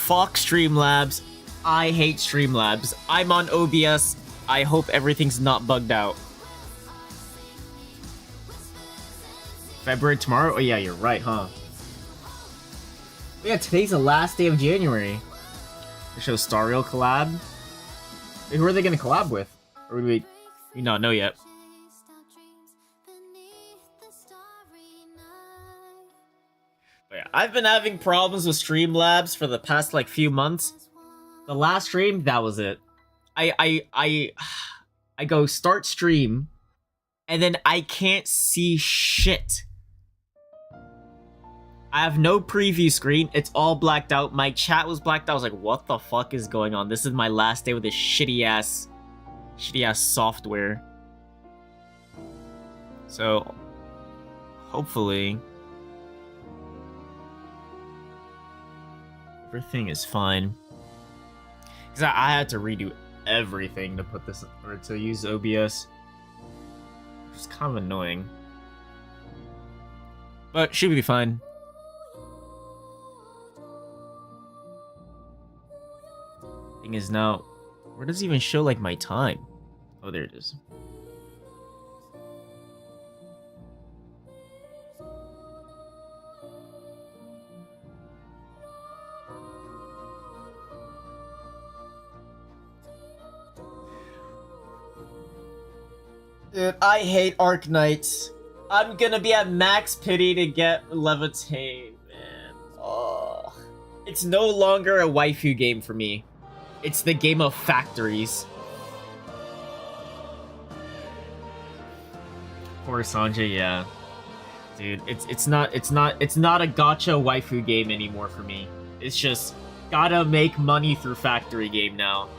Fuck Streamlabs. I hate Streamlabs. I'm on OBS. I hope everything's not bugged out. February tomorrow? Oh yeah, you're right, huh? Yeah, today's the last day of January. The show Star Rail collab. Wait, who are they gonna collab with? Or do we not know yet? But yeah, I've been having problems with Streamlabs for the past like few months. The last stream, that was it. I go start stream, and then I can't see shit. I have no preview screen. It's all blacked out. My chat was blacked out. I was like, what the fuck is going on? This is my last day with this shitty ass software. So, hopefully, everything is fine. Because I had to redo everything to put this, or to use OBS. Which is kind of annoying. But should be fine. Thing is now, where does it even show like my time? Oh, there it is. Dude, I hate Arc Knights. I'm gonna be at max pity to get Levitate, man. Oh. It's no longer a waifu game for me. It's the game of factories. Poor Sanjay, yeah. Dude, it's not a gacha waifu game anymore for me. It's just gotta make money through factory game now.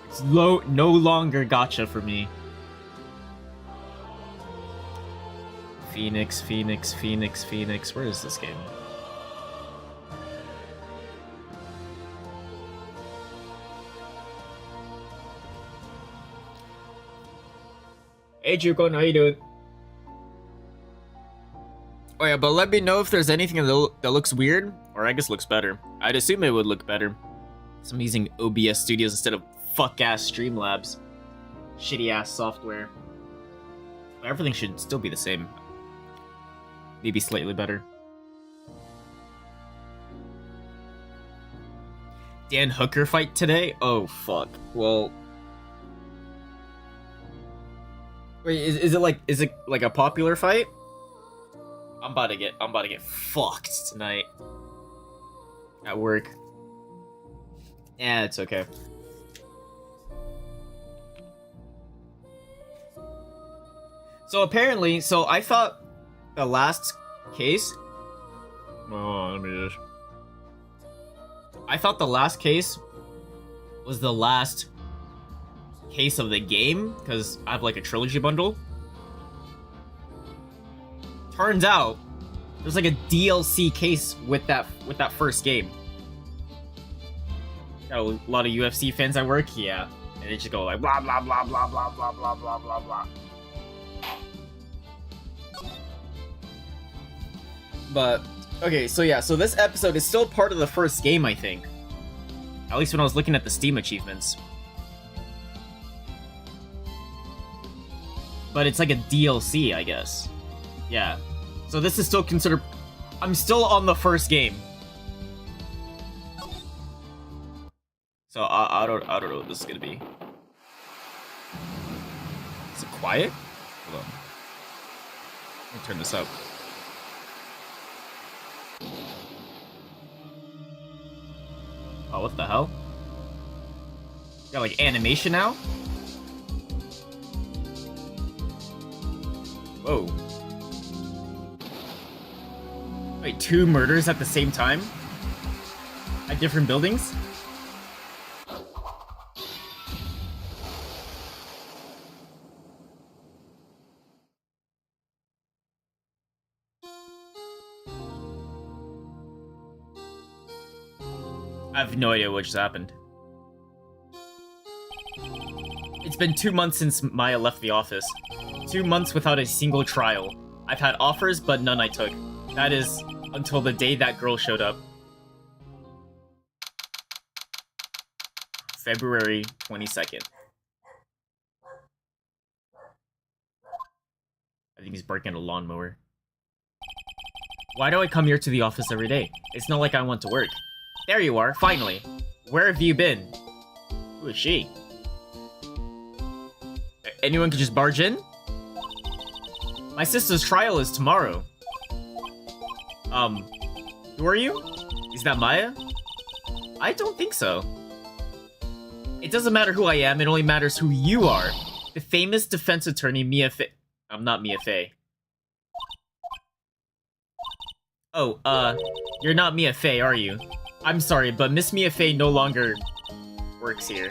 It's no longer gacha for me. Phoenix. Where is this game? Hey Juko, how you doing? Oh yeah, but let me know if there's anything that looks weird, or I guess looks better. I'd assume it would look better. So I'm using OBS Studios instead of fuck-ass Streamlabs. Shitty-ass software. But everything should still be the same. Maybe slightly better. Dan Hooker fight today? Oh fuck. Well, wait, is it like a popular fight? I'm about to get fucked tonight at work. Yeah, it's okay. So apparently, I thought the last case. Oh, let me just. I thought the last case was the last case of the game because I have like a Trilogy bundle. Turns out there's like a DLC case with that first game. Got a lot of UFC fans at work, yeah, and they just go like blah blah blah blah blah blah blah blah blah blah. But okay, so yeah, so this episode is still part of the first game, I think. At least when I was looking at the Steam achievements. But it's like a DLC, I guess. Yeah. So this is still considered... I'm still on the first game. So I don't know what this is gonna be. Is it quiet? Hold on. Let me turn this up. Oh, what the hell? Got like animation now? Whoa. Wait, 2 murders at the same time? At different buildings? I have no idea what just happened. It's been 2 months since Maya left the office. 2 months without a single trial. I've had offers, but none I took. That is, until the day that girl showed up. February 22nd. I think he's barking at a lawnmower. Why do I come here to the office every day? It's not like I want to work. There you are, finally. Where have you been? Who is she? Anyone could just barge in? My sister's trial is tomorrow. Who are you? Is that Maya? I don't think so. It doesn't matter who I am, it only matters who you are. The famous defense attorney Mia Fey. I'm not Mia Fey. Oh, you're not Mia Fey, are you? I'm sorry, but Miss Mia Fey no longer works here.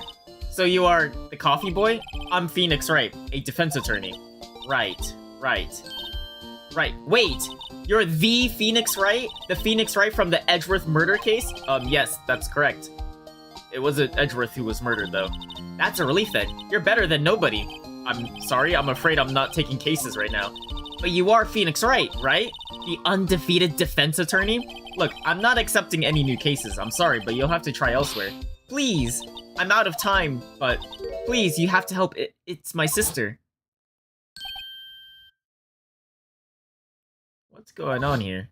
So you are the coffee boy? I'm Phoenix Wright, a defense attorney. Right. Wait, you're the Phoenix Wright? The Phoenix Wright from the Edgeworth murder case? Yes, that's correct. It wasn't Edgeworth who was murdered, though. That's a relief then. You're better than nobody. I'm sorry, I'm afraid I'm not taking cases right now. But you are Phoenix Wright, right? The undefeated defense attorney? Look, I'm not accepting any new cases. I'm sorry, but you'll have to try elsewhere. Please! I'm out of time, but please, you have to help. It's my sister. What's going on here?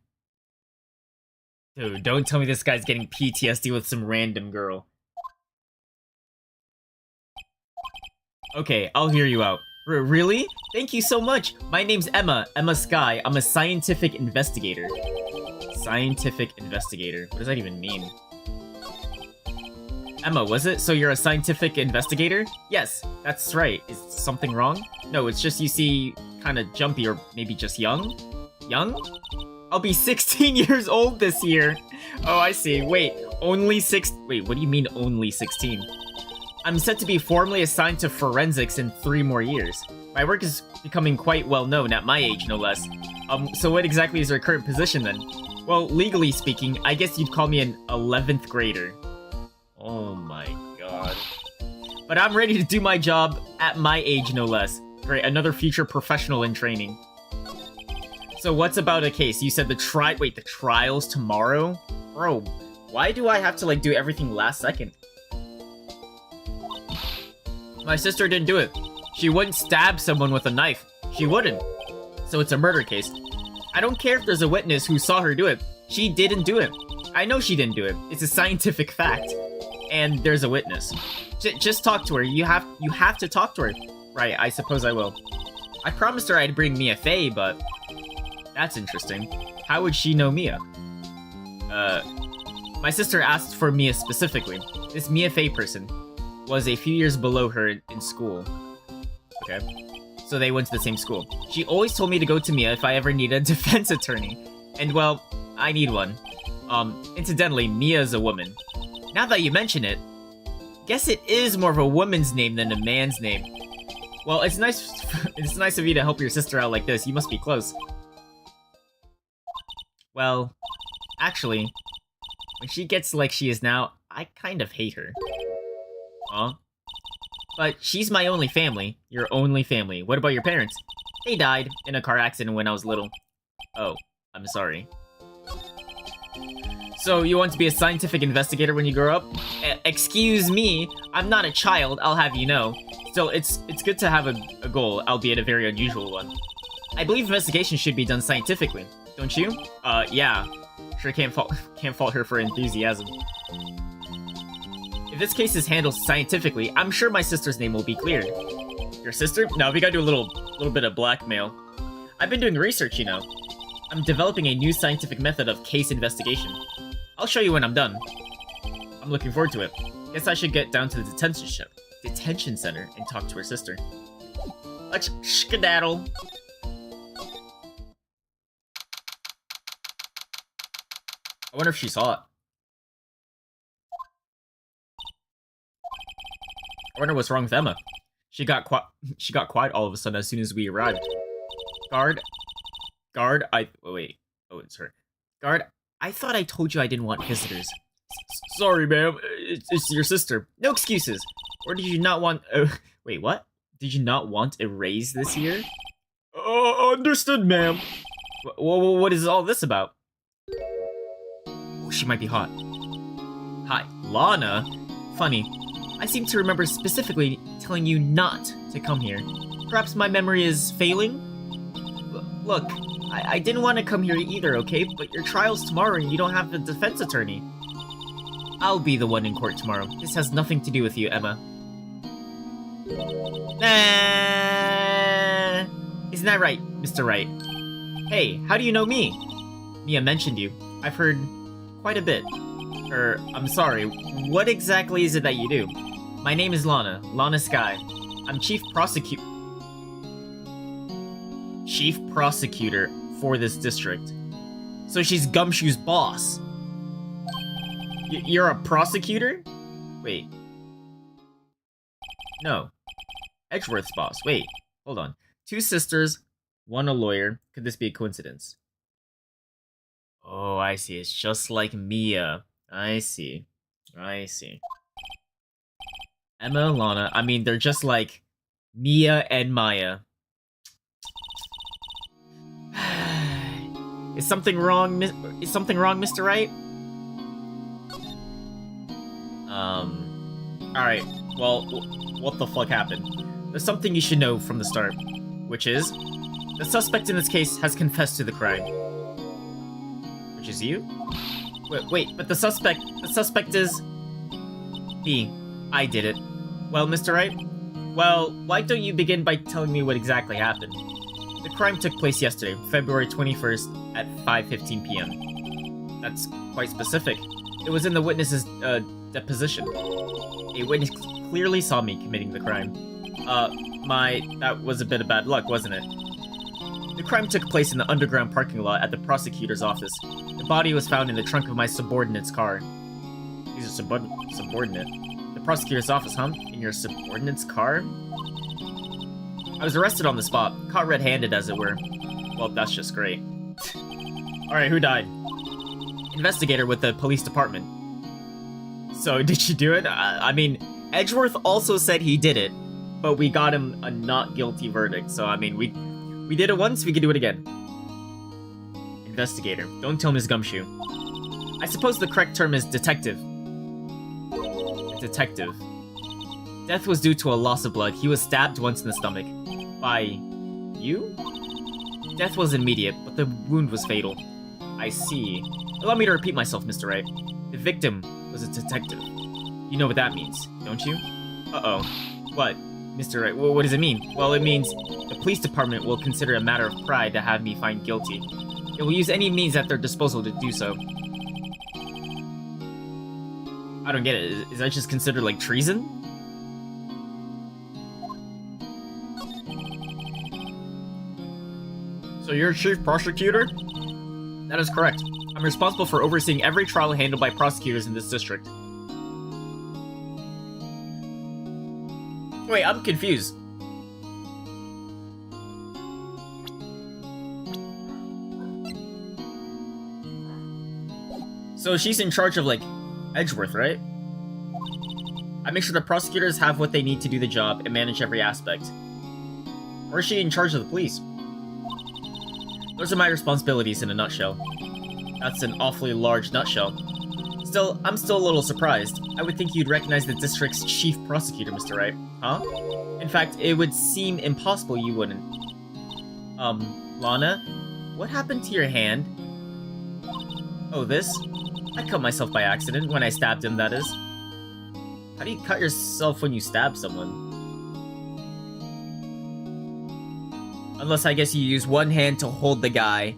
Dude, don't tell me this guy's getting PTSD with some random girl. Okay, I'll hear you out. Really? Thank you so much. My name's Emma Sky. I'm a scientific investigator. Scientific investigator. What does that even mean? Emma, was it? So you're a scientific investigator? Yes, that's right. Is something wrong? No, it's just you see kind of jumpy or maybe just young? Young? I'll be 16 years old this year. Oh, I see. Wait, only Wait, what do you mean only 16? I'm set to be formally assigned to forensics in 3 more years. My work is becoming quite well known at my age, no less. So what exactly is your current position then? Well, legally speaking, I guess you'd call me an 11th grader. Oh my god. But I'm ready to do my job at my age, no less. Great, another future professional in training. So what's about a case? You said the trial's tomorrow? Bro, why do I have to, like, do everything last second? My sister didn't do it. She wouldn't stab someone with a knife. She wouldn't. So it's a murder case. I don't care if there's a witness who saw her do it. She didn't do it. I know she didn't do it. It's a scientific fact. And there's a witness. Just talk to her. You have to talk to her. Right, I suppose I will. I promised her I'd bring Mia Fey, but... That's interesting. How would she know Mia? My sister asked for Mia specifically. This Mia Fey person was a few years below her in school. Okay. So they went to the same school. She always told me to go to Mia if I ever need a defense attorney. And well, I need one. Incidentally, Mia is a woman. Now that you mention it, guess it is more of a woman's name than a man's name. Well, it's nice of you to help your sister out like this. You must be close. Well, actually, when she gets like she is now, I kind of hate her. Huh? But she's my only family. Your only family. What about your parents? They died in a car accident when I was little. Oh, I'm sorry. So you want to be a scientific investigator when you grow up? Excuse me, I'm not a child, I'll have you know. Still, it's good to have a goal, albeit a very unusual one. I believe investigation should be done scientifically, don't you? Yeah. Sure can't fault her for enthusiasm. If this case is handled scientifically, I'm sure my sister's name will be clear. Your sister? No, we gotta do a little bit of blackmail. I've been doing research, you know. I'm developing a new scientific method of case investigation. I'll show you when I'm done. I'm looking forward to it. Guess I should get down to the detention center and talk to her sister. Let's skedaddle. I wonder if she saw it. I wonder what's wrong with Emma. She got quiet all of a sudden as soon as we arrived. Guard, wait. Oh, it's her. Guard, I thought I told you I didn't want visitors. Sorry, ma'am. It's your sister. No excuses. Or did you not want... wait, what? Did you not want a raise this year? Understood, ma'am. What is all this about? Oh, she might be hot. Hi, Lana? Funny. I seem to remember specifically telling you not to come here. Perhaps my memory is failing? Look, I didn't want to come here either, okay? But your trial's tomorrow and you don't have a defense attorney. I'll be the one in court tomorrow. This has nothing to do with you, Emma. Isn't that right, Mr. Wright? Hey, how do you know me? Mia mentioned you. I've heard quite a bit. I'm sorry, what exactly is it that you do? My name is Lana Sky. I'm Chief Prosecutor for this district. So she's Gumshoe's boss. You're a prosecutor? Wait. No. Edgeworth's boss. Wait, hold on. 2 sisters, 1 a lawyer. Could this be a coincidence? Oh, I see. It's just like Mia. I see. Emma and Lana. I mean, they're just like Mia and Maya. Is something wrong, Mr. Wright? Alright. Well, what the fuck happened? There's something you should know from the start, which is the suspect in this case has confessed to the crime. Which is you? Wait, but the suspect is me. I did it. Well, Mr. Wright? Well, why don't you begin by telling me what exactly happened? The crime took place yesterday, February 21st at 5:15 p.m. That's quite specific. It was in the witness's deposition. A witness clearly saw me committing the crime. That was a bit of bad luck, wasn't it? The crime took place in the underground parking lot at the prosecutor's office. The body was found in the trunk of my subordinate's car. He's a subordinate? The prosecutor's office, huh? In your subordinate's car? I was arrested on the spot, caught red-handed as it were. Well, that's just great. Alright, who died? Investigator with the police department. So, did she do it? I mean, Edgeworth also said he did it, but we got him a not guilty verdict, so I mean, we did it once, we could do it again. Investigator. Don't tell Ms. Gumshoe. I suppose the correct term is detective. Detective. Death was due to a loss of blood. He was stabbed once in the stomach. By you? Death was immediate, but the wound was fatal. I see. Allow me to repeat myself, Mr. Wright. The victim was a detective. You know what that means, don't you? Uh-oh. What? Mr. Wright, what does it mean? Well, it means the police department will consider it a matter of pride to have me find guilty. It will use any means at their disposal to do so. I don't get it. Is that just considered like treason? So you're chief prosecutor? That is correct. I'm responsible for overseeing every trial handled by prosecutors in this district. Wait, I'm confused. So she's in charge of, like, Edgeworth, right? I make sure the prosecutors have what they need to do the job and manage every aspect. Or is she in charge of the police? Those are my responsibilities in a nutshell. That's an awfully large nutshell. Still, I'm still a little surprised. I would think you'd recognize the district's chief prosecutor, Mr. Wright. Huh? In fact, it would seem impossible you wouldn't. Lana? What happened to your hand? Oh, this? I cut myself by accident, when I stabbed him, that is. How do you cut yourself when you stab someone? Unless I guess you use one hand to hold the guy.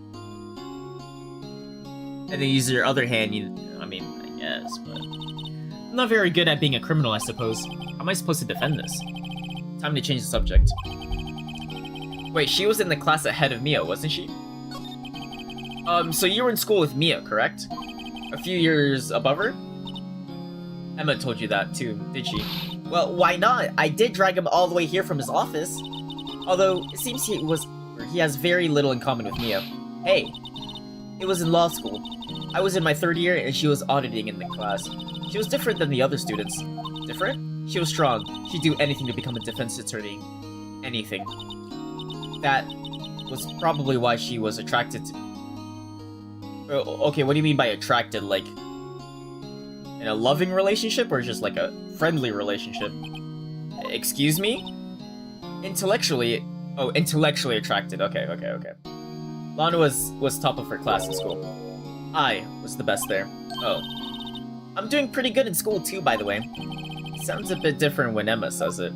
And then use your other hand, I mean, I guess, but... I'm not very good at being a criminal, I suppose. How am I supposed to defend this? Time to change the subject. Wait, she was in the class ahead of Mia, wasn't she? So you were in school with Mia, correct? A few years above her? Emma told you that too, did she? Well, why not? I did drag him all the way here from his office. Although, it seems he has very little in common with Mia. Hey, it was in law school. I was in my 3rd year and she was auditing in the class. She was different than the other students. Different? She was strong. She'd do anything to become a defense attorney. Anything. That was probably why she was attracted to... Okay, what do you mean by attracted? Like, in a loving relationship or just like a friendly relationship. Excuse me? Intellectually... Oh, intellectually attracted. Okay. Lana was top of her class in school. I was the best there. Oh. I'm doing pretty good in school too, by the way. Sounds a bit different when Emma says it.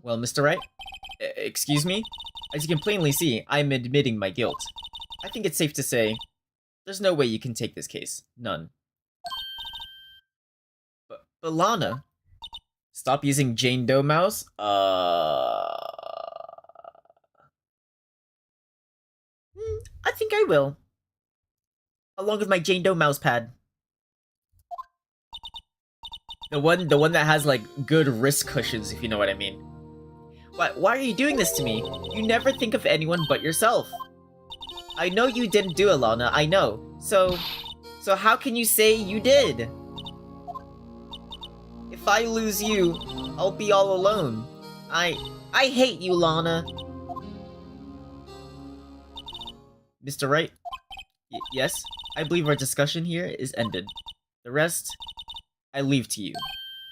Well, Mr. Wright? Excuse me? As you can plainly see, I'm admitting my guilt. I think it's safe to say, there's no way you can take this case. None. But Lana, stop using Jane Doe mouse? I think I will. Along with my Jane Doe mouse pad. The one that has, like, good wrist cushions, if you know what I mean. Why are you doing this to me? You never think of anyone but yourself. I know you didn't do it, Lana, I know. So how can you say you did? If I lose you, I'll be all alone. I hate you, Lana. Mr. Wright? Yes? I believe our discussion here is ended. The rest, I leave to you.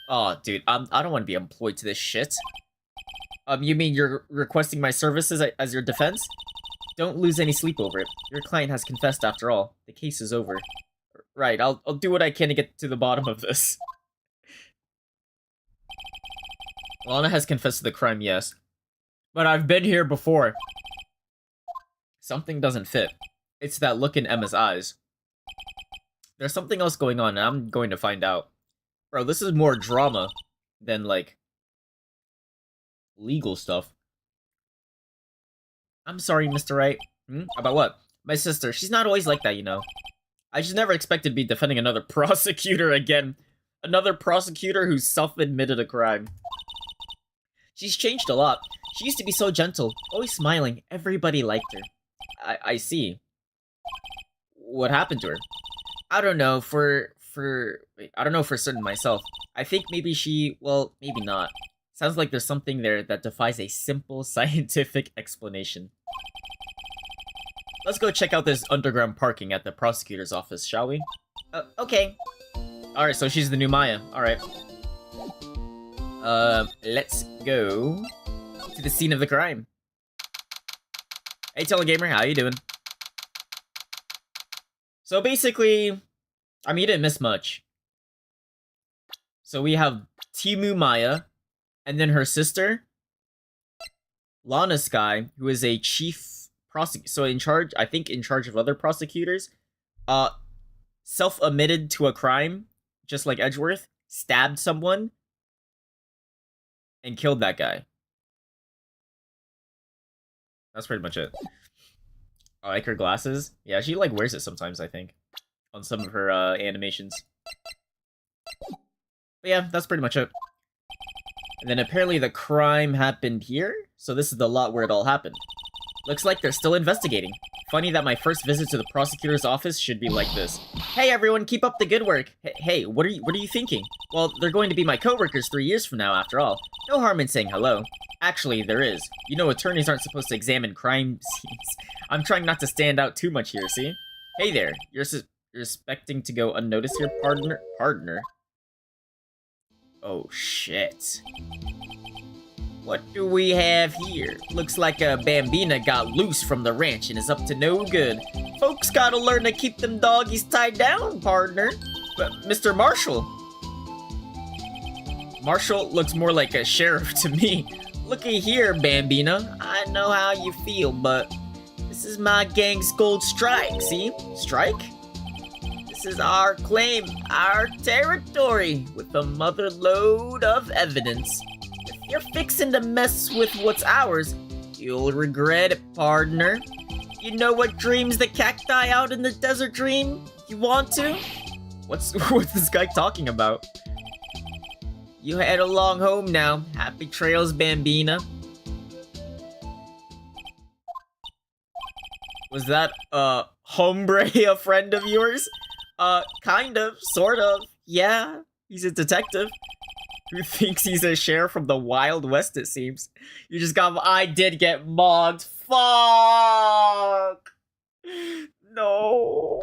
Aw, oh, dude, I don't want to be employed to this shit. You mean you're requesting my services as your defense? Don't lose any sleep over it. Your client has confessed after all. The case is over. Right, I'll do what I can to get to the bottom of this. Lana has confessed to the crime, yes. But I've been here before. Something doesn't fit. It's that look in Emma's eyes. There's something else going on, and I'm going to find out. Bro, this is more drama than, like, legal stuff. I'm sorry, Mr. Wright. About what? My sister. She's not always like that, you know. I just never expected to be defending another prosecutor again. Another prosecutor who self-admitted a crime. She's changed a lot. She used to be so gentle, always smiling. Everybody liked her. I see. What happened to her? I don't know, I don't know for certain myself. I think maybe well, maybe not. Sounds like there's something there that defies a simple scientific explanation. Let's go check out this underground parking at the prosecutor's office, shall we? Okay. Alright, so she's the new Maya. Alright. Let's go to the scene of the crime. Hey, Telegamer, how you doing? So basically, I mean, you didn't miss much. So we have Timu Maya, and then her sister, Lana Sky, who is a chief prosecutor, so in charge, I think in charge of other prosecutors, self-admitted to a crime, just like Edgeworth, stabbed someone, and killed that guy. That's pretty much it. I like her glasses. Yeah, she like wears it sometimes, I think, on some of her animations. But yeah, that's pretty much it. And then apparently the crime happened here, so this is the lot where it all happened. Looks like they're still investigating. Funny that my first visit to the prosecutor's office should be like this. Hey everyone, keep up the good work. Hey, what are you thinking? Well, they're going to be my coworkers 3 years from now, after all. No harm in saying hello. Actually, there is. You know, attorneys aren't supposed to examine crime scenes. I'm trying not to stand out too much here, see? Hey there, you're expecting to go unnoticed here, partner? Oh, shit. What do we have here? Looks like a Bambina got loose from the ranch and is up to no good. Folks gotta learn to keep them doggies tied down, partner. But Mr. Marshall. Marshall looks more like a sheriff to me. Looky here, Bambina. I know how you feel, but this is my gang's gold strike, see? Strike? This is our claim, our territory, with a mother load of evidence. If you're fixing to mess with what's ours, you'll regret it, partner. You know what dreams the cacti out in the desert dream? You want to? What's this guy talking about? You head along home now. Happy trails, Bambina. Was that, Hombre a friend of yours? Kind of, sort of, yeah. He's a detective who thinks he's a sheriff from the Wild West, it seems. You just got, I did get mugged. Fuck! No.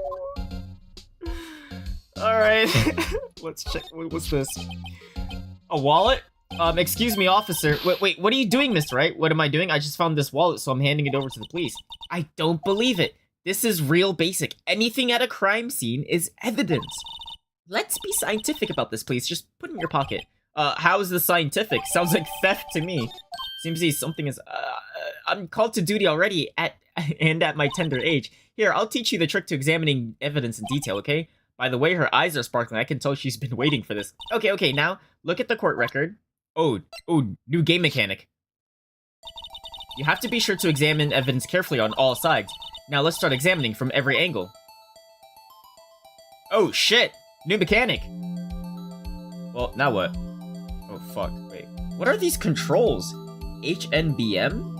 Alright. Let's check. What's this? A wallet? Excuse me, officer. Wait, what are you doing, Mr. Wright? What am I doing? I just found this wallet, so I'm handing it over to the police. I don't believe it. This is real basic. Anything at a crime scene is evidence. Let's be scientific about this, please. Just put it in your pocket. How is this scientific? Sounds like theft to me. Seems to be something is, I'm called to duty already at my tender age. Here, I'll teach you the trick to examining evidence in detail, okay? By the way her eyes are sparkling, I can tell she's been waiting for this. Okay, now, look at the court record. Oh, new game mechanic. You have to be sure to examine evidence carefully on all sides. Now let's start examining from every angle. Oh shit! New mechanic! Well, now what? Oh fuck, wait. What are these controls? HNBM?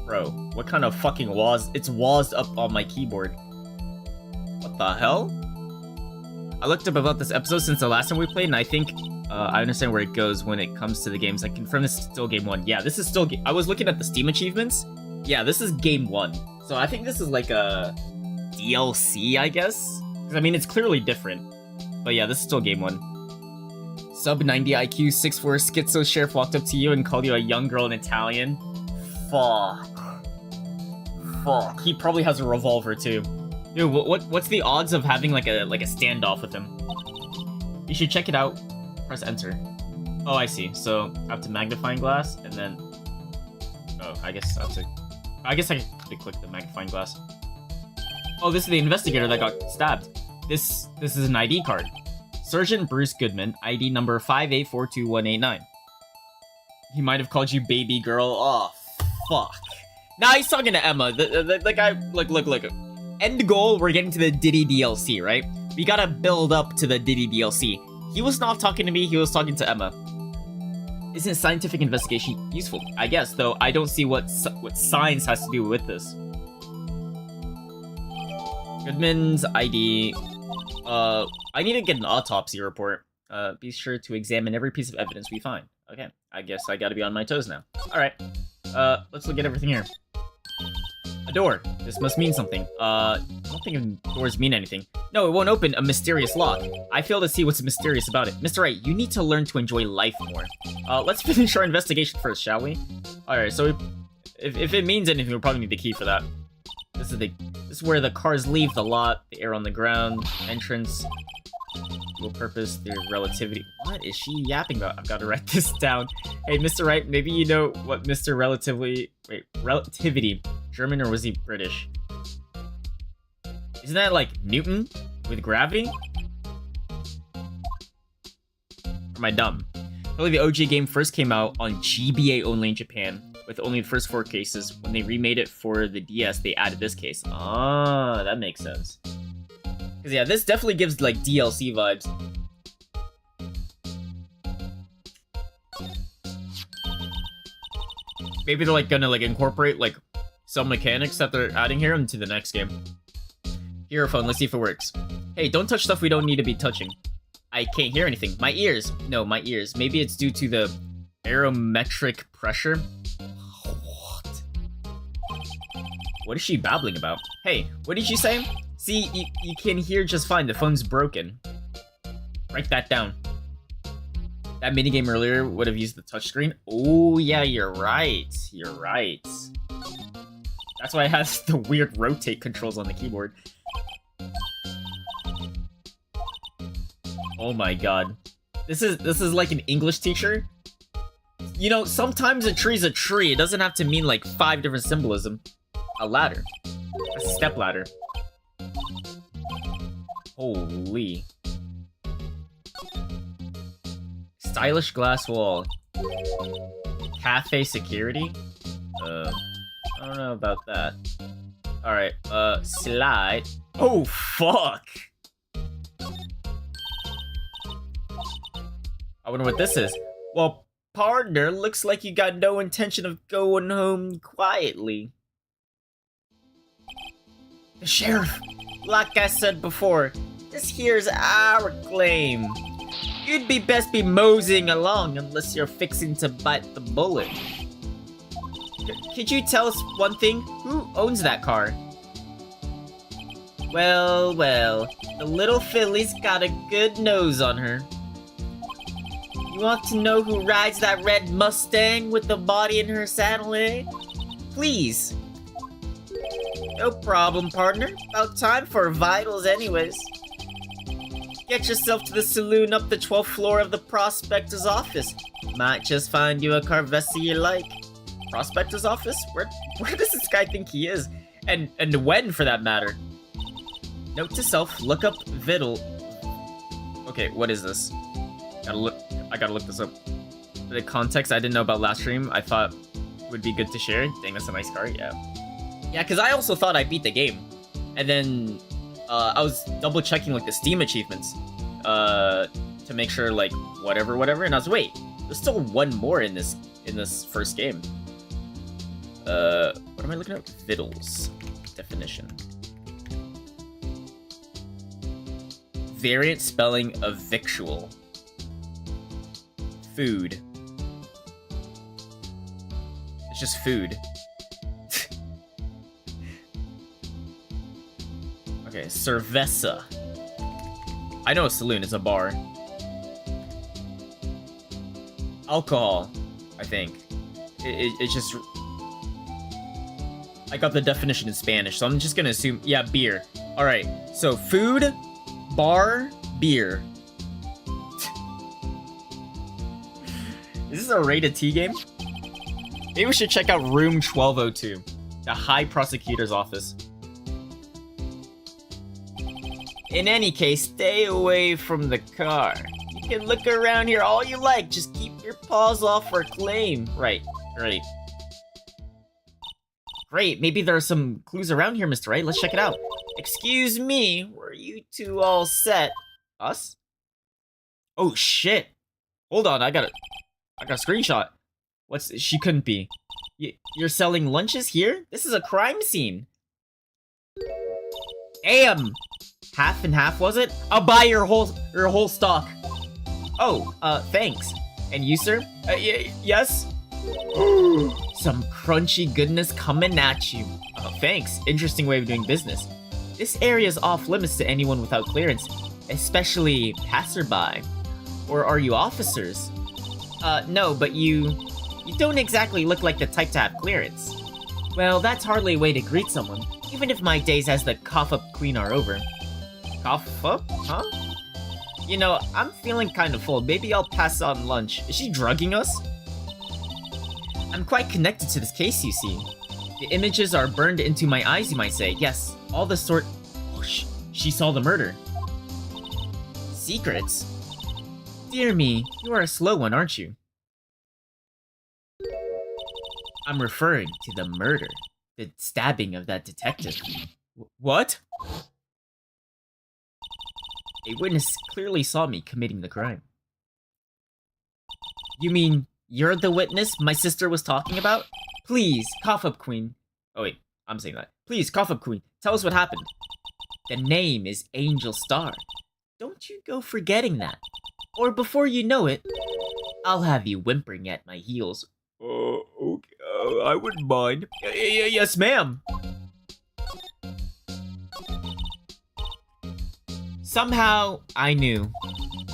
Bro, what kind of fucking WAS? It's WAS'd up on my keyboard. What the hell? I looked up about this episode since the last time we played, and I think I understand where it goes when it comes to the games. I confirm this is still game 1. Yeah, this is still I was looking at the Steam achievements. Yeah, this is game 1. So I think this is like a DLC, I guess? Because I mean, it's clearly different. But yeah, this is still game 1. Sub 90 IQ 6'4" schizo sheriff walked up to you and called you a young girl in Italian. Fuck. He probably has a revolver too. Dude, what's the odds of having like a standoff with him? You should check it out. Press enter. Oh, I see. So I have to magnifying glass and then. Oh, I guess I can click the magnifying glass. Oh, this is the investigator that got stabbed. This is an ID card. Sergeant Bruce Goodman, ID number 5842189. He might have called you baby girl. Oh, fuck. Nah, he's talking to Emma. The guy, look. End goal, we're getting to the Diddy DLC, right? We gotta build up to the Diddy DLC. He was not talking to me, he was talking to Emma. Isn't scientific investigation useful? I guess, though I don't see what science has to do with this. Goodman's ID. I need to get an autopsy report. Be sure to examine every piece of evidence we find. Okay, I guess I gotta be on my toes now. Alright, let's look at everything here. A door. This must mean something. I don't think doors mean anything. No, it won't open. A mysterious lock. I fail to see what's mysterious about it. Mr. Wright, you need to learn to enjoy life more. Let's finish our investigation first, shall we? Alright, so if it means anything, we'll probably need the key for that. This is where the cars leave the lot, the air on the ground, entrance, dual purpose, the relativity. What is she yapping about? I've got to write this down. Hey, Mr. Wright, maybe you know what Mr. Relativity, German or was he British? Isn't that like Newton with gravity? Or am I dumb? I believe the OG game first came out on GBA only in Japan, with only the first 4 cases. When they remade it for the DS, they added this case. Ah, that makes sense. Because yeah, this definitely gives like DLC vibes. Maybe they're like gonna like incorporate like some mechanics that they're adding here into the next game. Earphone, let's see if it works. Hey, don't touch stuff we don't need to be touching. I can't hear anything. My ears. No, my ears. Maybe it's due to the barometric pressure. What? What is she babbling about? Hey, what did you say? See, you can hear just fine. The phone's broken. Write that down. That minigame earlier would have used the touchscreen. Oh, yeah, you're right. You're right. That's why it has the weird rotate controls on the keyboard. Oh my god. This is like an English teacher. You know, sometimes a tree's a tree. It doesn't have to mean like 5 different symbolism. A ladder. A step ladder. Holy. Stylish glass wall. Cafe security? I don't know about that. Alright, slide. Oh, fuck! I wonder what this is. Well, partner, looks like you got no intention of going home quietly. The sheriff! Like I said before, this here's our claim. You'd be best be moseying along unless you're fixing to bite the bullet. Could you tell us one thing? Who owns that car? Well, well, the little filly's got a good nose on her. You want to know who rides that red Mustang with the body in her saddle, eh? Please. No problem, partner. About time for vitals anyways. Get yourself to the saloon up the 12th floor of the prospector's office. Might just find you a Carvesi you like. Prospector's office? Where does this guy think he is? And when, for that matter? Note to self, look up Viddle. Okay, what is this? I gotta look this up. The context I didn't know about last stream, I thought would be good to share. Dang, that's a nice card, yeah. Yeah, because I also thought I beat the game. And then I was double checking like the Steam achievements to make sure like whatever, and I was wait, there's still one more in this first game. What am I looking at? Vittles definition. Variant spelling of victual. Food. It's just food. Okay, cerveza. I know a saloon, it's a bar. Alcohol, I think. It's just... I got the definition in Spanish, so I'm just gonna assume... Yeah, beer. Alright, so food, bar, beer. Is this a rated T game? Maybe we should check out room 1202. The High Prosecutor's Office. In any case, stay away from the car. You can look around here all you like, just keep your paws off our claim. Right, great. Great, maybe there are some clues around here, Mr. Wright. Let's check it out. Excuse me, were you two all set? Us? Oh shit. Hold on, I got a screenshot. She couldn't be. You're selling lunches here? This is a crime scene. Damn! Half and half, was it? I'll buy your whole stock. Oh, thanks. And you, sir? Yes? Some crunchy goodness coming at you. Oh, thanks. Interesting way of doing business. This area is off limits to anyone without clearance, especially passerby. Or are you officers? No, but you don't exactly look like the type to have clearance. Well, that's hardly a way to greet someone, even if my days as the cough-up queen are over. Cough up? Huh? You know, I'm feeling kind of full. Maybe I'll pass on lunch. Is she drugging us? I'm quite connected to this case, you see. The images are burned into my eyes, you might say. Yes, all the sort... Oh, she saw the murder. Secrets? Dear me, you are a slow one, aren't you? I'm referring to the murder. The stabbing of that detective. What? A witness clearly saw me committing the crime. You mean you're the witness my sister was talking about? Please, cough up queen. Oh wait, I'm saying that. Please, cough up queen. Tell us what happened. The name is Angel Star. Don't you go forgetting that. Or before you know it, I'll have you whimpering at my heels. Okay, I wouldn't mind. Yes, ma'am. Somehow, I knew.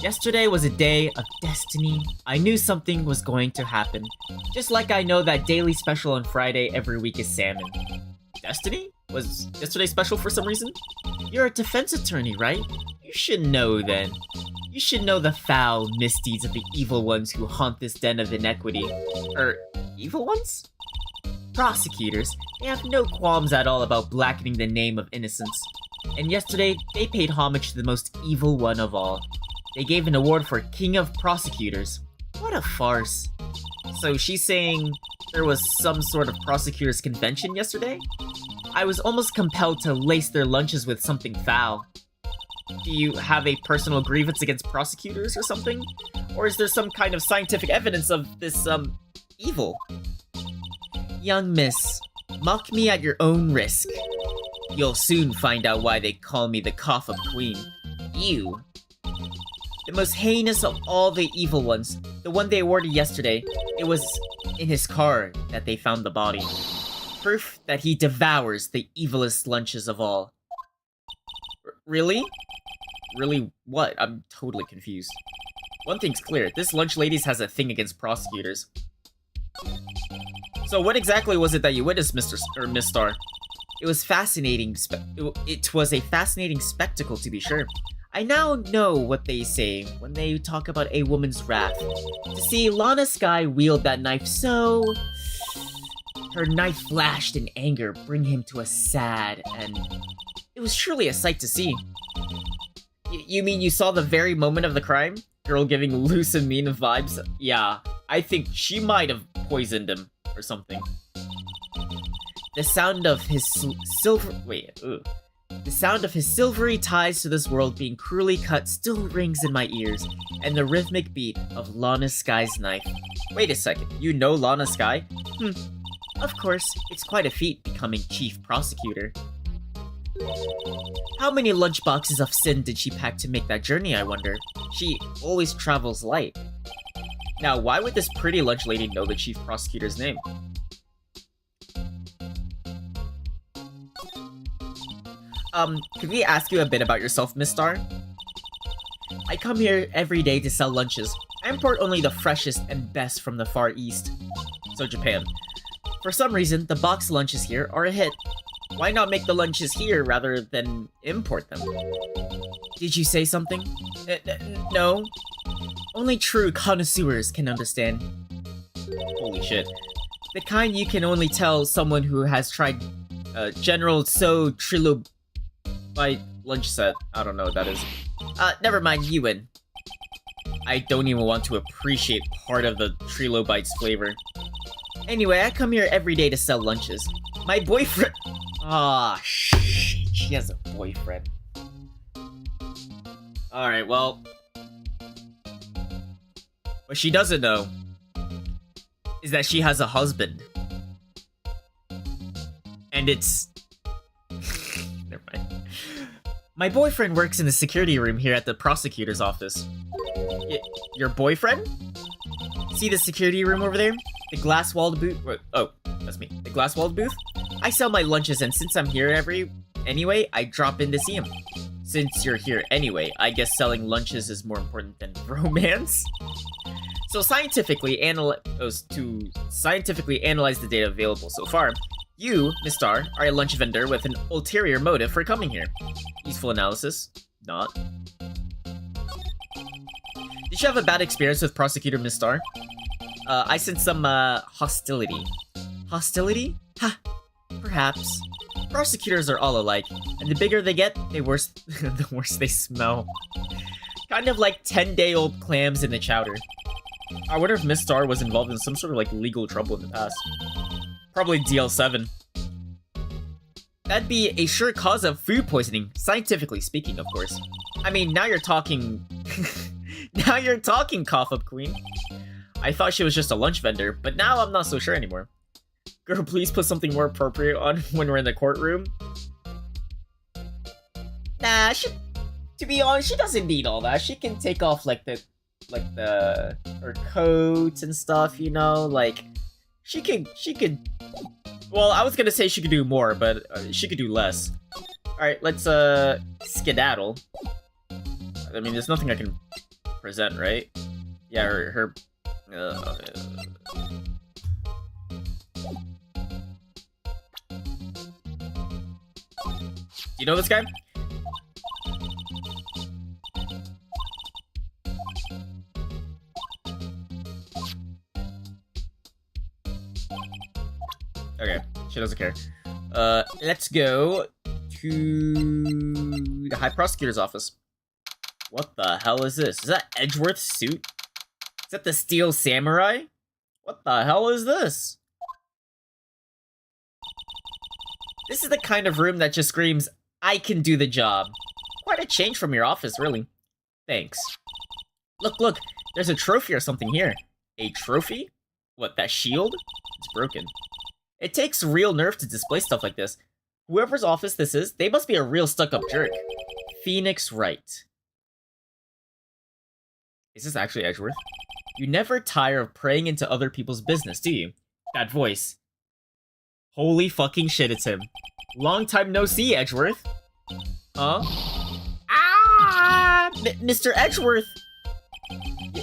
Yesterday was a day of destiny. I knew something was going to happen. Just like I know that daily special on Friday every week is salmon. Destiny? Was yesterday special for some reason? You're a defense attorney, right? You should know then. You should know the foul misdeeds of the evil ones who haunt this den of inequity. Evil ones? Prosecutors, they have no qualms at all about blackening the name of innocence. And yesterday, they paid homage to the most evil one of all. They gave an award for King of Prosecutors. What a farce. So she's saying there was some sort of prosecutors convention yesterday? I was almost compelled to lace their lunches with something foul. Do you have a personal grievance against prosecutors or something? Or is there some kind of scientific evidence of this, evil? Young miss, mock me at your own risk. You'll soon find out why they call me the Cough-Up Queen. You. The most heinous of all the evil ones, the one they awarded yesterday, it was in his car that they found the body. Proof that he devours the evilest lunches of all. Really? Really what? I'm totally confused. One thing's clear, this lunch ladies has a thing against prosecutors. So what exactly was it that you witnessed, Miss Star? It was fascinating. It was a fascinating spectacle, to be sure. I now know what they say when they talk about a woman's wrath. To see Lana Skye wield that knife so... Her knife flashed in anger, bring him to a sad end. It was truly a sight to see. You mean you saw the very moment of the crime? Girl giving loose and mean vibes? Yeah, I think she might have poisoned him or something. The sound of his The sound of his silvery ties to this world being cruelly cut still rings in my ears, and the rhythmic beat of Lana Skye's knife. Wait a second, you know Lana Skye? Of course, it's quite a feat becoming chief prosecutor. How many lunchboxes of sin did she pack to make that journey, I wonder? She always travels light. Now, why would this pretty lunch lady know the chief prosecutor's name? Could we ask you a bit about yourself, Miss Star? I come here every day to sell lunches. I import only the freshest and best from the Far East. So Japan. For some reason, the box lunches here are a hit. Why not make the lunches here rather than import them? Did you say something? No. Only true connoisseurs can understand. Holy shit. The kind you can only tell someone who has tried General So Trilogy lunch set. I don't know what that is. Never mind, you win. I don't even want to appreciate part of the Trilobites flavor. Anyway, I come here every day to sell lunches. My boyfriend... Ah, shit. She has a boyfriend. Alright, well... What she doesn't know is that she has a husband. And it's... Never mind. My boyfriend works in the security room here at the prosecutor's office. Your boyfriend? See the security room over there? The glass-walled booth? Oh, that's me. The glass-walled booth? I sell my lunches, and since I'm here anyway, I drop in to see him. Since you're here anyway, I guess selling lunches is more important than romance? So scientifically analyze the data available so far, you, Miss Star, are a lunch vendor with an ulterior motive for coming here. Useful analysis? Not. Did you have a bad experience with Prosecutor Miss Star? I sense some, hostility. Hostility? Ha! Perhaps. Prosecutors are all alike, and the bigger they get, the worse they smell. Kind of like 10-day-old clams in the chowder. I wonder if Miss Star was involved in some sort of, like, legal trouble in the past. Probably DL7. That'd be a sure cause of food poisoning, scientifically speaking, of course. I mean, now you're talking... now you're talking, Cough Up Queen. I thought she was just a lunch vendor, but now I'm not so sure anymore. Girl, please put something more appropriate on when we're in the courtroom. Nah, to be honest, she doesn't need all that. She can take off, like, her coat and stuff, you know? Like, she could... Well, I was gonna say she could do more, but she could do less. Alright, let's, skedaddle. I mean, there's nothing I can present, right? Yeah, her you know this guy? Okay, she doesn't care. Let's go to the High Prosecutor's office. What the hell is this? Is that Edgeworth's suit? Is that the Steel Samurai? What the hell is this? This is the kind of room that just screams, I can do the job. Quite a change from your office, really. Thanks. Look, there's a trophy or something here. A trophy? What, that shield? It's broken. It takes real nerve to display stuff like this. Whoever's office this is, they must be a real stuck-up jerk. Phoenix Wright. Is this actually Edgeworth? You never tire of praying into other people's business, do you? That voice. Holy fucking shit, it's him. Long time no see, Edgeworth. Huh? Mr. Edgeworth!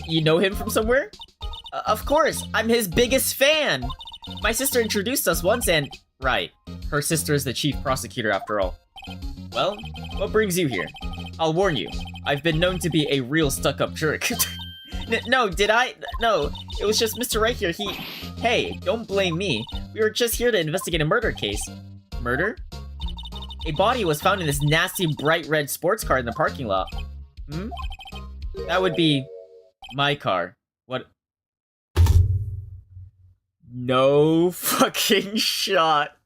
You know him from somewhere? Of course, I'm his biggest fan! My sister introduced us once and... Right, her sister is the chief prosecutor after all. Well, what brings you here? I'll warn you, I've been known to be a real stuck-up jerk. No, did I? No, it was just Mr. Wright here, Hey, don't blame me. We were just here to investigate a murder case. Murder? A body was found in this nasty bright red sports car in the parking lot. Hmm? That would be... my car. What? No fucking shot.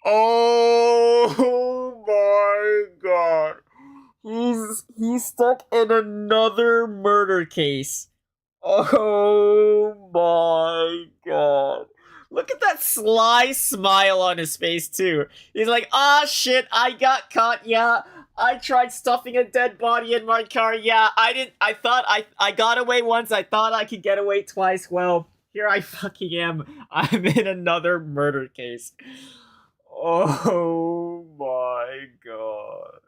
Oh my god. He's stuck in another murder case. Oh my god. Look at that sly smile on his face too. He's like, ah shit, I got caught, yeah. I tried stuffing a dead body in my car, yeah. I thought I got away once, I thought I could get away twice. Well, here I fucking am. I'm in another murder case. Oh my god.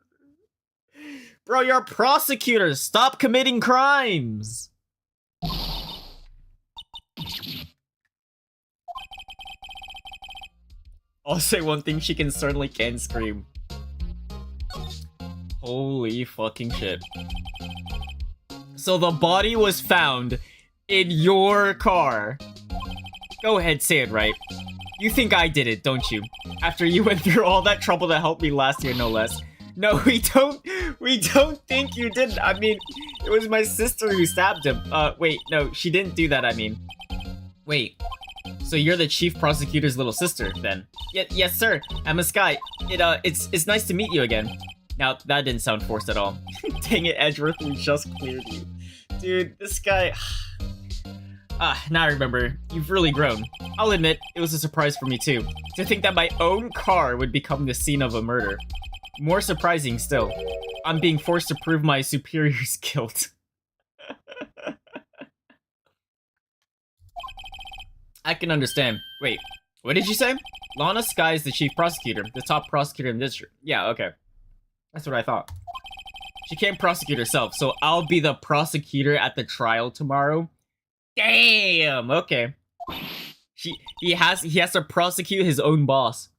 Bro, you're a prosecutor. Stop committing crimes. I'll say one thing, she certainly can scream. Holy fucking shit. So the body was found in your car. Go ahead, say it right. You think I did it, don't you? After you went through all that trouble to help me last year, no less. No, we don't think you did. I mean, it was my sister who stabbed him. Wait, no, she didn't do that, I mean. Wait, so you're the chief prosecutor's little sister, then? Yes, sir. I'm a Sky. It's nice to meet you again. Now, that didn't sound forced at all. Dang it, Edgeworth, we just cleared you. Dude, this guy... now I remember. You've really grown. I'll admit, it was a surprise for me too. To think that my own car would become the scene of a murder. More surprising still, I'm being forced to prove my superior's guilt. I can understand. Wait, what did you say? Lana Sky is the chief prosecutor, the top prosecutor in the district. Yeah, okay. That's what I thought. She can't prosecute herself, so I'll be the prosecutor at the trial tomorrow. Damn, okay. He has to prosecute his own boss.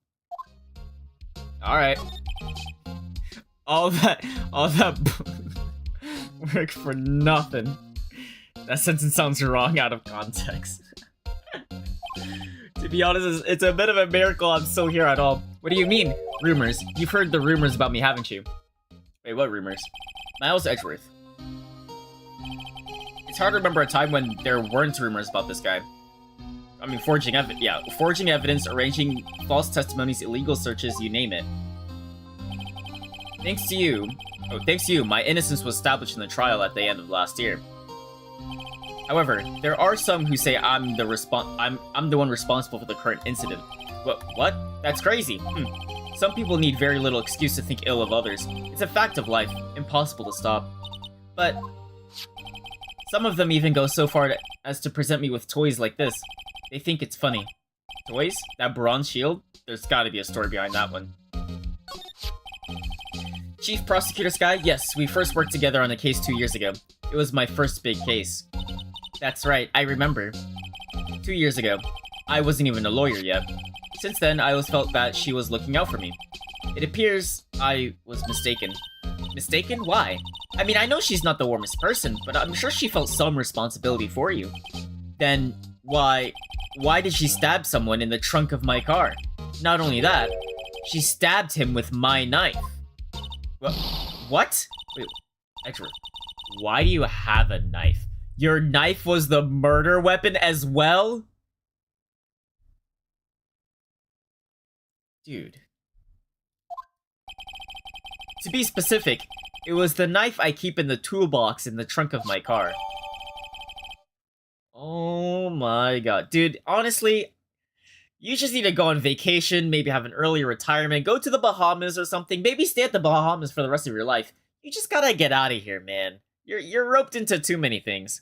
Alright. All that work for nothing. That sentence sounds wrong out of context. To be honest, it's a bit of a miracle I'm still here at all. What do you mean, rumors? You've heard the rumors about me, haven't you? Wait, what rumors? Miles Edgeworth. It's hard to remember a time when there weren't rumors about this guy. I mean, forging evidence, arranging false testimonies, illegal searches, you name it. Thanks to you, my innocence was established in the trial at the end of last year. However, there are some who say I'm the one responsible for the current incident. What? That's crazy. Some people need very little excuse to think ill of others. It's a fact of life, impossible to stop. But some of them even go so far as to present me with toys like this. They think it's funny. Toys? That bronze shield? There's gotta be a story behind that one. Chief Prosecutor Sky? Yes, we first worked together on a case 2 years ago. It was my first big case. That's right, I remember. 2 years ago. I wasn't even a lawyer yet. Since then, I always felt that she was looking out for me. It appears I was mistaken. Mistaken? Why? I mean, I know she's not the warmest person, but I'm sure she felt some responsibility for you. Then, why did she stab someone in the trunk of my car? Not only that, she stabbed him with my knife. What? Wait, Edgeworth, why do you have a knife? Your knife was the murder weapon as well? Dude. To be specific, it was the knife I keep in the toolbox in the trunk of my car. Oh my god. Dude, honestly, you just need to go on vacation, maybe have an early retirement, go to the Bahamas or something, maybe stay at the Bahamas for the rest of your life. You just gotta get out of here, man. You're roped into too many things.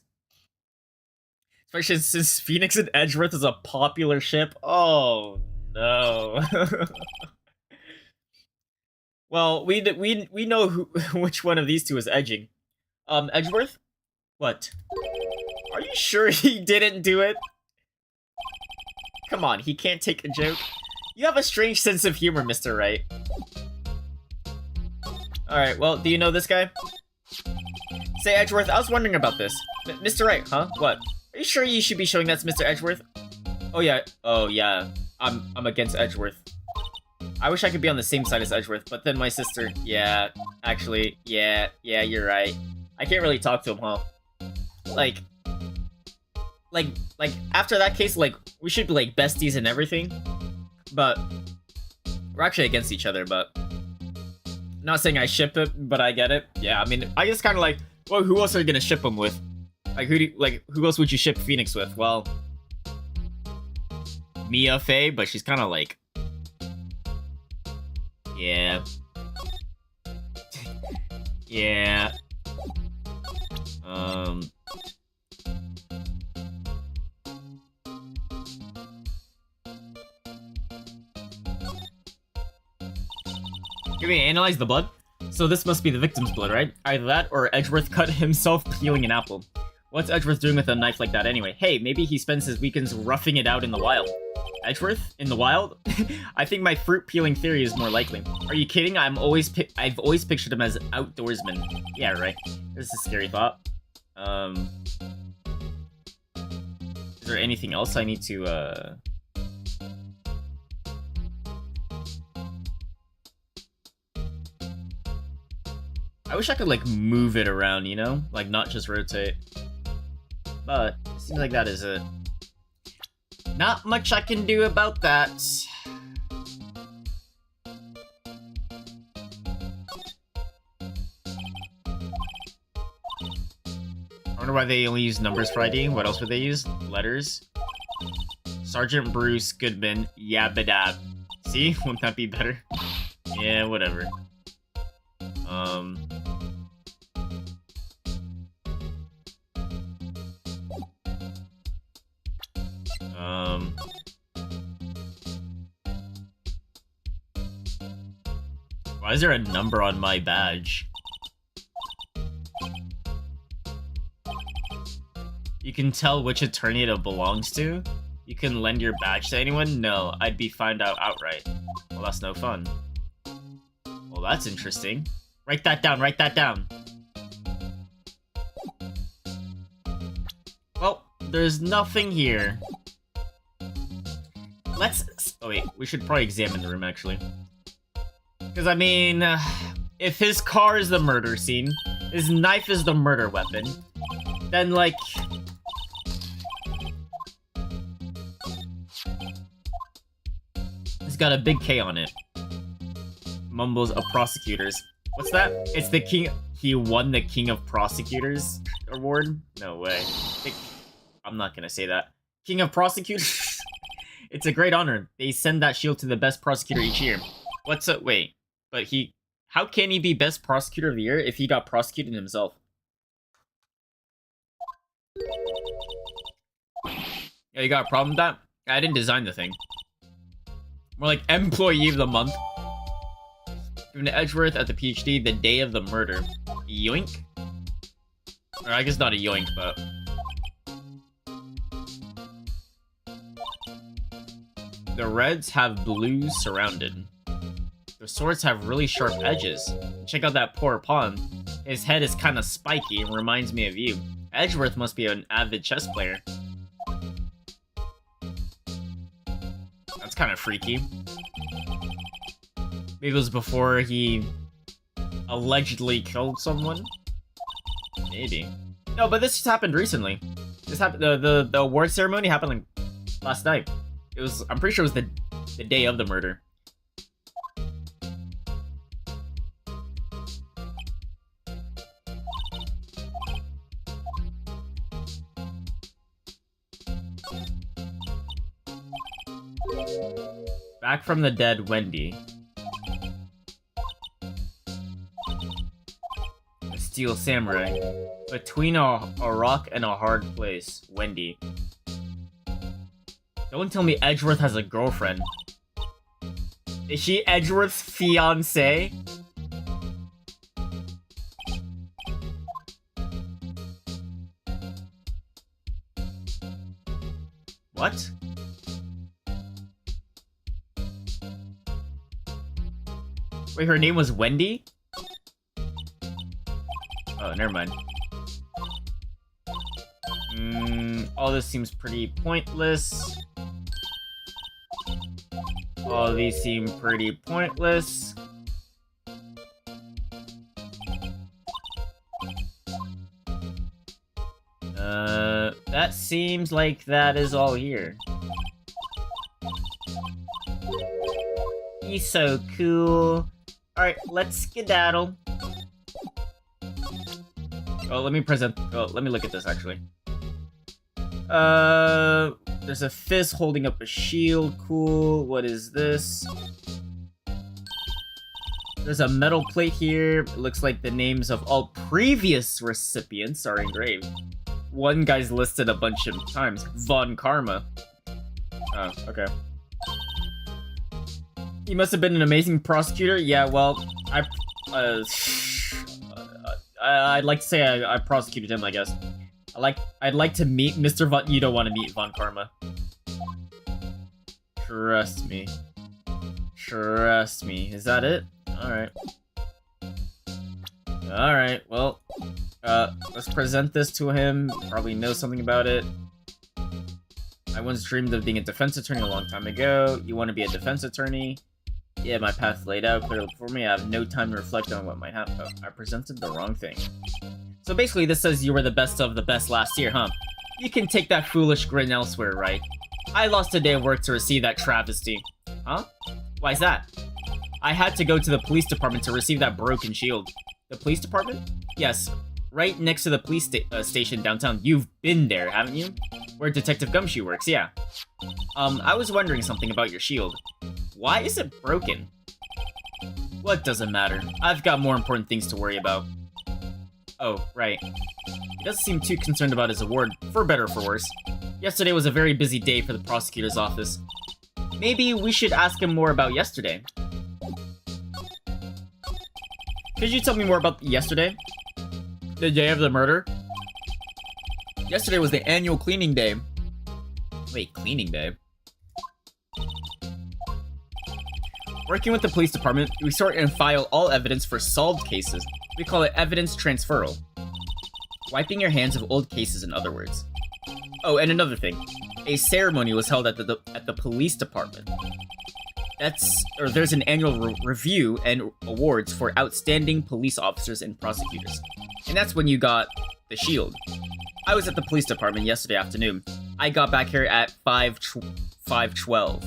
Especially since Phoenix and Edgeworth is a popular ship. Oh no. Well, we know which one of these two is edging. Edgeworth? What? Are you sure he didn't do it? Come on, he can't take a joke. You have a strange sense of humor, Mr. Wright. Alright, well, do you know this guy? Say, Edgeworth, I was wondering about this. Mr. Wright, huh? What? Are you sure you should be showing that to Mr. Edgeworth? Oh yeah. I'm against Edgeworth. I wish I could be on the same side as Edgeworth, but then my sister... Yeah, actually, yeah, you're right. I can't really talk to him, huh? Like, after that case, like, we should be, like, besties and everything. But, we're actually against each other, but... Not saying I ship it, but I get it. Yeah, I mean, I guess kind of like, well, who else are you gonna ship him with? Like, who else would you ship Phoenix with? Well... Mia Fey, but she's kind of like... Yeah. Yeah. Can we analyze the blood? So this must be the victim's blood, right? Either that, or Edgeworth cut himself peeling an apple. What's Edgeworth doing with a knife like that anyway? Hey, maybe he spends his weekends roughing it out in the wild. Edgeworth? In the wild? I think my fruit peeling theory is more likely. Are you kidding? I've always pictured him as outdoorsman. Yeah, right. This is a scary thought. Is there anything else I need to, I wish I could, like, move it around, you know? Like, not just rotate. But, it seems like that is it. Not much I can do about that. I wonder why they only use numbers for ID. What else would they use? Letters? Sergeant Bruce Goodman, Yabadab. See? Wouldn't that be better? Yeah, whatever. Why is there a number on my badge? You can tell which attorney it belongs to? You can lend your badge to anyone? No, I'd be found out outright. Well, that's no fun. Well, that's interesting. Write that down, write that down. Well, there's nothing here. Let's... Oh wait, we should probably examine the room, actually. Because, I mean, if his car is the murder scene, his knife is the murder weapon, then, like... It's got a big K on it. Mumbles of prosecutors. What's that? It's the king... He won the King of Prosecutors award? No way. I'm not gonna say that. King of Prosecutors? It's a great honor. They send that shield to the best prosecutor each year. What's up? Wait. But he... How can he be best prosecutor of the year if he got prosecuted himself? Yeah, you got a problem with that? I didn't design the thing. More like employee of the month. Given to Edgeworth at the PhD the day of the murder. Yoink? Or I guess not a yoink, but... The reds have blue surrounded. Their swords have really sharp edges. Check out that poor pawn. His head is kind of spiky and reminds me of you. Edgeworth must be an avid chess player. That's kind of freaky. Maybe it was before he allegedly killed someone? Maybe. No, but this just happened recently. This happened. The award ceremony happened like last night. It was. I'm pretty sure it was the day of the murder. Back from the dead, Wendy. A steel samurai. Between a rock and a hard place, Wendy. Don't tell me Edgeworth has a girlfriend. Is she Edgeworth's fiancé? What? Wait, her name was Wendy? Oh, never mind. All this seems pretty pointless. All these seem pretty pointless. That seems like that is all here. He's so cool. Alright, let's skedaddle. Oh, let me look at this, actually. There's a fist holding up a shield. Cool. What is this? There's a metal plate here. It looks like the names of all previous recipients are engraved. One guy's listed a bunch of times. Von Karma. Oh, okay. He must have been an amazing prosecutor. Yeah, well, I'd like to say I prosecuted him, I guess. I'd like to meet Mr. Von... You don't want to meet Von Karma. Trust me. Trust me. Is that it? Alright. Alright, well... let's present this to him. Probably knows something about it. I once dreamed of being a defense attorney a long time ago. You want to be a defense attorney? Yeah, my path laid out clearly before me. I have no time to reflect on what might happen. Oh, I presented the wrong thing. So basically, this says you were the best of the best last year, huh? You can take that foolish grin elsewhere, right? I lost a day of work to receive that travesty. Huh? Why's that? I had to go to the police department to receive that broken shield. The police department? Yes. Right next to the police station downtown. You've been there, haven't you? Where Detective Gumshoe works, yeah. I was wondering something about your shield. Why is it broken? Well, it doesn't matter. I've got more important things to worry about. Oh, right. He doesn't seem too concerned about his award, for better or for worse. Yesterday was a very busy day for the prosecutor's office. Maybe we should ask him more about yesterday. Could you tell me more about yesterday? The day of the murder? Yesterday was the annual cleaning day. Wait, cleaning day? Working with the police department, we sort and file all evidence for solved cases. We call it evidence transferal. Wiping your hands of old cases, in other words. Oh, and another thing. A ceremony was held at the police department. There's an annual review and awards for outstanding police officers and prosecutors. And that's when you got the shield. I was at the police department yesterday afternoon. I got back here at 5:12.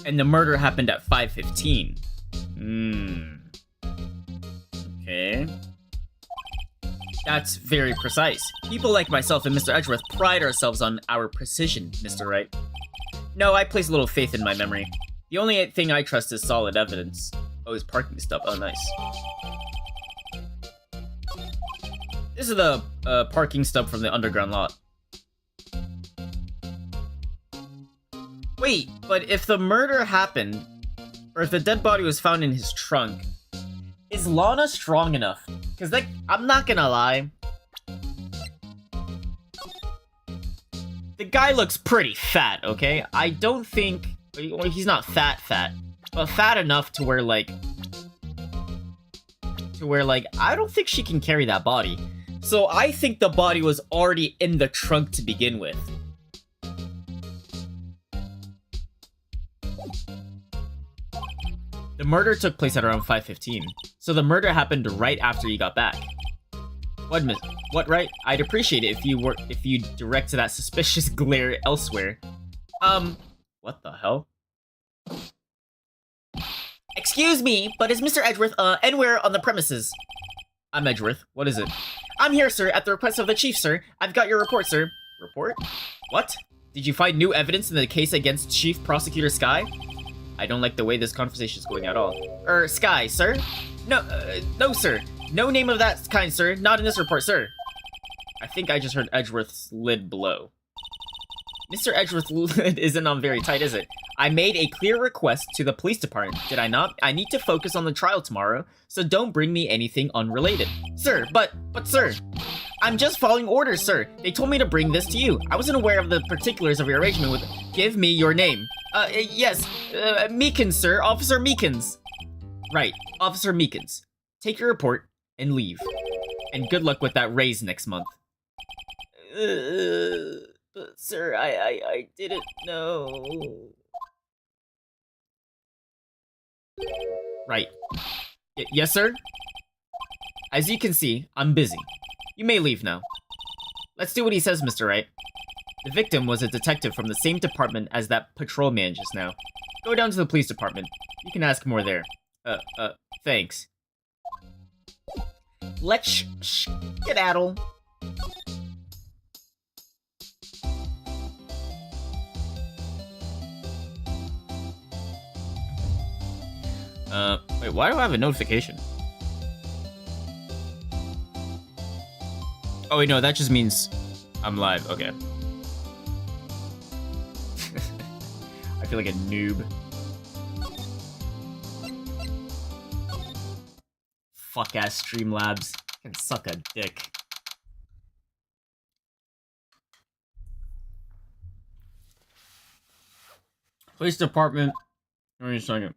And the murder happened at 5:15. Okay. That's very precise. People like myself and Mr. Edgeworth pride ourselves on our precision, Mr. Wright. No, I place little faith in my memory. The only thing I trust is solid evidence. Oh, his parking stuff. Oh, nice. This is the parking stub from the underground lot. Wait, but if the murder happened, or if the dead body was found in his trunk, is Lana strong enough? Because, like, I'm not gonna lie. The guy looks pretty fat, okay? I don't think... Well, he's not fat, but fat enough to where, like... I don't think she can carry that body. So I think the body was already in the trunk to begin with. The murder took place at around 5:15, so the murder happened right after you got back. What, right? I'd appreciate it if you direct that suspicious glare elsewhere. What the hell? Excuse me, but is Mr. Edgeworth, anywhere on the premises? I'm Edgeworth. What is it? I'm here, sir, at the request of the chief, sir. I've got your report, sir. Report? What? Did you find new evidence in the case against Chief Prosecutor Sky? I don't like the way this conversation is going at all. Sky, sir? No, sir. No name of that kind, sir. Not in this report, sir. I think I just heard Edgeworth's lid blow. Mr. Edgeworth's lid isn't on very tight, is it? I made a clear request to the police department, did I not? I need to focus on the trial tomorrow, so don't bring me anything unrelated. Sir, but sir. I'm just following orders, sir. They told me to bring this to you. I wasn't aware of the particulars of your arrangement with... Give me your name. Yes. Meekins, sir. Officer Meekins. Right. Officer Meekins. Take your report and leave. And good luck with that raise next month. But sir, I didn't know. Right. Yes, sir? As you can see, I'm busy. You may leave now. Let's do what he says, Mr. Wright. The victim was a detective from the same department as that patrolman just now. Go down to the police department. You can ask more there. Thanks. Let's skedaddle. Wait, why do I have a notification? Oh wait, no, that just means I'm live. Okay. I feel like a noob. Fuck ass Streamlabs can suck a dick. Police department. Wait a second.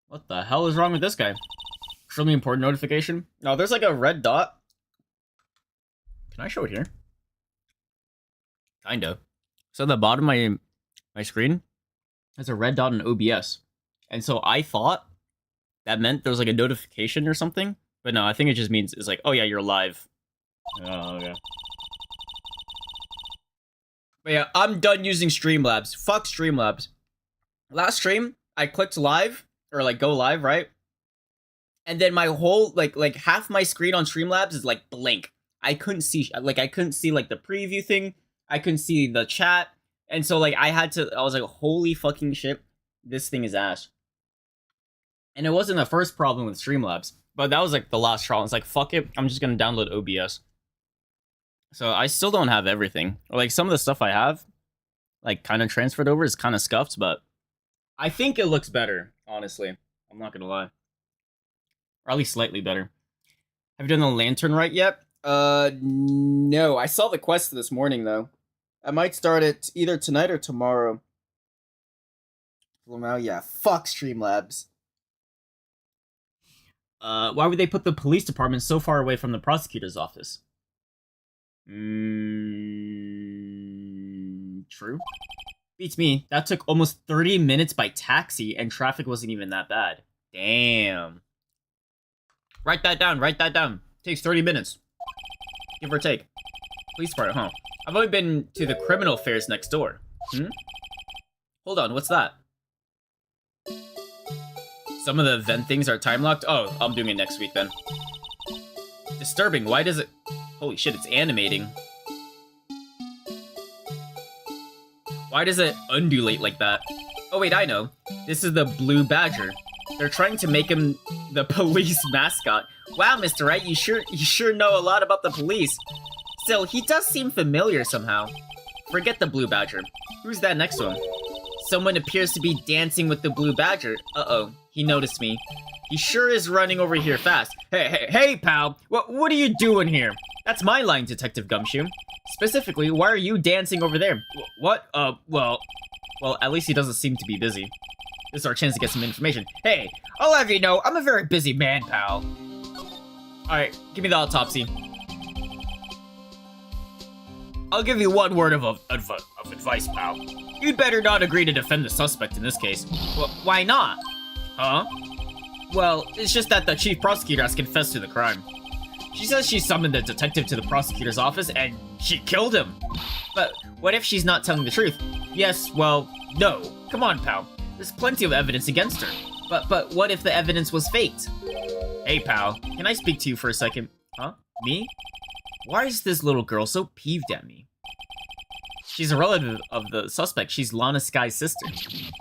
What the hell is wrong with this guy? Extremely important notification. No, there's like a red dot. Can I show it here? Kinda. So at the bottom of my screen, there's a red dot in OBS. And so I thought that meant there was like a notification or something. But no, I think it just means it's like, oh yeah, you're live. Oh, okay. But yeah, I'm done using Streamlabs. Fuck Streamlabs. Last stream, I clicked live, or like go live, right? And then my whole, like half my screen on Streamlabs is like blank. I couldn't see like the preview thing. I couldn't see the chat. And so like I was like, holy fucking shit, this thing is ass. And it wasn't the first problem with Streamlabs, but that was like the last trial. It's like, fuck it, I'm just gonna download OBS. So I still don't have everything. Or like some of the stuff I have, like kind of transferred over is kind of scuffed, but I think it looks better, honestly. I'm not gonna lie. Or at least slightly better. Have you done the lantern right yet? No. I saw the quest this morning, though. I might start it either tonight or tomorrow. Well, now, yeah. Fuck Streamlabs. Why would they put the police department so far away from the prosecutor's office? True. Beats me. That took almost 30 minutes by taxi, and traffic wasn't even that bad. Damn. Write that down. Write that down. Takes 30 minutes. Give or take. Police department, huh? I've only been to the criminal fairs next door. Hold on, what's that? Some of the event things are time locked? Oh, I'm doing it next week then. Disturbing, why does it... Holy shit, it's animating. Why does it undulate like that? Oh wait, I know. This is the Blue Badger. They're trying to make him the police mascot. Wow, Mr. Wright, you sure know a lot about the police. Still, he does seem familiar somehow. Forget the Blue Badger. Who's that next to him? Someone appears to be dancing with the Blue Badger. Uh-oh, he noticed me. He sure is running over here fast. Hey, pal, what are you doing here? That's my line, Detective Gumshoe. Specifically, why are you dancing over there? What? Well, at least he doesn't seem to be busy. This is our chance to get some information. Hey, I'll have you know, I'm a very busy man, pal. Alright, give me the autopsy. I'll give you one word of advice, pal. You'd better not agree to defend the suspect in this case. Why not? Huh? Well, it's just that the chief prosecutor has confessed to the crime. She says she summoned the detective to the prosecutor's office and she killed him. But what if she's not telling the truth? Yes, well, no. Come on, pal. There's plenty of evidence against her. But what if the evidence was faked? Hey, pal, can I speak to you for a second? Huh? Me? Why is this little girl so peeved at me? She's a relative of the suspect. She's Lana Sky's sister.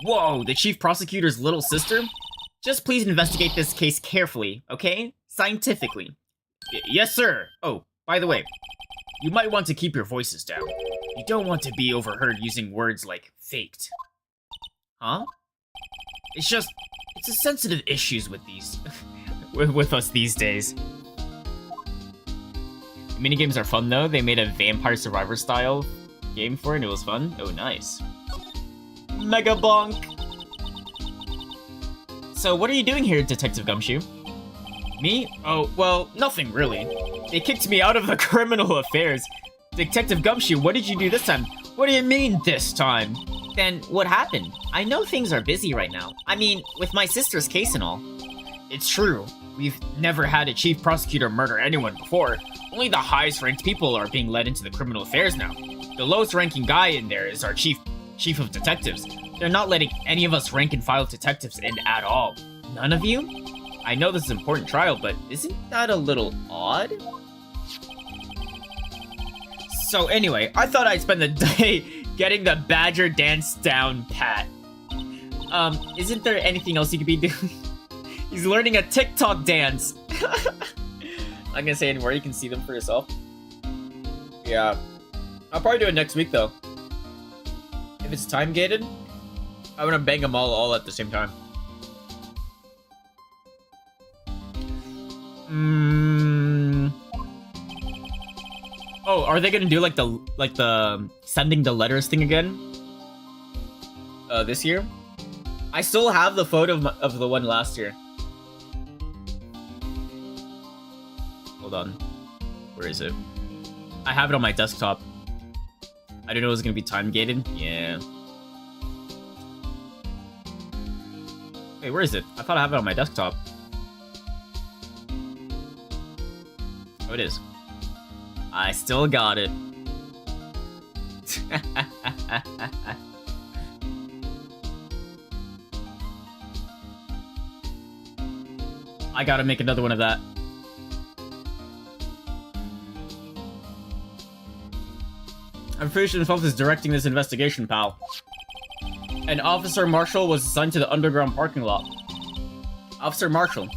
Whoa, the chief prosecutor's little sister? Just please investigate this case carefully, okay? Scientifically. Yes, sir. Oh, by the way, you might want to keep your voices down. You don't want to be overheard using words like faked. Huh? It's a sensitive issues with these, with us these days. Minigames are fun though. They made a Vampire Survivor style game for it and it was fun. Oh, nice. Mega Bonk! So what are you doing here, Detective Gumshoe? Me? Oh, well, nothing really. They kicked me out of the criminal affairs. Detective Gumshoe, what did you do this time? What do you mean, this time? Then, what happened? I know things are busy right now. I mean, with my sister's case and all. It's true. We've never had a chief prosecutor murder anyone before. Only the highest ranked people are being led into the criminal affairs now. The lowest ranking guy in there is our chief of detectives. They're not letting any of us rank and file detectives in at all. None of you? I know this is an important trial, but isn't that a little odd? So anyway, I thought I'd spend the day getting the Badger dance down pat. Isn't there anything else you could be doing? He's learning a TikTok dance. I'm not gonna say anymore, you can see them for yourself. Yeah. I'll probably do it next week though. If it's time gated, I want to bang them all at the same time. Oh, are they gonna do like the sending the letters thing again? This year? I still have the photo of the one last year. Hold on. Where is it? I have it on my desktop. I didn't know it was gonna be time gated. Yeah. Wait, where is it? I thought I have it on my desktop. Oh, it is. I still got it. I gotta make another one of that. I'm pretty sure himself is directing this investigation, pal. An Officer Marshall was assigned to the underground parking lot. Officer Marshall.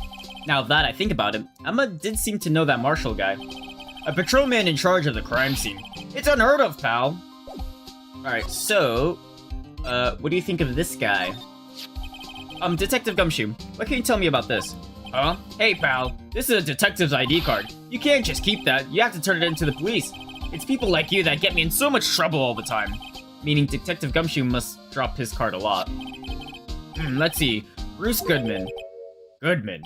Now that I think about it, Emma did seem to know that Marshall guy. A patrolman in charge of the crime scene. It's unheard of, pal. Alright, so... what do you think of this guy? Detective Gumshoe, what can you tell me about this? Huh? Hey, pal, this is a detective's ID card. You can't just keep that, you have to turn it in to the police. It's people like you that get me in so much trouble all the time. Meaning Detective Gumshoe must drop his card a lot. Let's see. Bruce Goodman. Goodman.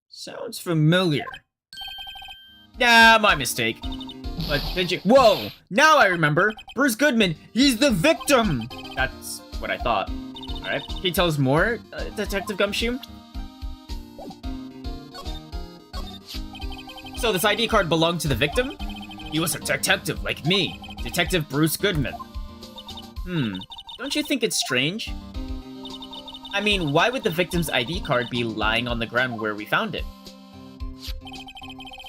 Sounds familiar. Nah, my mistake. But did you— Whoa! Now I remember! Bruce Goodman, he's the victim! That's what I thought. Alright, can you tell us more, Detective Gumshoe? So this ID card belonged to the victim? He was a detective like me, Detective Bruce Goodman. Don't you think it's strange? I mean, why would the victim's ID card be lying on the ground where we found it?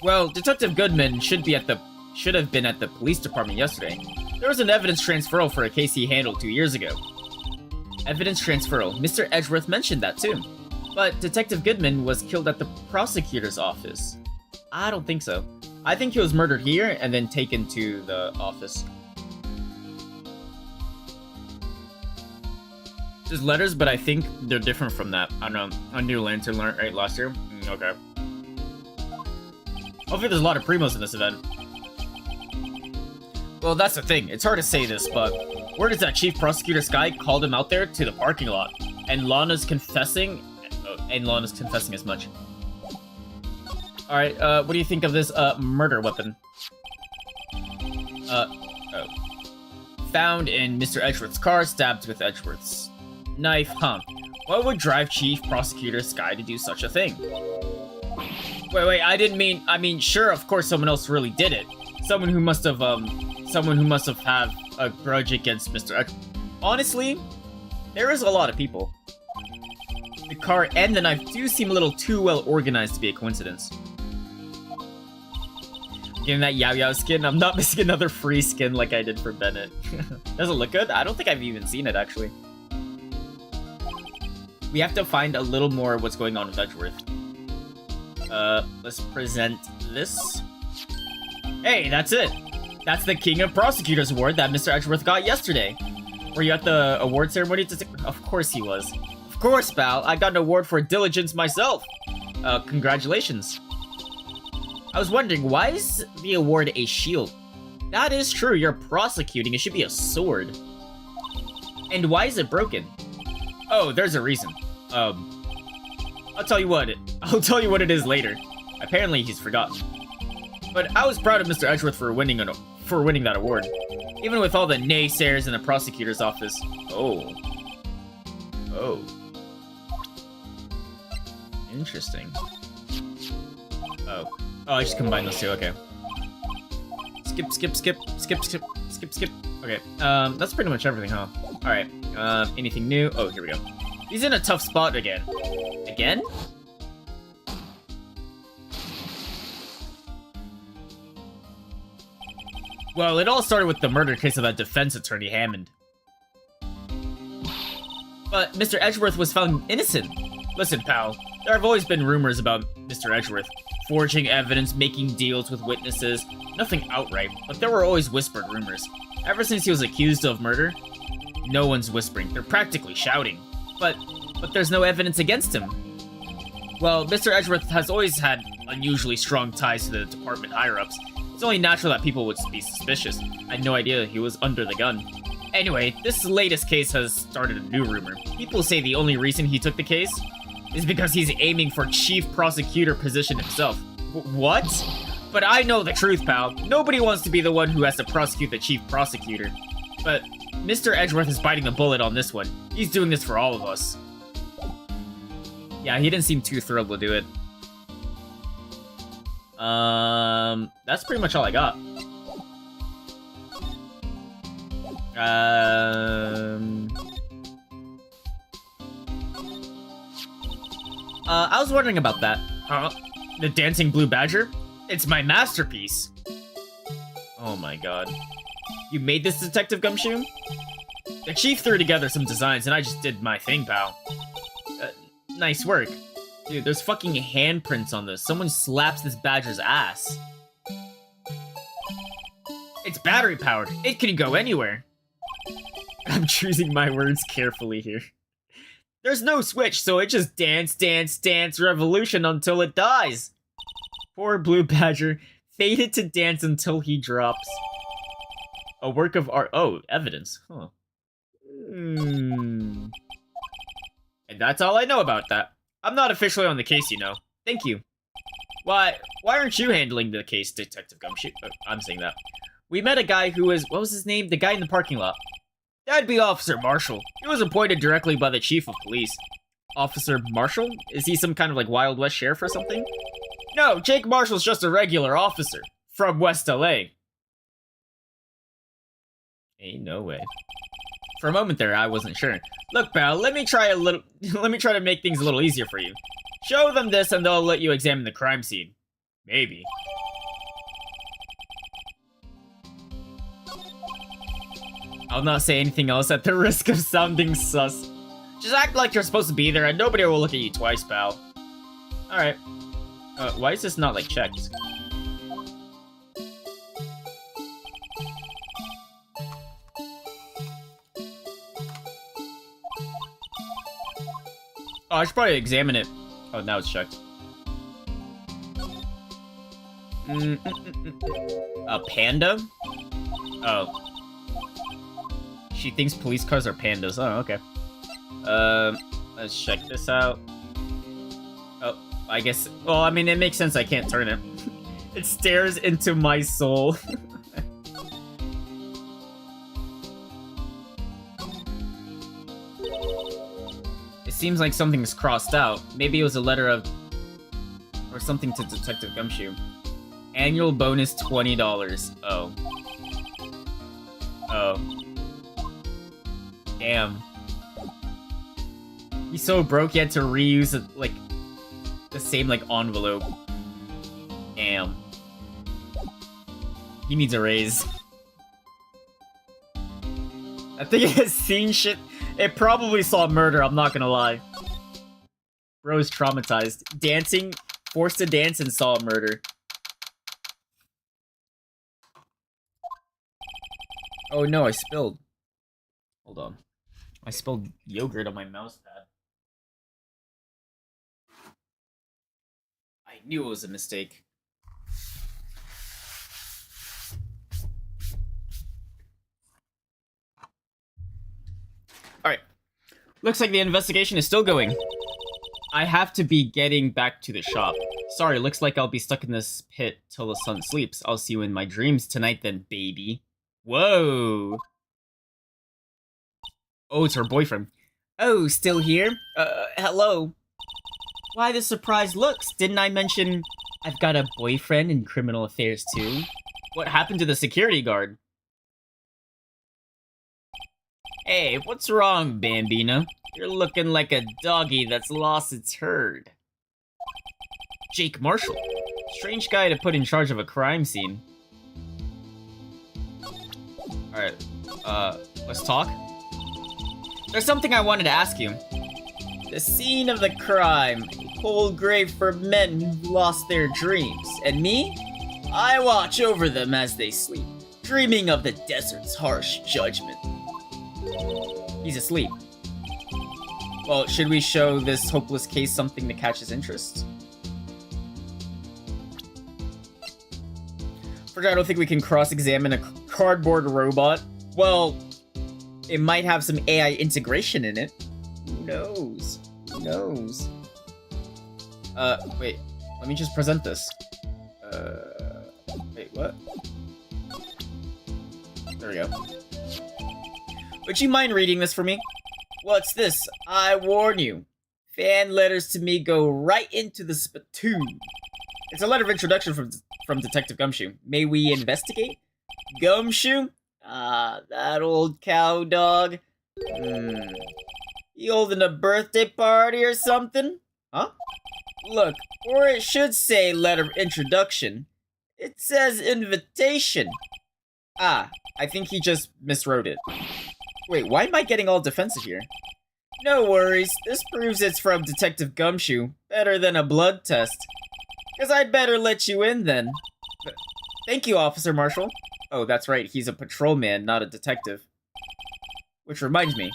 Well, Detective Goodman should have been at the police department yesterday. There was an evidence transferal for a case he handled 2 years ago. Evidence transferal. Mr. Edgeworth mentioned that too. But Detective Goodman was killed at the prosecutor's office. I don't think so. I think he was murdered here and then taken to the office. There's letters, but I think they're different from that. I don't know. A new lantern learned right last year? Okay. Hopefully there's a lot of primos in this event. Well, that's the thing. It's hard to say this, but word is that Chief Prosecutor Sky called him out there to the parking lot. And Lana's confessing as much. Alright, what do you think of this, murder weapon? Found in Mr. Edgeworth's car, stabbed with Edgeworth's knife, huh? What would drive Chief Prosecutor Sky to do such a thing? Wait, I mean, sure, of course someone else really did it. Someone who must have had a grudge against Mr. Edgeworth. Honestly, there is a lot of people. The car and the knife do seem a little too well organized to be a coincidence. Getting that Yao Yao skin, I'm not missing another free skin like I did for Bennett. Does it look good? I don't think I've even seen it, actually. We have to find a little more what's going on with Edgeworth. Let's present this. Hey, that's it! That's the King of Prosecutors award that Mr. Edgeworth got yesterday. Were you at the award ceremony? Of course he was. Of course, pal. I got an award for diligence myself. Congratulations. I was wondering, why is the award a shield? That is true, you're prosecuting, it should be a sword. And why is it broken? Oh, there's a reason. I'll tell you what it is later. Apparently he's forgotten. But I was proud of Mr. Edgeworth for winning that award. Even with all the naysayers in the prosecutor's office. Oh. Interesting. Oh, I just combined those two, okay. Skip. Okay, that's pretty much everything, huh? Alright, anything new? Oh, here we go. He's in a tough spot again. Again? Well, it all started with the murder case of that defense attorney, Hammond. But Mr. Edgeworth was found innocent. Listen, pal, there have always been rumors about Mr. Edgeworth. Forging evidence, making deals with witnesses. Nothing outright, but there were always whispered rumors. Ever since he was accused of murder, no one's whispering. They're practically shouting. But there's no evidence against him. Well, Mr. Edgeworth has always had unusually strong ties to the department higher-ups. It's only natural that people would be suspicious. I had no idea he was under the gun. Anyway, this latest case has started a new rumor. People say the only reason he took the case is because he's aiming for chief prosecutor position himself. What? But I know the truth, pal. Nobody wants to be the one who has to prosecute the chief prosecutor. But Mr. Edgeworth is biting the bullet on this one. He's doing this for all of us. Yeah, he didn't seem too thrilled to do it. That's pretty much all I got. I was wondering about that. Huh? The dancing blue badger? It's my masterpiece. Oh my god. You made this, Detective Gumshoe? The chief threw together some designs and I just did my thing, pal. Nice work. Dude, there's fucking handprints on this. Someone slaps this badger's ass. It's battery powered. It can go anywhere. I'm choosing my words carefully here. There's no switch, so it just dance revolution until it dies. Poor blue badger, fated to dance until he drops. A work of art. Oh, evidence. Huh. And that's all I know about that. I'm not officially on the case, you know. Thank you. Why aren't you handling the case, Detective Gumshoe? I'm saying that. We met a guy who was, what was his name? The guy in the parking lot. That'd be Officer Marshall. He was appointed directly by the Chief of Police. Officer Marshall? Is he some kind of like Wild West sheriff or something? No, Jake Marshall's just a regular officer. From West LA. Ain't no way. For a moment there, I wasn't sure. Look, pal, let me try to make things a little easier for you. Show them this and they'll let you examine the crime scene. Maybe. I'll not say anything else at the risk of sounding sus. Just act like you're supposed to be there and nobody will look at you twice, pal. Alright. Why is this not, like, checked? Oh, I should probably examine it. Oh, now it's checked. A panda? Oh. She thinks police cars are pandas. Oh, okay. Let's check this out. Oh, I guess... Well, I mean, it makes sense I can't turn it. It stares into my soul. It seems like something's crossed out. Maybe it was a letter of... or something to Detective Gumshoe. Annual bonus $20. Oh. Oh. Damn. He's so broke he had to reuse it, like, the same, like, envelope. Damn. He needs a raise. I think it has seen shit. It probably saw murder, I'm not gonna lie. Bro's traumatized. Dancing, forced to dance and saw a murder. Oh no, I spilled. Hold on. I spilled yogurt on my mouse pad. I knew it was a mistake. Alright. Looks like the investigation is still going. I have to be getting back to the shop. Sorry, looks like I'll be stuck in this pit till the sun sleeps. I'll see you in my dreams tonight then, baby. Whoa. Oh, it's her boyfriend. Oh, still here? Hello. Why the surprised looks? Didn't I mention I've got a boyfriend in criminal affairs too? What happened to the security guard? Hey, what's wrong, Bambina? You're looking like a doggy that's lost its herd. Jake Marshall. Strange guy to put in charge of a crime scene. Alright, let's talk. There's something I wanted to ask you. The scene of the crime. Cold grave for men who've lost their dreams. And me? I watch over them as they sleep, dreaming of the desert's harsh judgment. He's asleep. Well, should we show this hopeless case something to catch his interest? Forgot, I don't think we can cross-examine a cardboard robot. Well, it might have some AI integration in it. Who knows? Who knows? Wait. Let me just present this. Wait, what? There we go. Would you mind reading this for me? What's this? I warn you. Fan letters to me go right into the spittoon. It's a letter of introduction from Detective Gumshoe. May we investigate? Gumshoe? Ah, that old cow dog. You holding a birthday party or something? Huh? Look, or it should say letter of introduction. It says invitation. Ah, I think he just miswrote it. Wait, why am I getting all defensive here? No worries, this proves it's from Detective Gumshoe. Better than a blood test. Guess I'd better let you in then. Thank you, Officer Marshall. Oh, that's right, he's a patrolman, not a detective. Which reminds me.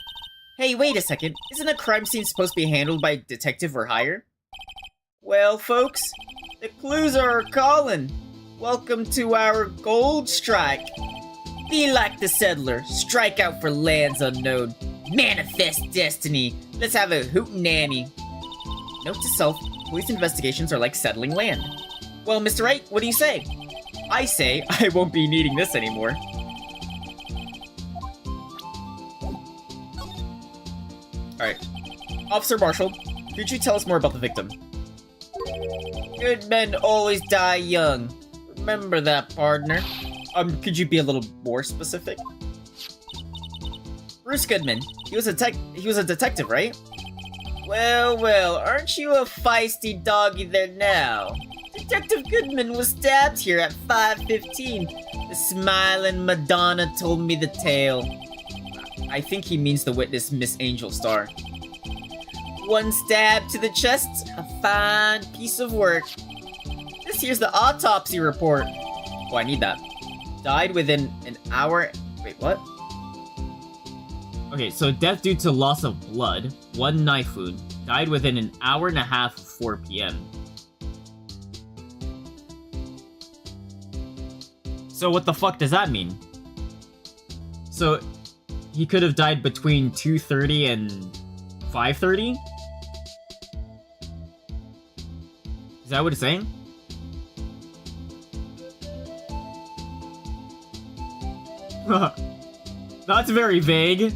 Hey, wait a second. Isn't a crime scene supposed to be handled by a detective or higher? Well, folks, the clues are calling. Welcome to our gold strike. Be like the settler. Strike out for lands unknown. Manifest destiny. Let's have a hootenanny. Note to self, police investigations are like settling land. Well, Mr. Wright, what do you say? I say I won't be needing this anymore. Alright. Officer Marshall, could you tell us more about the victim? Good men always die young. Remember that, partner. Could you be a little more specific? Bruce Goodman. He was a detective, right? Well, aren't you a feisty doggy there now? Detective Goodman was stabbed here at 5:15. The smiling Madonna told me the tale. I think he means the witness, Miss Angel Star. One stab to the chest, a fine piece of work. This here's the autopsy report. Oh, I need that. Died within an hour. Wait, what? Okay, so death due to loss of blood, 1 knife wound. Died within an hour and a half of 4 p.m. So what the fuck does that mean? So he could have died between 2:30 and 5:30? Is that what it's saying? That's very vague.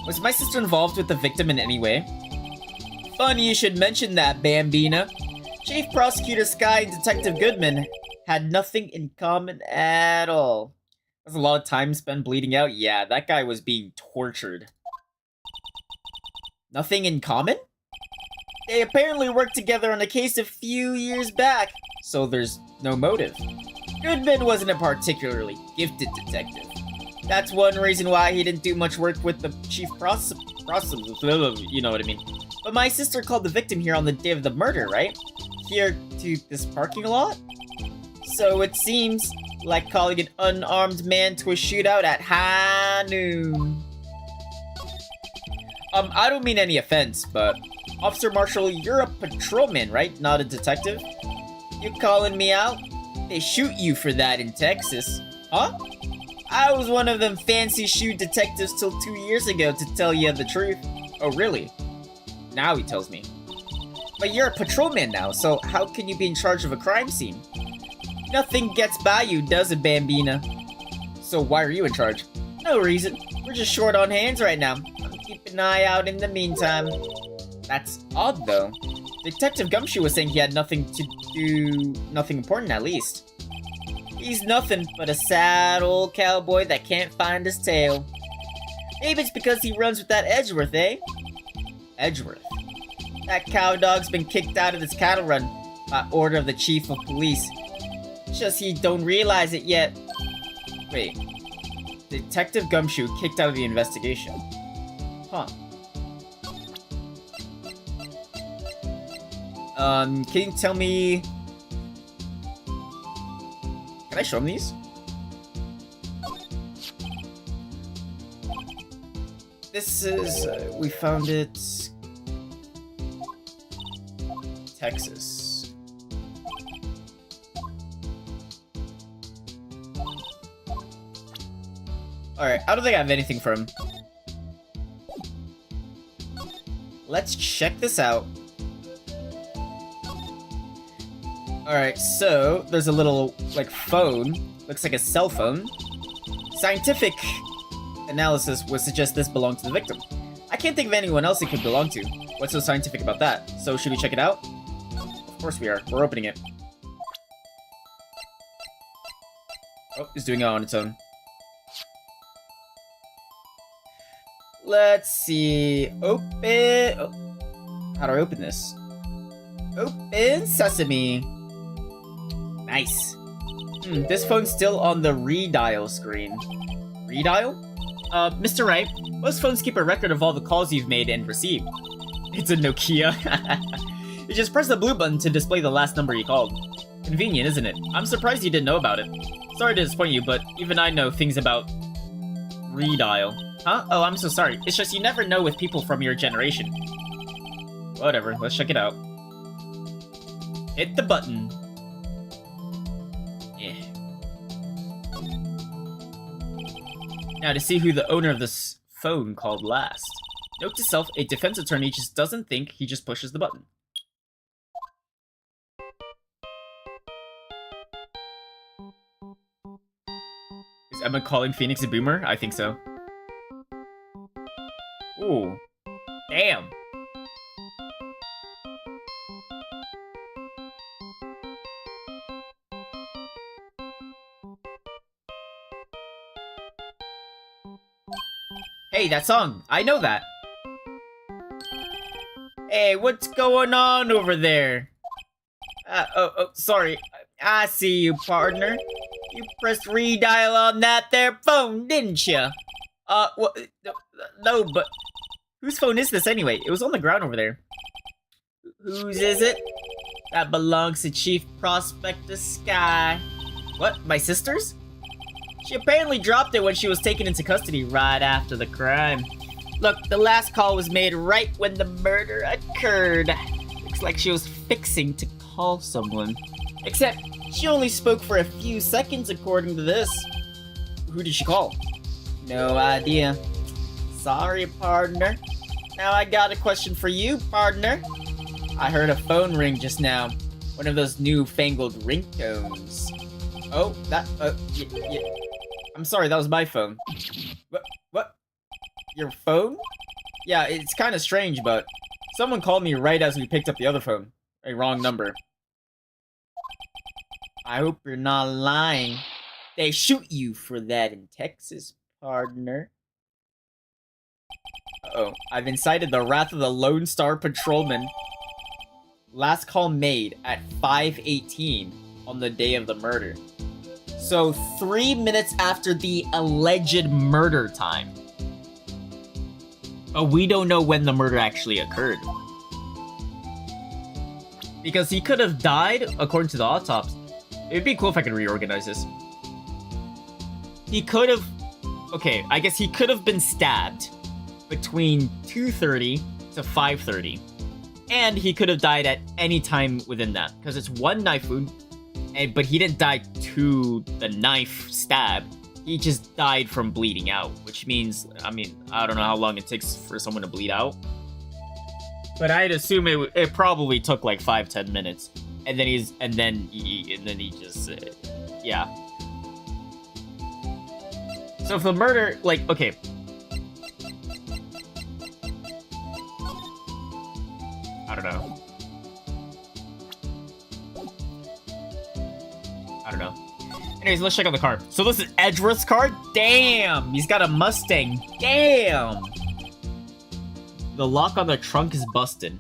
Was my sister involved with the victim in any way? Funny you should mention that, Bambina. Chief Prosecutor Sky and Detective Goodman had nothing in common at all. There's a lot of time spent bleeding out. Yeah, that guy was being tortured. Nothing in common? They apparently worked together on a case a few years back, so there's no motive. Goodman wasn't a particularly gifted detective. That's one reason why he didn't do much work with the chief prosecutor, you know what I mean. But my sister called the victim here on the day of the murder, right? Here to this parking lot? So it seems like calling an unarmed man to a shootout at high noon. I don't mean any offense, but Officer Marshall, you're a patrolman, right? Not a detective? You calling me out? They shoot you for that in Texas. Huh? I was one of them fancy shoe detectives till 2 years ago, to tell you the truth. Oh, really? Now he tells me. But you're a patrolman now, so how can you be in charge of a crime scene? Nothing gets by you, does it, Bambina? So why are you in charge? No reason. We're just short on hands right now. I'm keeping an eye out in the meantime. That's odd, though. Detective Gumshoe was saying he had nothing to do... nothing important, at least. He's nothing but a sad old cowboy that can't find his tail. Maybe it's because he runs with that Edgeworth, eh? Edgeworth? That cow dog's been kicked out of this cattle run by order of the chief of police. Just he don't realize it yet. Wait. Detective Gumshoe kicked out of the investigation. Huh. Can you tell me... Can I show him these? This is... we found it... Texas. Alright, I don't think I have anything for him. Let's check this out. Alright, so there's a little, like, phone. Looks like a cell phone. Scientific analysis would suggest this belonged to the victim. I can't think of anyone else it could belong to. What's so scientific about that? So should we check it out? Of course we are. We're opening it. Oh, it's doing it on its own. Let's see. Open... Oh. How do I open this? Open sesame. Nice. This phone's still on the redial screen. Redial? Mr. Wright, most phones keep a record of all the calls you've made and received. It's a Nokia. You just press the blue button to display the last number you called. Convenient, isn't it? I'm surprised you didn't know about it. Sorry to disappoint you, but even I know things about redial. Huh? Oh, I'm so sorry. It's just you never know with people from your generation. Whatever, let's check it out. Hit the button. Yeah. Now to see who the owner of this phone called last. Note to self, a defense attorney just doesn't think, he just pushes the button. Is Emma calling Phoenix a boomer? I think so. Ooh. Damn. Hey, that song! I know that! Hey, what's going on over there? Sorry. I see you, partner. You pressed redial on that there phone, didn't you? What? No, but... Whose phone is this anyway? It was on the ground over there. Whose is it? That belongs to Chief Prospector Sky. What? My sister's? She apparently dropped it when she was taken into custody right after the crime. Look, the last call was made right when the murder occurred. Looks like she was fixing to call someone. Except, she only spoke for a few seconds according to this. Who did she call? No idea. Sorry, partner. Now I got a question for you, partner. I heard a phone ring just now. One of those newfangled ringtones. Oh, that, yeah. I'm sorry, that was my phone. What? Your phone? Yeah, it's kind of strange, but someone called me right as we picked up the other phone. A wrong number. I hope you're not lying. They shoot you for that in Texas, partner. Uh-oh, I've incited the wrath of the Lone Star Patrolman. Last call made at 5:18 on the day of the murder. So 3 minutes after the alleged murder time. But we don't know when the murder actually occurred. Because he could have died, according to the autopsy. It'd be cool if I could reorganize this. He could have... Okay, I guess he could have been stabbed between 2:30 to 5:30. And he could have died at any time within that. Because it's one knife wound. But he didn't die to the knife stab. He just died from bleeding out, which means, I mean, I don't know how long it takes for someone to bleed out. But I'd assume it probably took like 5-10 minutes. And then he just, yeah. So if the murder, like, okay. I don't know. Anyways, let's check out the car. So this is Edgeworth's car? Damn! He's got a Mustang. Damn! The lock on the trunk is busted.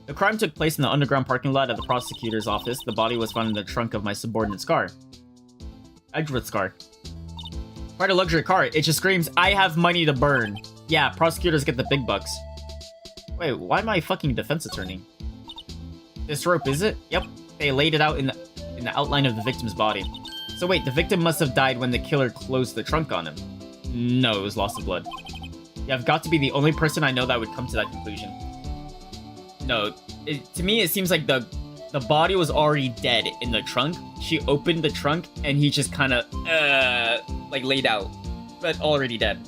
The crime took place in the underground parking lot at the prosecutor's office. The body was found in the trunk of my subordinate's car. Edgeworth's car. Quite a luxury car. It just screams, I have money to burn. Yeah, prosecutors get the big bucks. Wait, why am I fucking defense attorney? This rope, is it? Yep. They laid it out in the outline of the victim's body. So wait, the victim must have died when the killer closed the trunk on him. No, it was loss of blood. Yeah, I've got to be the only person I know that would come to that conclusion. No, to me it seems like the body was already dead in the trunk. She opened the trunk and he just kind of, like laid out, but already dead.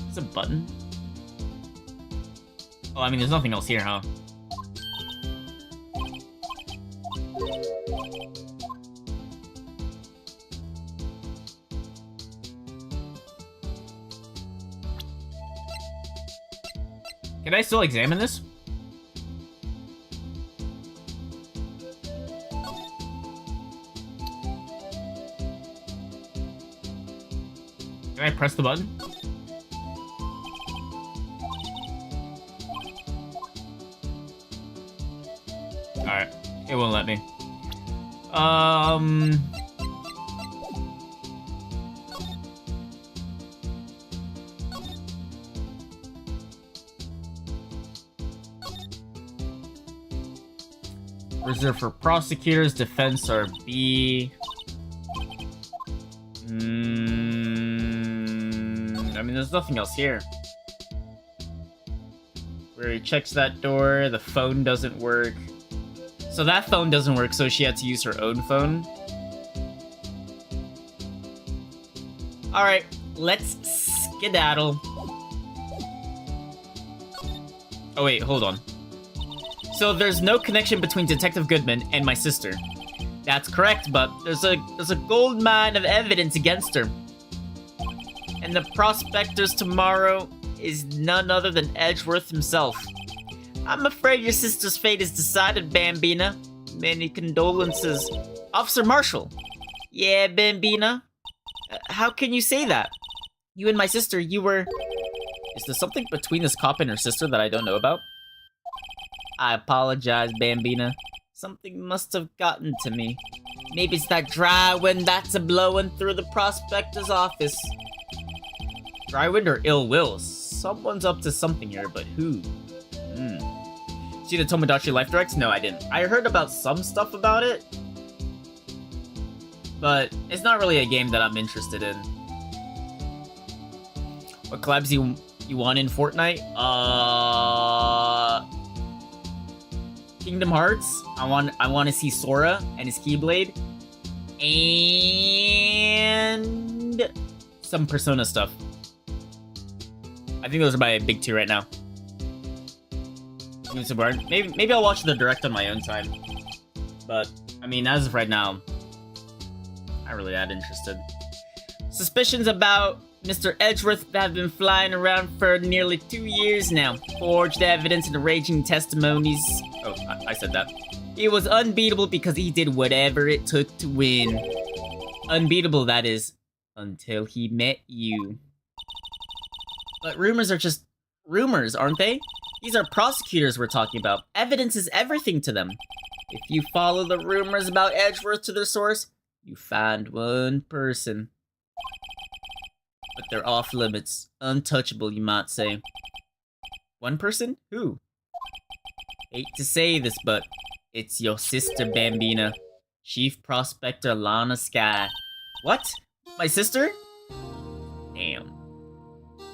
It's a button. Oh, I mean, there's nothing else here, huh? Can I still examine this? Can I press the button? Alright, it won't let me. Reserved for prosecutors, defense are B. I mean, there's nothing else here. Where he checks that door, the phone doesn't work. So that phone doesn't work, so she had to use her own phone. Alright, let's skedaddle. Oh wait, hold on. So there's no connection between Detective Goodman and my sister. That's correct, but there's a gold mine of evidence against her. And the prospectors tomorrow is none other than Edgeworth himself. I'm afraid your sister's fate is decided, Bambina. Many condolences. Officer Marshall. Yeah, Bambina. How can you say that? You and my sister, you were... Is there something between this cop and her sister that I don't know about? I apologize, Bambina. Something must have gotten to me. Maybe it's that dry wind that's a-blowing through the prospector's office. Dry wind or ill will? Someone's up to something here, but who? See the Tomodachi Life Directs? No, I didn't. I heard about some stuff about it, but it's not really a game that I'm interested in. What collabs you want in Fortnite? Kingdom Hearts. I want to see Sora and his Keyblade, and some Persona stuff. I think those are my big two right now. Maybe I'll watch the direct on my own time. But I mean, as of right now, I'm not really that interested. Suspicions about Mr. Edgeworth have been flying around for nearly 2 years now. Forged evidence and raging testimonies. Oh, I said that. He was unbeatable because he did whatever it took to win. Unbeatable, that is, until he met you. But rumors are just rumors, aren't they? These are prosecutors we're talking about. Evidence is everything to them. If you follow the rumors about Edgeworth to their source, you find one person. But they're off limits. Untouchable, you might say. One person? Who? Hate to say this, but it's your sister, Bambina. Chief Prospector Lana Sky. What? My sister? Damn.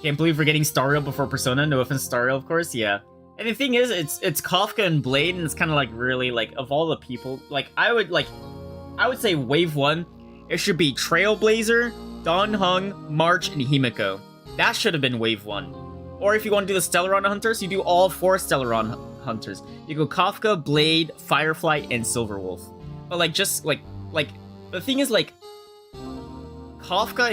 Can't believe we're getting Stario before Persona. No offense, Stario, of course. Yeah. And the thing is, it's Kafka and Blade, and it's kind of like really like of all the people, like I would say Wave 1 It should be Trailblazer, Dawn Hung, March, and Himiko. That should have been wave 1. Or if you want to do the Stellaron Hunters, you do all 4 Stellaron Hunters. You go Kafka, Blade, Firefly, and Silverwolf. But like, just like the thing is like, Kafka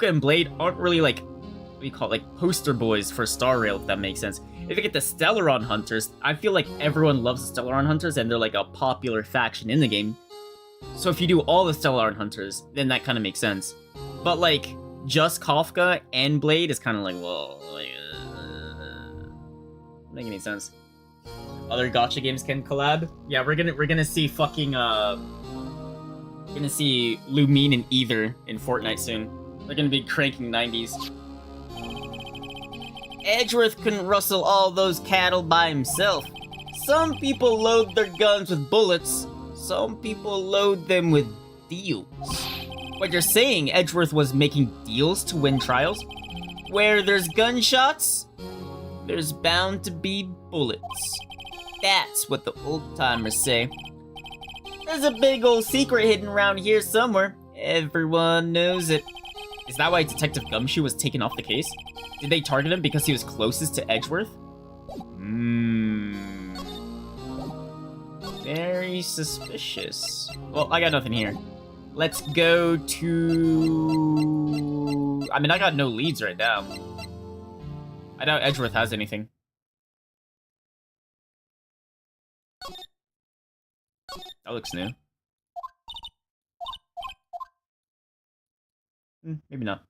and Blade aren't really like, what do you call it, like poster boys for Star Rail, if that makes sense. If you get the Stellaron Hunters, I feel like everyone loves the Stellaron Hunters and they're like a popular faction in the game. So if you do all the Stellaron Hunters, then that kind of makes sense. But like, just Kafka and Blade is kind of like, well, like, doesn't make any sense. Other gacha games can collab. Yeah, we're gonna see fucking we're gonna see Lumine and Ether in Fortnite soon. They're gonna be cranking 90s. Edgeworth couldn't rustle all those cattle by himself. Some people load their guns with bullets. Some people load them with deals. What you're saying, Edgeworth was making deals to win trials? Where there's gunshots, there's bound to be bullets. That's what the old-timers say. There's a big old secret hidden around here somewhere. Everyone knows it. Is that why Detective Gumshoe was taken off the case? Did they target him because he was closest to Edgeworth? Very suspicious. Well, I got nothing here. Let's go to... I mean, I got no leads right now. I doubt Edgeworth has anything. That looks new. Maybe not.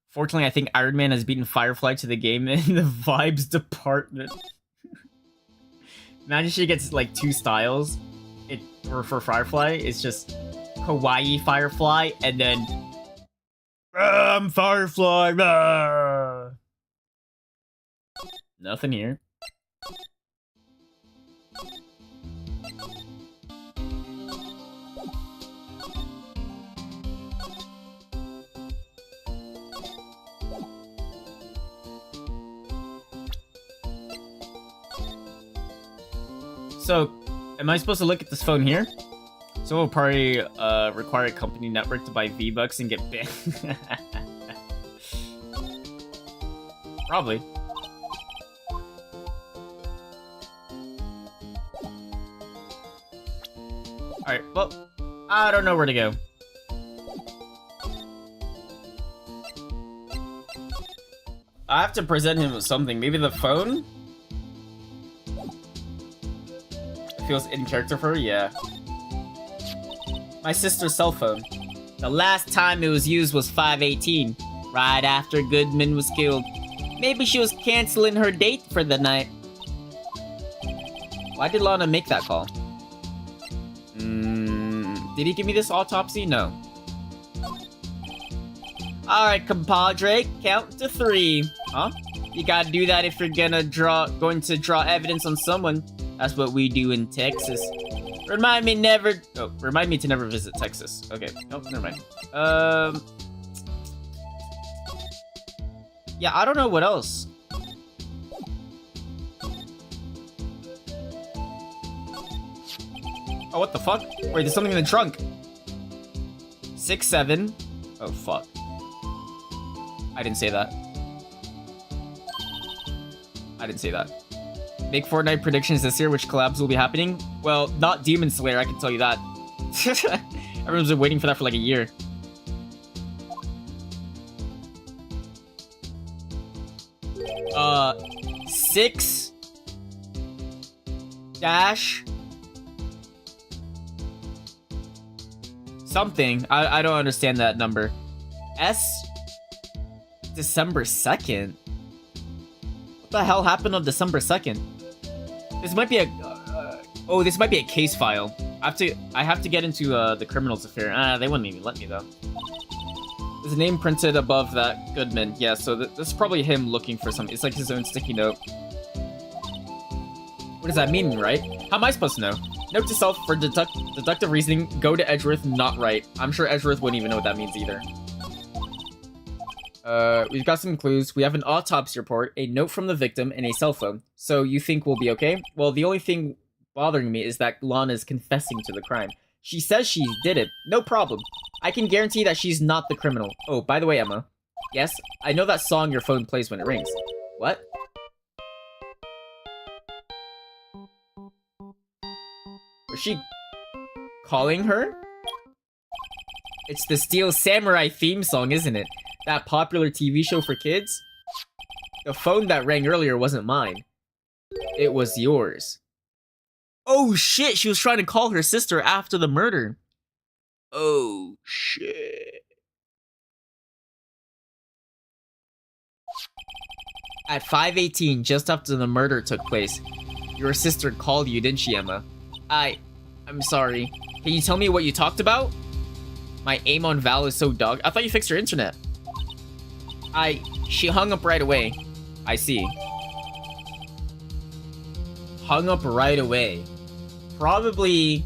Fortunately, I think Iron Man has beaten Firefly to the game in the vibes department. Imagine she gets like 2 styles. For Firefly, it's just Kawaii Firefly, and then I'm Firefly. Nothing here. So, am I supposed to look at this phone here? So we'll probably require a company network to buy V-Bucks and get banned. Probably. Alright, well, I don't know where to go. I have to present him with something. Maybe the phone? Feels in character for her? Yeah. My sister's cell phone. The last time it was used was 5/18, right after Goodman was killed. Maybe she was canceling her date for the night. Why did Lana make that call? Did he give me this autopsy? No. Alright, compadre, count to 3. Huh? You gotta do that if you're going to draw evidence on someone. That's what we do in Texas. Remind me to never visit Texas. Okay. Nope, never mind. Yeah, I don't know what else. Oh, what the fuck? Wait, there's something in the trunk. 6-7. Oh, fuck. I didn't say that. I didn't say that. Make Fortnite predictions this year, which collabs will be happening? Well, not Demon Slayer, I can tell you that. Everyone's been waiting for that for like a year. Uh, 6 dash something. I don't understand that number. December 2nd? What the hell happened on December 2nd? This might be a... this might be a case file. I have to get into the criminals affair. They wouldn't even let me though. There's a name printed above that Goodman. Yeah, so this is probably him looking for something. It's like his own sticky note. What does that mean, right? How am I supposed to know? Note to self, for deductive reasoning, go to Edgeworth, not Wright. I'm sure Edgeworth wouldn't even know what that means either. We've got some clues. We have an autopsy report, a note from the victim, and a cell phone. So you think we'll be okay? Well, the only thing bothering me is that Lana is confessing to the crime. She says she did it. No problem. I can guarantee that she's not the criminal. Oh, by the way, Emma. Yes, I know that song your phone plays when it rings. What? Was she calling her? It's the Steel Samurai theme song, isn't it? That popular TV show for kids? The phone that rang earlier wasn't mine. It was yours. Oh shit, she was trying to call her sister after the murder. Oh shit. At 5:18, just after the murder took place, your sister called you, didn't she, Emma? I'm sorry. Can you tell me what you talked about? My aim on Val is so dog. I thought you fixed your internet. She hung up right away. I see. Hung up right away. Probably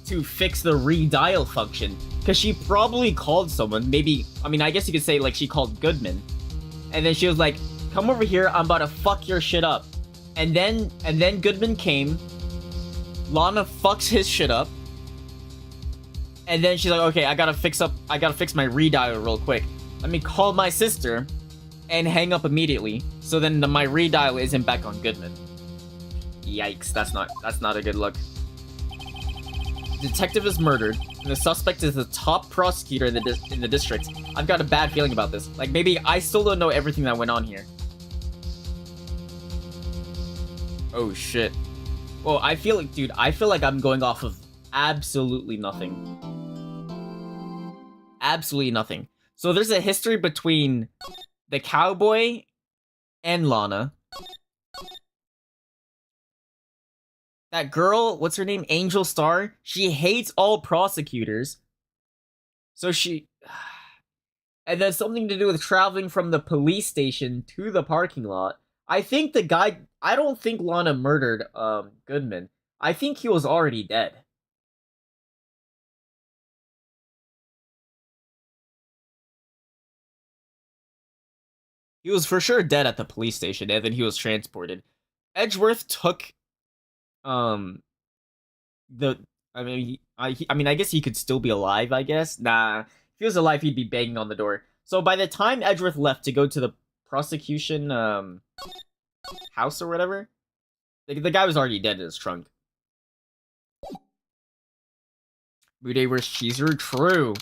to fix the redial function. Because she probably called someone. Maybe, I mean, I guess you could say, like, she called Goodman. And then she was like, come over here, I'm about to fuck your shit up. And then Goodman came. Lana fucks his shit up. And then she's like, okay, I gotta fix my redial real quick. Let me call my sister and hang up immediately. So then my redial isn't back on Goodman. Yikes, that's not a good look. The detective is murdered, and the suspect is the top prosecutor in the district. I've got a bad feeling about this. Like, maybe I still don't know everything that went on here. Oh shit. Well, I feel like I'm going off of absolutely nothing. Absolutely nothing. So there's a history between the cowboy and Lana. That girl, what's her name? Angel Star. She hates all prosecutors. So she... And then something to do with traveling from the police station to the parking lot. I think the guy... I don't think Lana murdered Goodman. I think he was already dead. He was for sure dead at the police station, and then he was transported. Edgeworth took... I guess he could still be alive, I guess. Nah, if he was alive, he'd be banging on the door. So by the time Edgeworth left to go to the prosecution, house or whatever, the guy was already dead in his trunk. Boudet vs. Cheeser, true.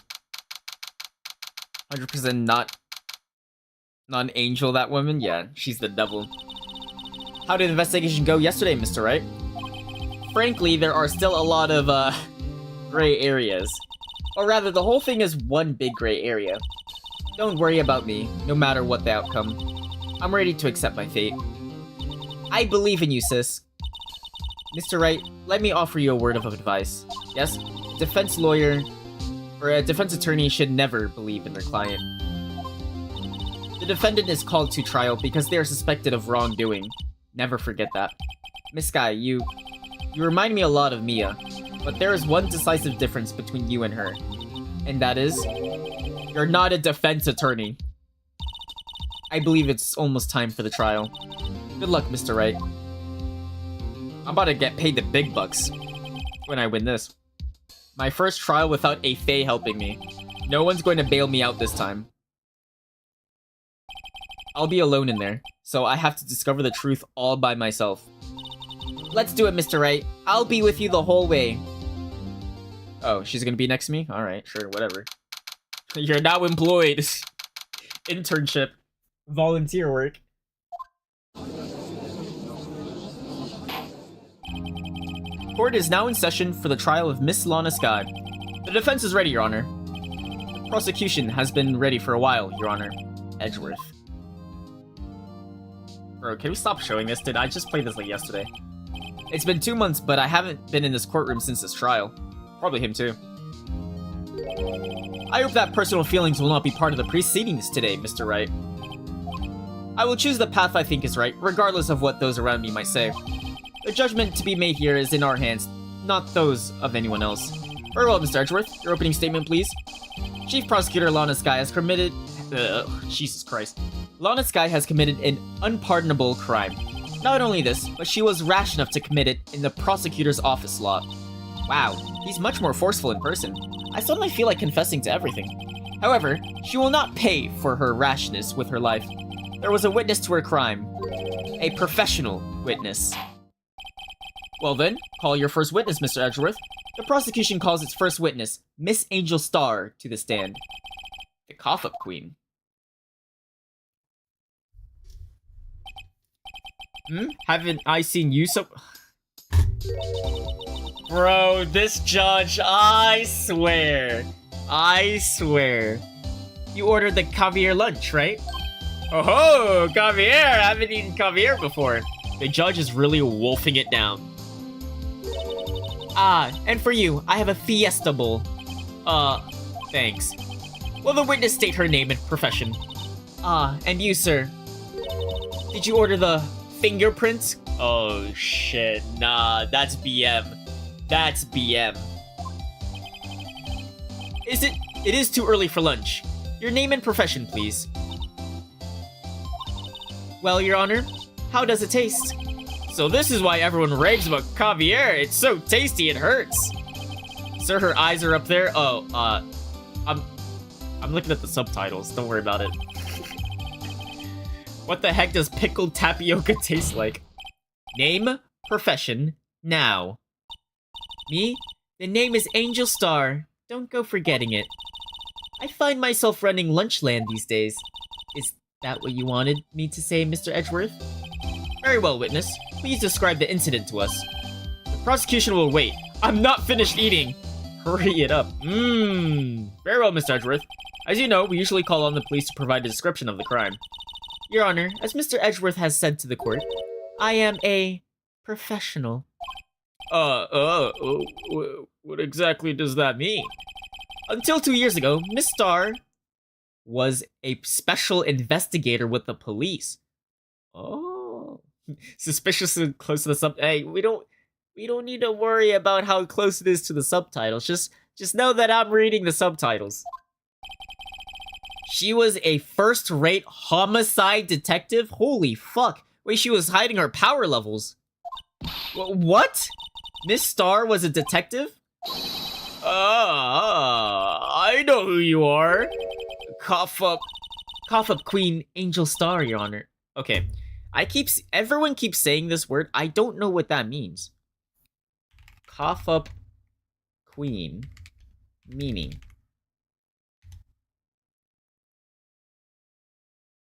100% not an angel, that woman. Yeah, she's the devil. How did the investigation go yesterday, Mr. Wright? Frankly, there are still a lot of, gray areas. Or rather, the whole thing is one big gray area. Don't worry about me, no matter what the outcome. I'm ready to accept my fate. I believe in you, sis. Mr. Wright, let me offer you a word of advice. Yes? A defense lawyer, or a defense attorney should never believe in their client. The defendant is called to trial because they are suspected of wrongdoing. Never forget that. Miss Guy, you remind me a lot of Mia, but there is one decisive difference between you and her. And that is, you're not a defense attorney. I believe it's almost time for the trial. Good luck, Mr. Wright. I'm about to get paid the big bucks when I win this. My first trial without a Fae helping me. No one's going to bail me out this time. I'll be alone in there, so I have to discover the truth all by myself. Let's do it, Mr. Wright. I'll be with you the whole way. Oh, she's gonna be next to me? Alright, sure, whatever. You're now employed. Internship. Volunteer work. Court is now in session for the trial of Miss Lana Skye. The defense is ready, Your Honor. The prosecution has been ready for a while, Your Honor. Edgeworth. Bro, can we stop showing this? Did I just play this like yesterday? It's been 2 months, but I haven't been in this courtroom since this trial. Probably him too. I hope that personal feelings will not be part of the proceedings today, Mr. Wright. I will choose the path I think is right, regardless of what those around me might say. The judgment to be made here is in our hands, not those of anyone else. Very well, Mr. Edgeworth. Your opening statement, please. Chief Prosecutor Lana Skye has committed... Jesus Christ. Lana Skye has committed an unpardonable crime. Not only this, but she was rash enough to commit it in the prosecutor's office lot. Wow, he's much more forceful in person. I suddenly feel like confessing to everything. However, she will not pay for her rashness with her life. There was a witness to her crime. A professional witness. Well then, call your first witness, Mr. Edgeworth. The prosecution calls its first witness, Miss Angel Star, to the stand. The cough-up queen. Haven't I seen you so... Bro, this judge, I swear. You ordered the caviar lunch, right? Oh, caviar! I haven't eaten caviar before. The judge is really wolfing it down. Ah, and for you, I have a fiesta bowl. Thanks. Will the witness state her name and profession? Ah, and you, sir? Did you order the fingerprints? Oh, shit. Nah, that's BM. That's BM. It is too early for lunch. Your name and profession, please. Well, Your Honor, how does it taste? So this is why everyone raves about caviar. It's so tasty, it hurts. Sir, her eyes are up there. Oh, I'm looking at the subtitles. Don't worry about it. What the heck does pickled tapioca taste like? Name, profession, now. Me? The name is Angel Star. Don't go forgetting it. I find myself running Lunchland these days. Is that what you wanted me to say, Mr. Edgeworth? Very well, witness. Please describe the incident to us. The prosecution will wait. I'm not finished eating. Hurry it up. Very well, Mr. Edgeworth. As you know, we usually call on the police to provide a description of the crime. Your Honor, as Mr. Edgeworth has said to the court, I am a professional. What exactly does that mean? Until 2 years ago, Miss Starr was a special investigator with the police. Oh. Suspiciously close to the sub. Hey, we don't need to worry about how close it is to the subtitles. Just know that I'm reading the subtitles. She was a first-rate homicide detective? Holy fuck. Wait, she was hiding her power levels. What? Miss Starr was a detective? I know who you are. Cough up Queen Angel Star, Your Honor. Okay. Everyone keeps saying this word. I don't know what that means. Cough up Queen. Meaning.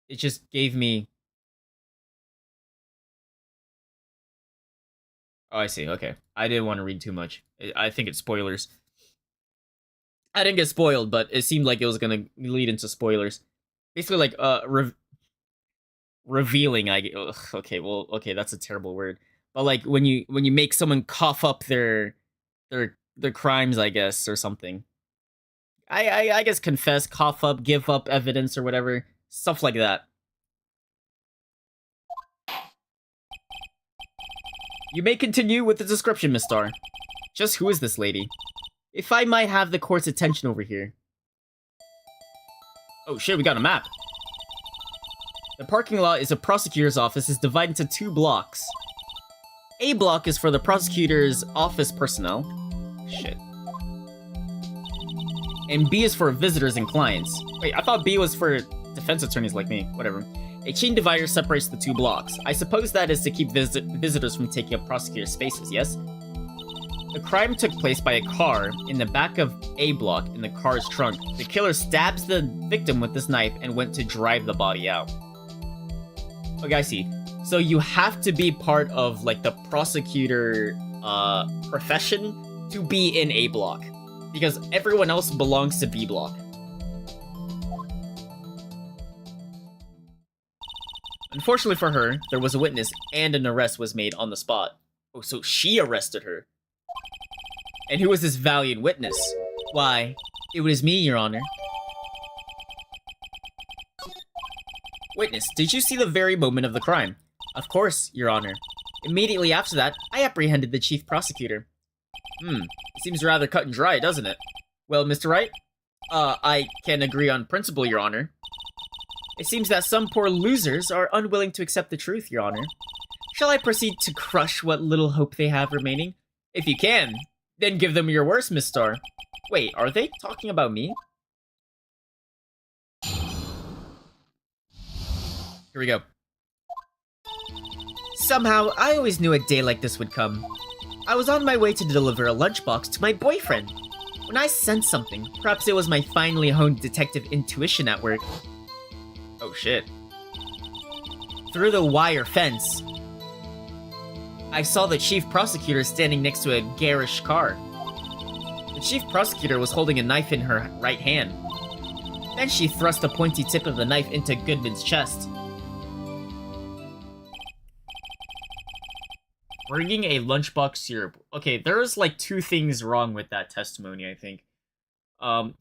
It just gave me... Oh, I see. Okay. I didn't want to read too much. I think it's spoilers. I didn't get spoiled, but it seemed like it was gonna lead into spoilers. Basically, like, revealing, okay, that's a terrible word. But, like, when you make someone cough up their crimes, I guess, or something. I guess confess, cough up, give up evidence, or whatever. Stuff like that. You may continue with the description, Miss Starr. Just who is this lady? If I might have the court's attention over here. Oh shit, we got a map. The parking lot is a prosecutor's office is divided into 2 blocks. A block is for the prosecutor's office personnel. Shit. And B is for visitors and clients. Wait, I thought B was for defense attorneys like me. Whatever. A chain divider separates the 2 blocks. I suppose that is to keep visitors from taking up prosecutor's spaces, yes? The crime took place by a car in the back of A block in the car's trunk. The killer stabs the victim with this knife and went to drive the body out. Okay, I see. So you have to be part of, like, the prosecutor profession to be in A block. Because everyone else belongs to B block. Unfortunately for her, there was a witness and an arrest was made on the spot. Oh, so she arrested her. And who was this valiant witness? Why, it was me, Your Honor. Witness, did you see the very moment of the crime? Of course, Your Honor. Immediately after that, I apprehended the chief prosecutor. It seems rather cut and dry, doesn't it? Well, Mr. Wright? I can agree on principle, Your Honor. It seems that some poor losers are unwilling to accept the truth, Your Honor. Shall I proceed to crush what little hope they have remaining? If you can. Then give them your worst, Miss Star. Wait, are they talking about me? Here we go. Somehow, I always knew a day like this would come. I was on my way to deliver a lunchbox to my boyfriend when I sensed something. Perhaps it was my finely honed detective intuition at work. Oh shit. Through the wire fence, I saw the chief prosecutor standing next to a garish car. The chief prosecutor was holding a knife in her right hand. Then she thrust the pointy tip of the knife into Goodman's chest. Bringing a lunchbox syrup. Okay, there's like two things wrong with that testimony, I think.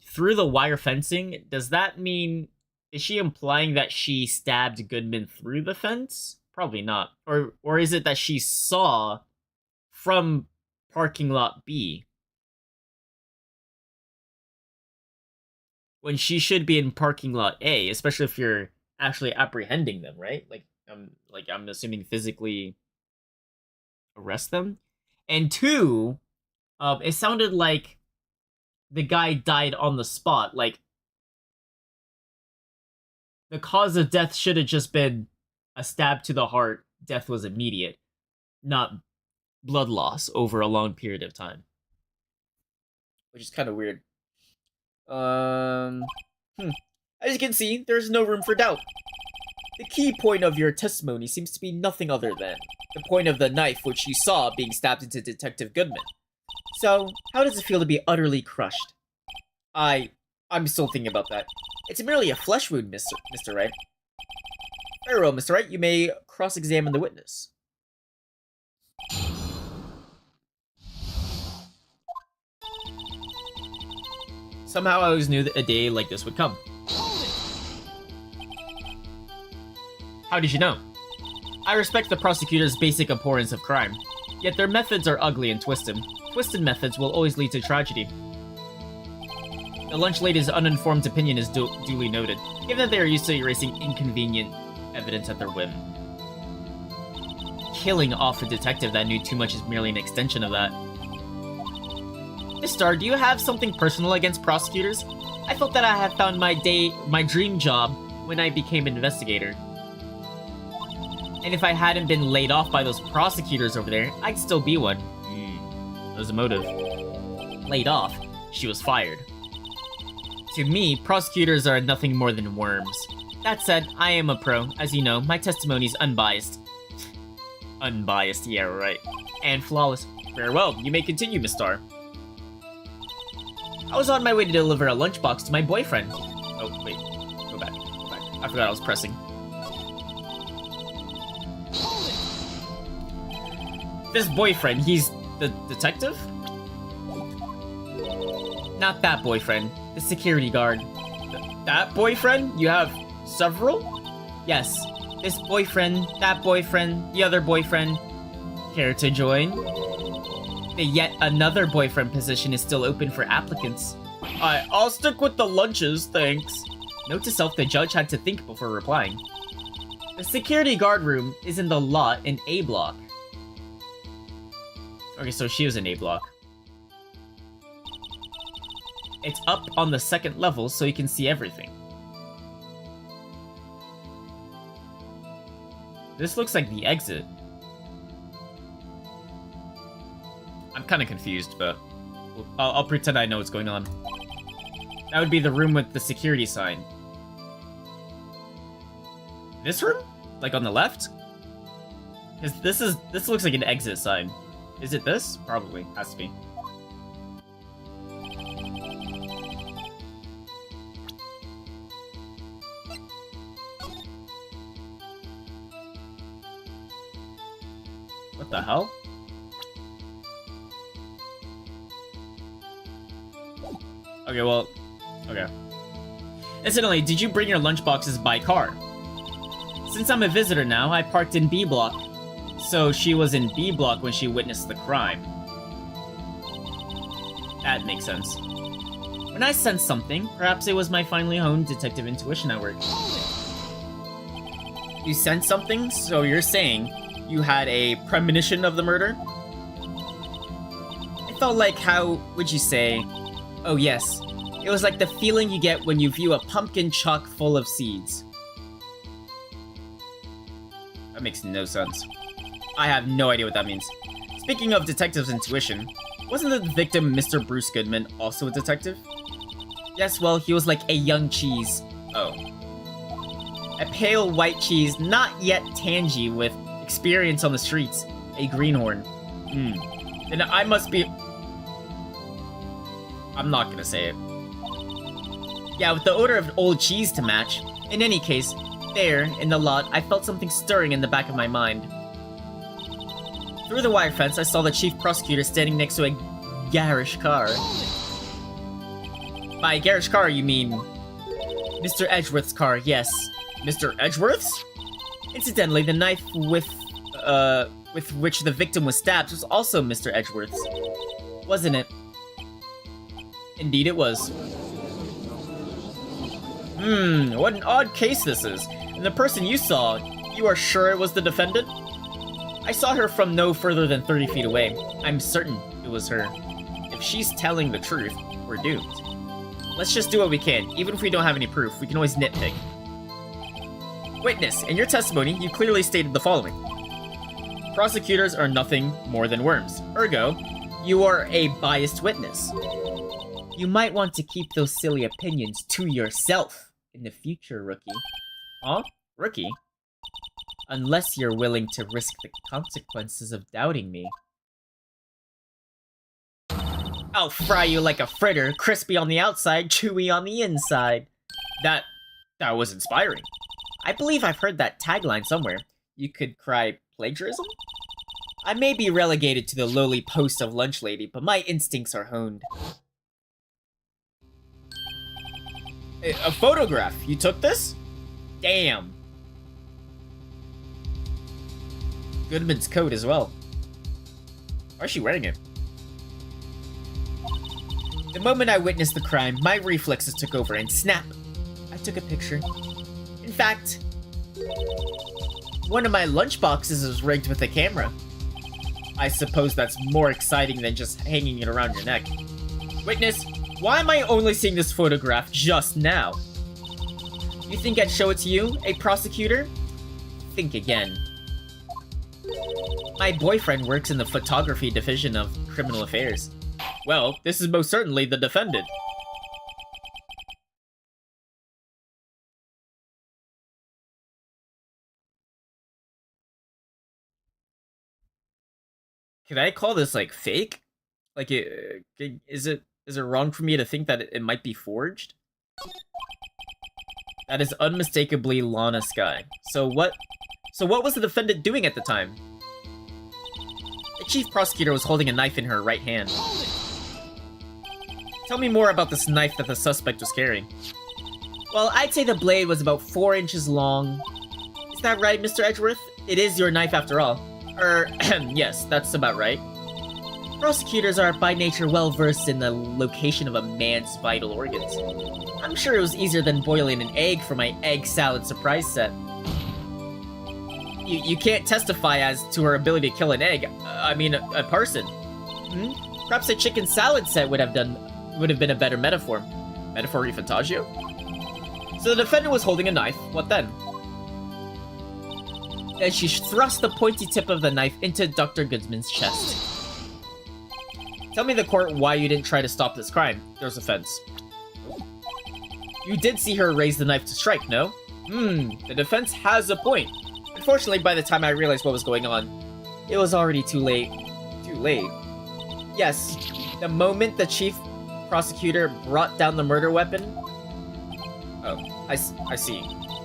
Through the wire fencing, does that mean... Is she implying that she stabbed Goodman through the fence? Probably not. Or is it that she saw from parking lot B when she should be in parking lot A, especially if you're actually apprehending them, right? I'm assuming physically arrest them. And two, it sounded like the guy died on the spot. Like, the cause of death should have just been a stab to the heart. Death was immediate, not blood loss over a long period of time. Which is kind of weird. As you can see, there's no room for doubt. The key point of your testimony seems to be nothing other than the point of the knife which you saw being stabbed into Detective Goodman. So, how does it feel to be utterly crushed? I'm still thinking about that. It's merely a flesh wound, Mr. Wright. Very well, Mr. Wright, you may cross-examine the witness. Somehow I always knew that a day like this would come. How did you know? I respect the prosecutor's basic abhorrence of crime, yet their methods are ugly and twisted. Twisted methods will always lead to tragedy. The lunch lady's uninformed opinion is duly noted, given that they are used to erasing inconvenient evidence at their whim. Killing off a detective that knew too much is merely an extension of that. Miss Star, do you have something personal against prosecutors? I felt that I had found my dream job when I became an investigator. And if I hadn't been laid off by those prosecutors over there, I'd still be one. There's a motive. Laid off. She was fired. To me, prosecutors are nothing more than worms. That said, I am a pro. As you know, my testimony's unbiased. Unbiased, yeah, right. And flawless. Very well, you may continue, Miss Star. I was on my way to deliver a lunchbox to my boyfriend. Oh, wait. Go back. I forgot I was pressing. This boyfriend, he's the detective? Not that boyfriend. The security guard. That boyfriend? You have several? Yes. This boyfriend, that boyfriend, the other boyfriend. Care to join? The yet another boyfriend position is still open for applicants. I'll stick with the lunches, thanks. Note to self, the judge had to think before replying. The security guard room is in the lot in A block. Okay, so she was in A block. It's up on the second level, so you can see everything. This looks like the exit. I'm kind of confused, but I'll pretend I know what's going on. That would be the room with the security sign. This room? Like on the left? Because this looks like an exit sign. Is it this? Probably. Has to be. What the hell? Okay, well... Okay. Incidentally, did you bring your lunchboxes by car? Since I'm a visitor now, I parked in B block. So she was in B block when she witnessed the crime. That makes sense. When I sensed something, perhaps it was my finely honed detective intuition at work. You sensed something? So you're saying you had a premonition of the murder? I felt like, how would you say? Oh yes, it was like the feeling you get when you view a pumpkin chock full of seeds. That makes no sense. I have no idea what that means. Speaking of detective's intuition, wasn't the victim Mr. Bruce Goodman also a detective? Yes, well, he was like a young cheese. Oh. A pale white cheese, not yet tangy, with experience on the streets. A greenhorn. Then I must be... I'm not gonna say it. Yeah, with the odor of old cheese to match. In any case, there, in the lot, I felt something stirring in the back of my mind. Through the wire fence, I saw the chief prosecutor standing next to a garish car. By garish car, you mean... Mr. Edgeworth's car, yes. Mr. Edgeworth's? Incidentally, the knife with which the victim was stabbed was also Mr. Edgeworth's. Wasn't it? Indeed it was. What an odd case this is. And the person you saw, you are sure it was the defendant? I saw her from no further than 30 feet away. I'm certain it was her. If she's telling the truth, we're doomed. Let's just do what we can. Even if we don't have any proof, we can always nitpick. Witness, in your testimony, you clearly stated the following. Prosecutors are nothing more than worms. Ergo, you are a biased witness. You might want to keep those silly opinions to yourself in the future, rookie. Huh? Rookie? Unless you're willing to risk the consequences of doubting me. I'll fry you like a fritter, crispy on the outside, chewy on the inside. That was inspiring. I believe I've heard that tagline somewhere. You could cry plagiarism? I may be relegated to the lowly post of lunch lady, but my instincts are honed. A photograph? You took this? Damn. Goodman's coat as well. Why is she wearing it? The moment I witnessed the crime, my reflexes took over and snap! I took a picture. In fact, one of my lunchboxes is rigged with a camera. I suppose that's more exciting than just hanging it around your neck. Witness, why am I only seeing this photograph just now? You think I'd show it to you, a prosecutor? Think again. My boyfriend works in the photography division of criminal affairs. Well, this is most certainly the defendant. Can I call this, like, fake? Like, is it wrong for me to think that it might be forged? That is unmistakably Lana Skye. So what was the defendant doing at the time? The chief prosecutor was holding a knife in her right hand. Tell me more about this knife that the suspect was carrying. Well, I'd say the blade was about 4 inches long. Is that right, Mr. Edgeworth? It is your knife after all. Yes, that's about right. Prosecutors are by nature well versed in the location of a man's vital organs. I'm sure it was easier than boiling an egg for my egg salad surprise set. You can't testify as to her ability to kill an egg. I mean, a person. Perhaps a chicken salad set would have been a better metaphor. Metaphor Fantagio? So the defendant was holding a knife. What then? Then she thrust the pointy tip of the knife into Dr. Goodman's chest. Tell me, the court, why you didn't try to stop this crime. There's a fence. You did see her raise the knife to strike, no? The defense has a point. Unfortunately, by the time I realized what was going on, it was already too late. Too late? Yes, the moment the chief prosecutor brought down the murder weapon... Oh, I see.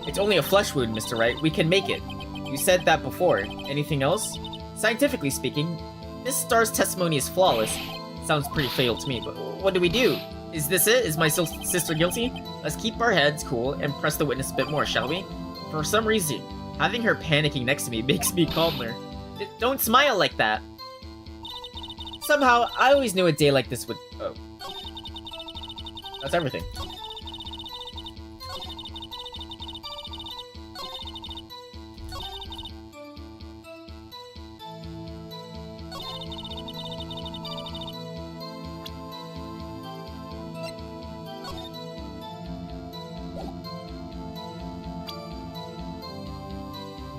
It's only a flesh wound, Mr. Wright. We can make it. You said that before. Anything else? Scientifically speaking, this star's testimony is flawless. Sounds pretty fatal to me, but what do we do? Is this it? Is my sister guilty? Let's keep our heads cool and press the witness a bit more, shall we? For some reason, having her panicking next to me makes me calmer. Don't smile like that. Somehow, I always knew a day like this would... Oh. That's everything.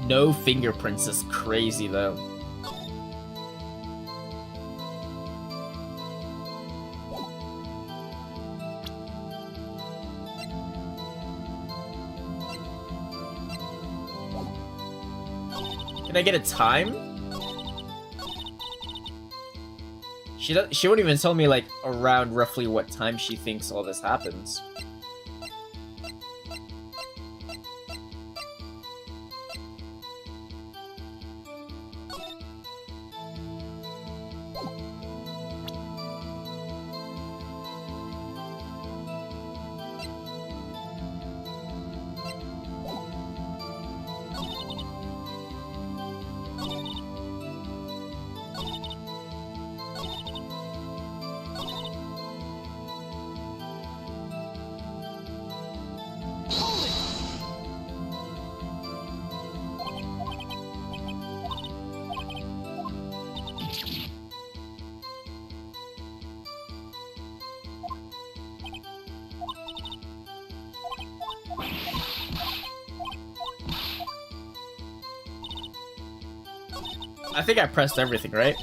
No fingerprints is crazy though. Can I get a time? She won't even tell me like around roughly what time she thinks all this happens. I think I pressed everything, right?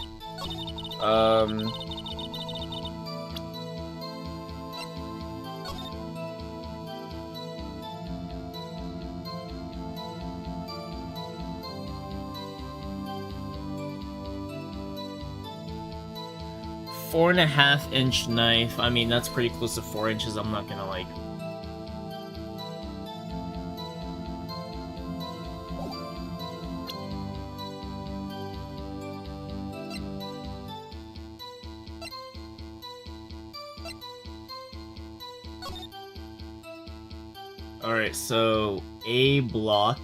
4.5-inch knife. I mean, that's pretty close to 4 inches. I'm not gonna like. Alright, so A block.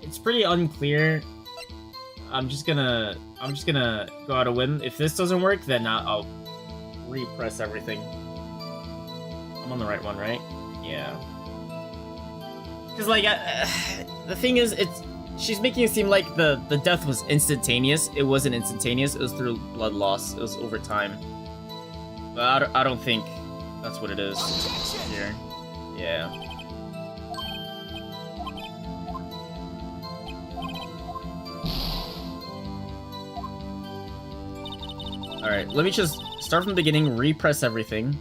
It's pretty unclear. I'm just gonna go out a win. If this doesn't work, then I'll repress everything. I'm on the right one, right? Yeah. Because like the thing is, she's making it seem like the death was instantaneous. It wasn't instantaneous. It was through blood loss. It was over time. But I don't think that's what it is here. Yeah. Alright, let me just start from the beginning, repress everything.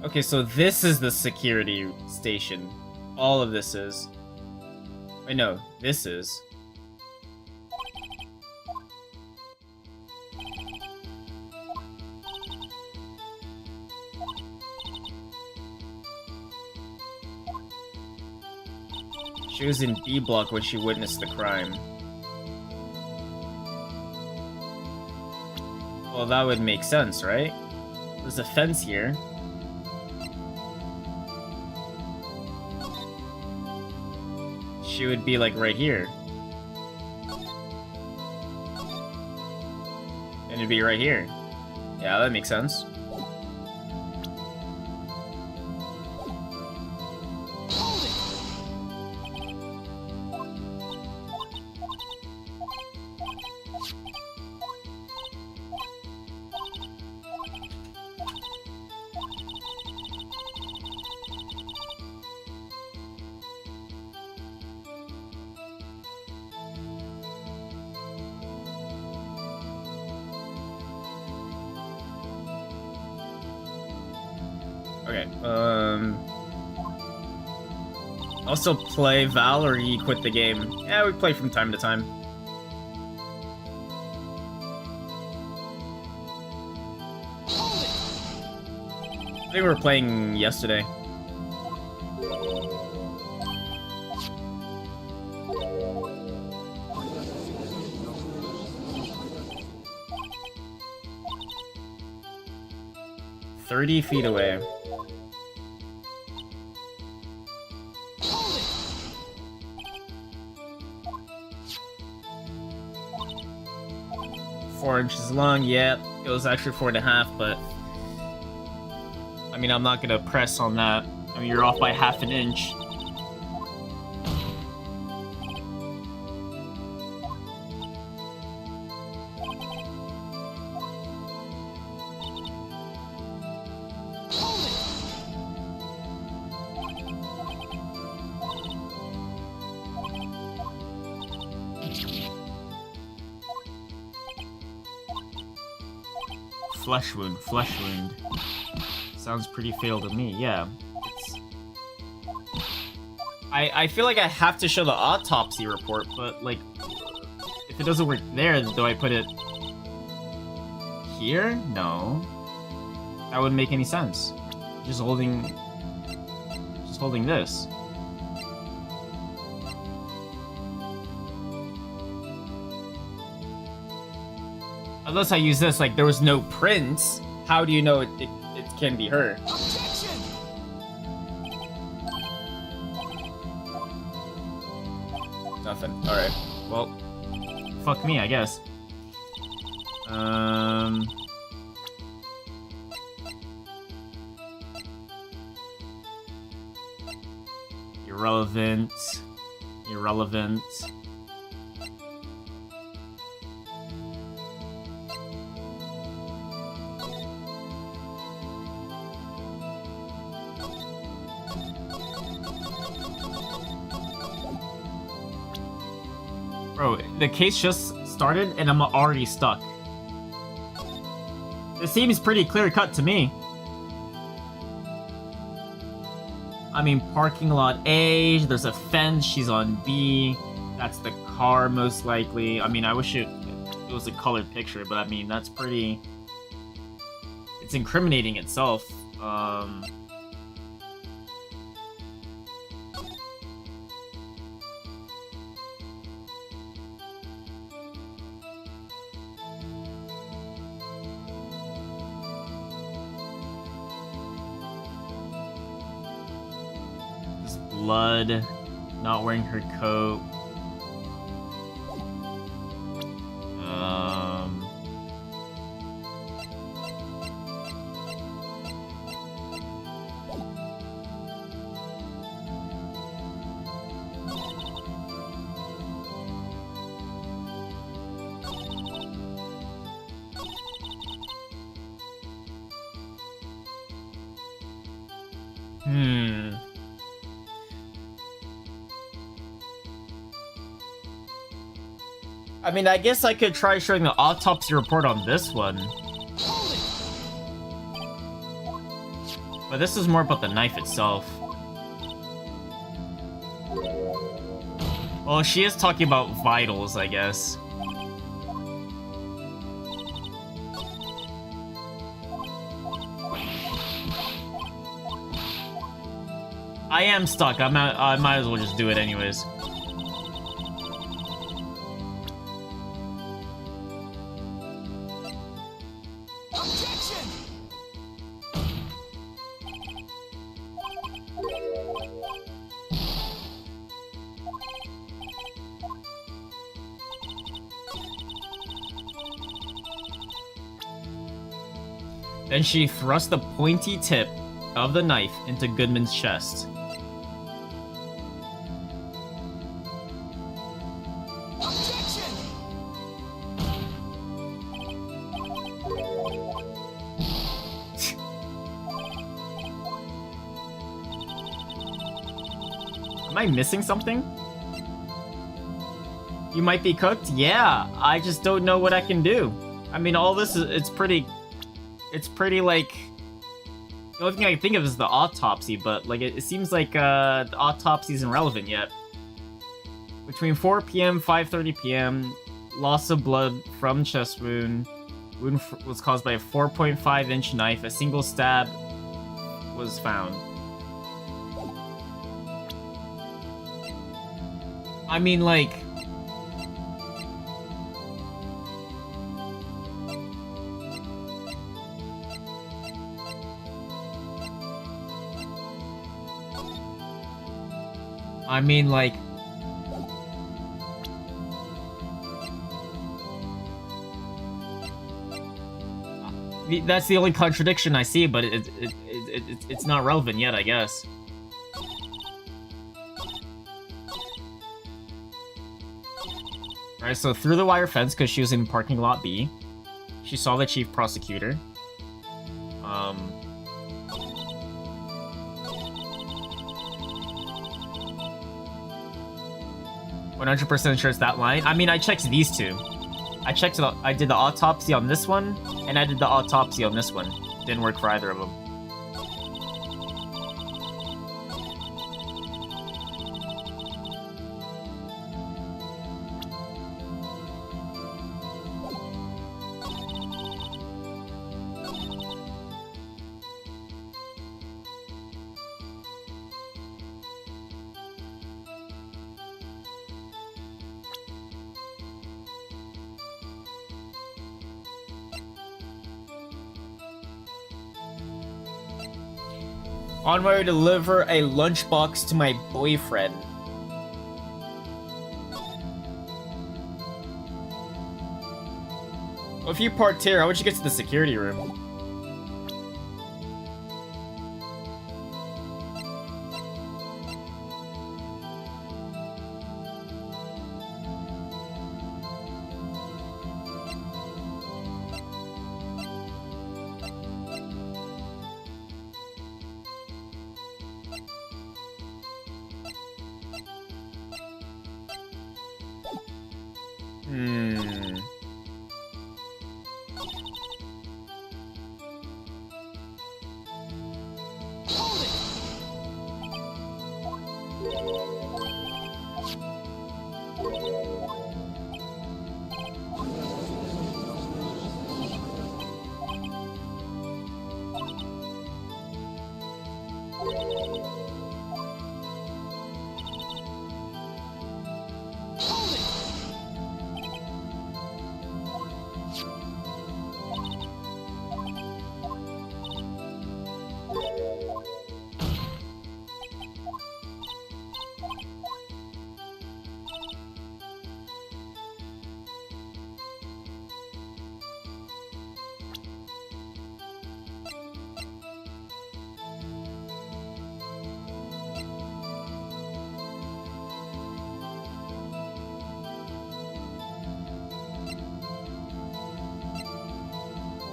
Okay, so this is the security station. All of this is. Wait, no, this is. She was in B block when she witnessed the crime. Well, that would make sense, right? There's a fence here. She would be like right here. And it'd be right here. Yeah, that makes sense. Okay, also play Val, or you quit the game? Yeah, we play from time to time. I think we were playing yesterday. "30 feet away." "4 inches long." Yeah, it was actually 4.5, but I mean, I'm not gonna press on that. I mean, you're off by half an inch. Flesh wound, flesh wound. Sounds pretty fail to me, yeah. I feel like I have to show the autopsy report, but, like, if it doesn't work there, do I put it here? No. That wouldn't make any sense. Just holding this. Unless I use this, like, there was no prints. How do you know it can be her? Objection! Nothing. Alright. Well, fuck me, I guess. Irrelevant. Irrelevant. Bro, the case just started and I'm already stuck. This seems pretty clear-cut to me. I mean, parking lot A, there's a fence, she's on B. That's the car, most likely. I mean, I wish it was a colored picture, but I mean, that's pretty... It's incriminating itself. Blood, not wearing her coat. I mean, I guess I could try showing the autopsy report on this one. But this is more about the knife itself. Well, she is talking about vitals, I guess. I am stuck. I might as well just do it anyways. Then she thrust the pointy tip of the knife into Goodman's chest. Objection! Am I missing something? You might be cooked? Yeah, I just don't know what I can do. I mean, all this is, it's pretty like, The only thing I can think of is the autopsy, but like it seems like the autopsy isn't relevant yet. Between 4 p.m. 5:30 p.m., loss of blood from chest wound. Wound was caused by a 4.5-inch knife. A single stab was found. I mean, like... That's the only contradiction I see, but it's not relevant yet, I guess. Alright, so through the wire fence, because she was in parking lot B. She saw the chief prosecutor. 100% sure it's that line. I mean, I checked these two. I did the autopsy on this one, and I did the autopsy on this one. Didn't work for either of them. On my way to deliver a lunchbox to my boyfriend. Well, if you parked here, how would you get to the security room?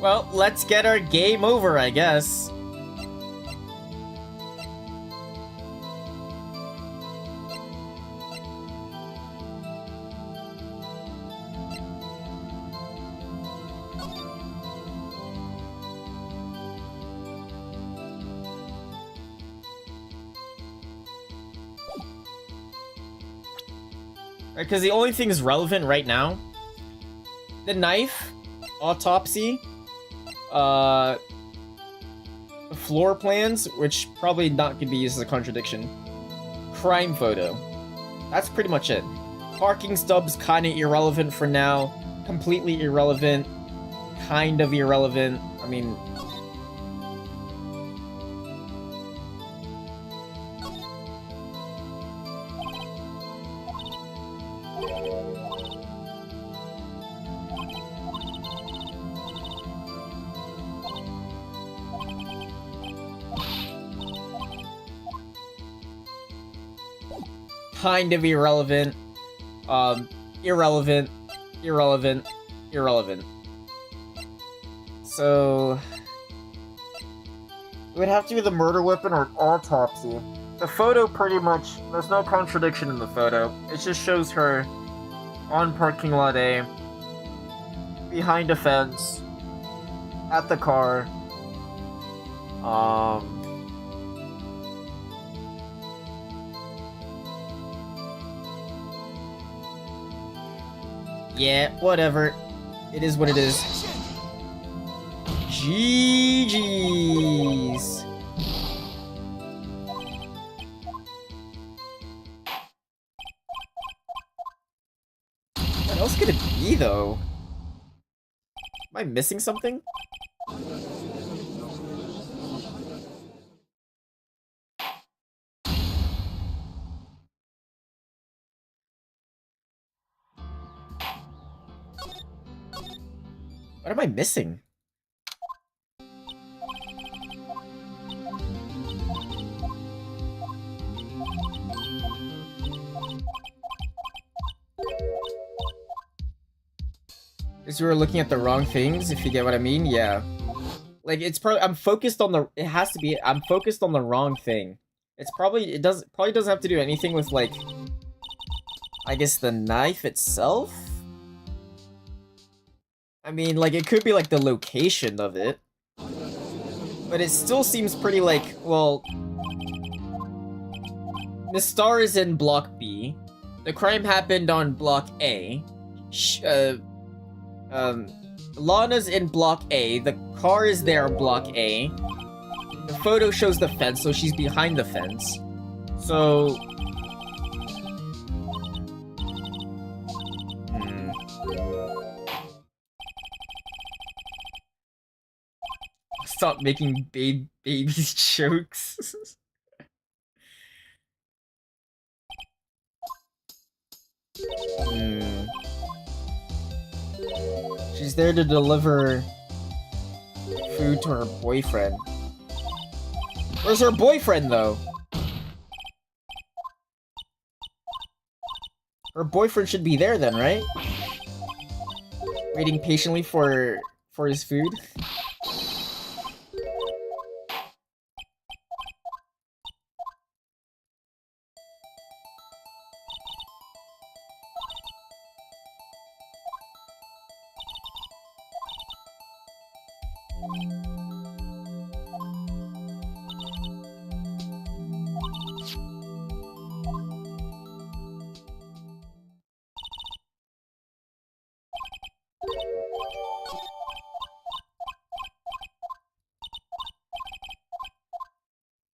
Well, let's get our game over, I guess. Because the only thing is relevant right now, the knife, autopsy, floor plans, which probably not could be used as a contradiction, crime photo. That's pretty much it. Parking stubs kind of irrelevant for now, completely irrelevant, kind of irrelevant. I mean, kind of irrelevant, irrelevant, irrelevant, irrelevant. So it would have to be the murder weapon or autopsy. The photo pretty much, there's no contradiction in the photo. It just shows her on parking lot A, behind a fence, at the car. Yeah, whatever. It is what it is. GG's. What else could it be, though? Am I missing something? What am I missing? Because we were looking at the wrong things, if you get what I mean? Yeah. Like, it's probably, I'm focused on the, it has to be, I'm focused on the wrong thing. It's probably, probably doesn't have to do anything with, like, I guess the knife itself? I mean, like, it could be, like, the location of it. But it still seems pretty, like, well... The star is in Block B. The crime happened on Block A. Lana's in Block A. The car is there on Block A. The photo shows the fence, so she's behind the fence. So... Stop making babies jokes. She's there to deliver food to her boyfriend. Where's her boyfriend, though? Her boyfriend should be there then, right? Waiting patiently for his food.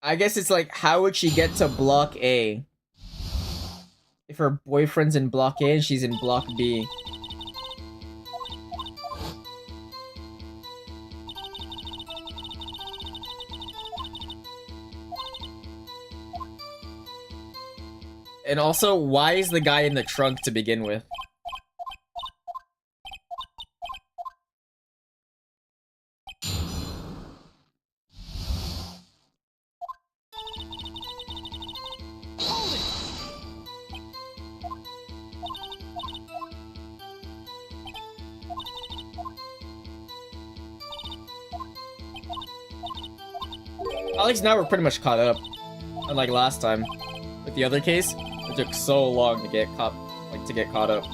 I guess it's like, how would she get to Block A? If her boyfriend's in Block A and she's in Block B. And also, why is the guy in the trunk to begin with? Alex, now we're pretty much caught up. Unlike last time. With the other case, it took so long to get caught up.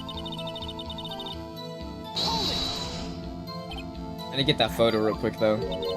I need to get that photo real quick though.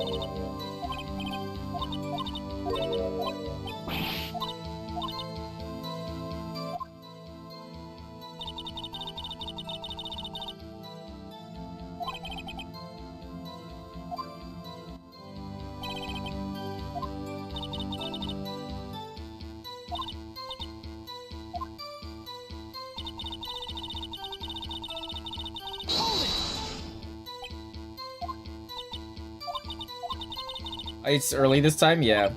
It's early this time? Yeah.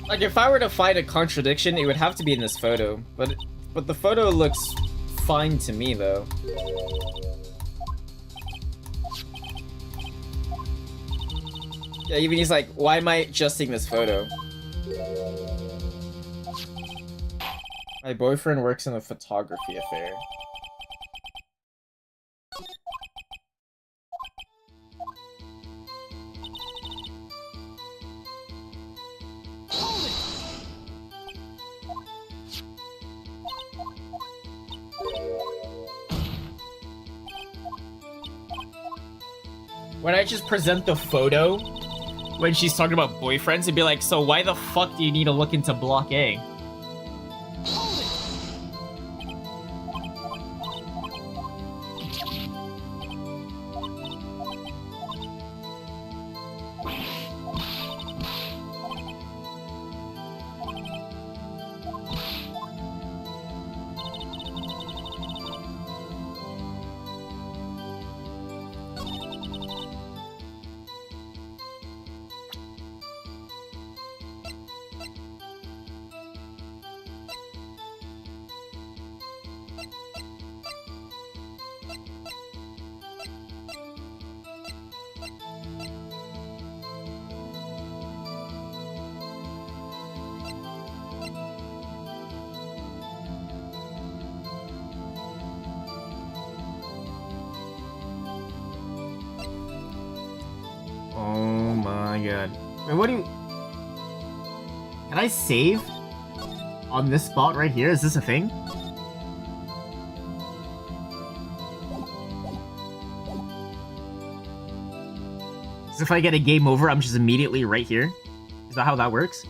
Like, if I were to find a contradiction, it would have to be in this photo. But the photo looks fine to me, though. Yeah, even he's like, why am I adjusting this photo? My boyfriend works in a photography affair. When I just present the photo, when she's talking about boyfriends, it'd be like, so why the fuck do you need to look into Block A? Oh my god. Wait, what do you... Can I save on this spot right here? Is this a thing? So if I get a game over, I'm just immediately right here? Is that how that works?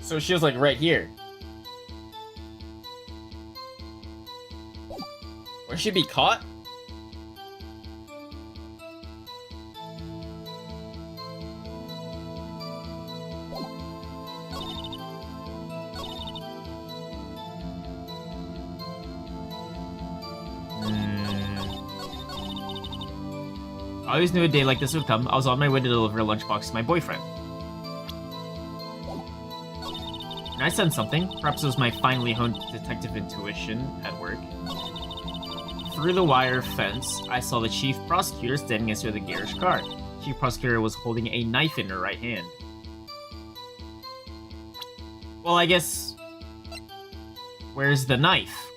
So she was like right here. Would she be caught? I always knew a day like this would come. I was on my way to deliver a lunchbox to my boyfriend. And I sensed something. Perhaps it was my finely honed detective intuition at work. Through the wire fence, I saw the chief prosecutor standing next to the garish car. Chief prosecutor was holding a knife in her right hand. Well, I guess... Where's the knife?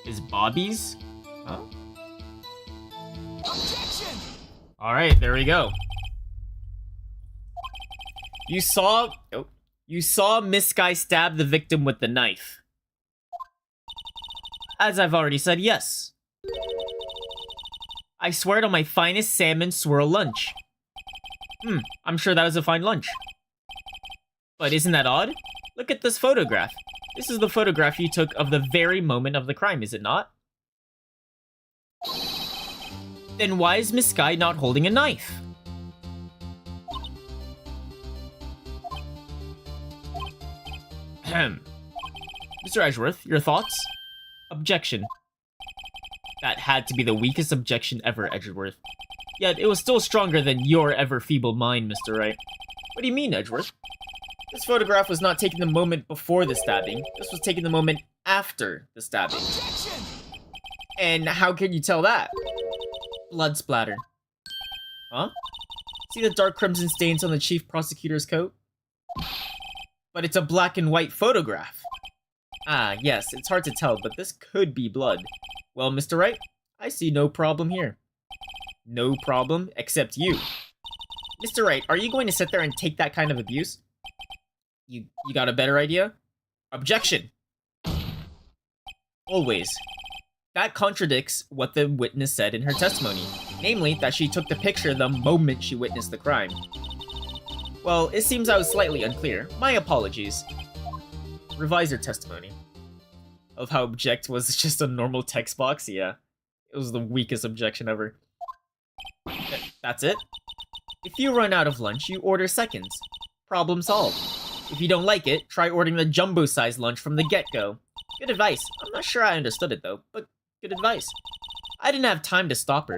Is Bobby's? Huh? Objection! Alright, there we go. You saw Miss Guy stab the victim with the knife. As I've already said, yes. I swear it on my finest salmon swirl lunch. I'm sure that was a fine lunch. But isn't that odd? Look at this photograph. This is the photograph you took of the very moment of the crime, is it not? Then why is Miss Guy not holding a knife? Mr. Edgeworth, your thoughts? Objection. That had to be the weakest objection ever, Edgeworth. Yet it was still stronger than your ever-feeble mind, Mr. Wright. What do you mean, Edgeworth? This photograph was not taken the moment before the stabbing. This was taken the moment after the stabbing. Objection! And how can you tell that? Blood splatter. Huh? See the dark crimson stains on the chief prosecutor's coat? But it's a black and white photograph. Ah, yes, it's hard to tell, but this could be blood. Well, Mr. Wright, I see no problem here. No problem, except you. Mr. Wright, are you going to sit there and take that kind of abuse? You got a better idea? Objection! Always. That contradicts what the witness said in her testimony, namely that she took the picture the moment she witnessed the crime. Well, it seems I was slightly unclear. My apologies. Revise your testimony. Of how object was just a normal text box? Yeah. It was the weakest objection ever. That's it? If you run out of lunch, you order seconds. Problem solved. If you don't like it, try ordering the jumbo-sized lunch from the get-go. Good advice. I'm not sure I understood it though, but good advice. I didn't have time to stop her.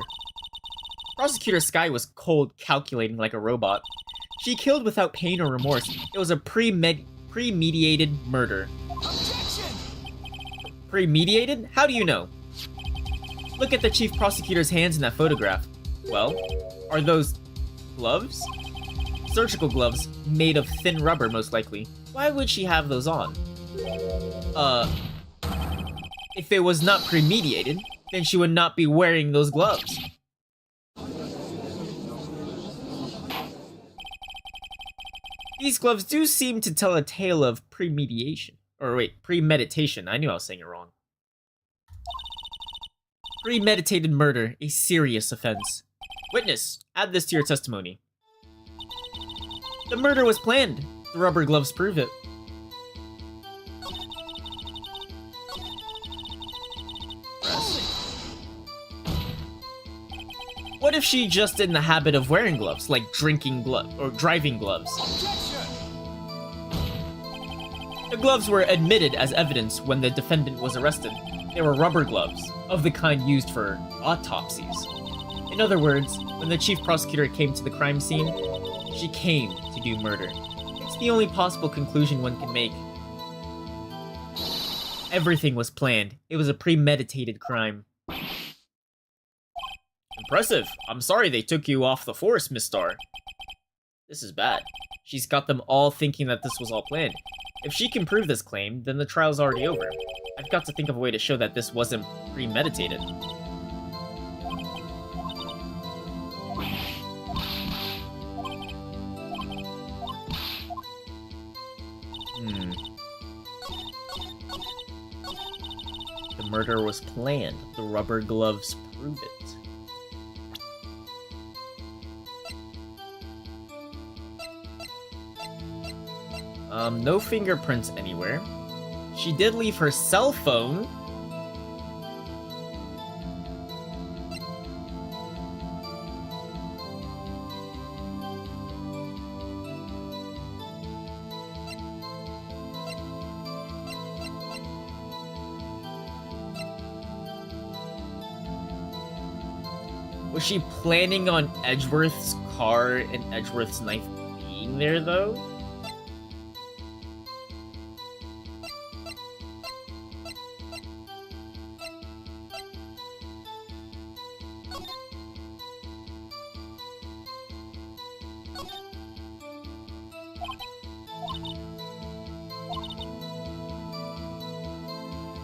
Prosecutor Sky was cold, calculating like a robot. She killed without pain or remorse. It was a premeditated murder. Objection! Premeditated? How do you know? Look at the chief prosecutor's hands in that photograph. Well, are those gloves? Surgical gloves made of thin rubber, most likely. Why would she have those on? If it was not premeditated, then she would not be wearing those gloves. These gloves do seem to tell a tale of premeditation. Or wait, premeditation. I knew I was saying it wrong. Premeditated murder, a serious offense. Witness, add this to your testimony. The murder was planned. The rubber gloves prove it. What if she just in the habit of wearing gloves, like drinking gloves or driving gloves? Objection! The gloves were admitted as evidence when the defendant was arrested. They were rubber gloves, of the kind used for autopsies. In other words, when the chief prosecutor came to the crime scene, she came to do murder. It's the only possible conclusion one can make. Everything was planned. It was a premeditated crime. Impressive. I'm sorry they took you off the force, Miss Starr. This is bad. She's got them all thinking that this was all planned. If she can prove this claim, then the trial's already over. I've got to think of a way to show that this wasn't premeditated. The murder was planned. The rubber gloves prove it. No fingerprints anywhere. She did leave her cell phone. Was she planning on Edgeworth's car and Edgeworth's knife being there, though?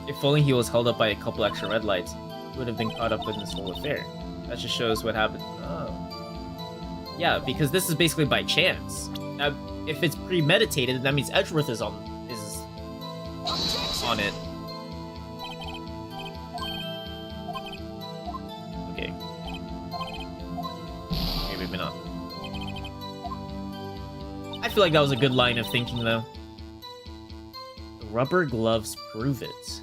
If only he was held up by a couple extra red lights, he would have been caught up in this whole affair. That just shows what happened. Oh. Yeah, because this is basically by chance. Now, if it's premeditated, that means Edgeworth is on it. Okay. Maybe not. I feel like that was a good line of thinking, though. The rubber gloves prove it.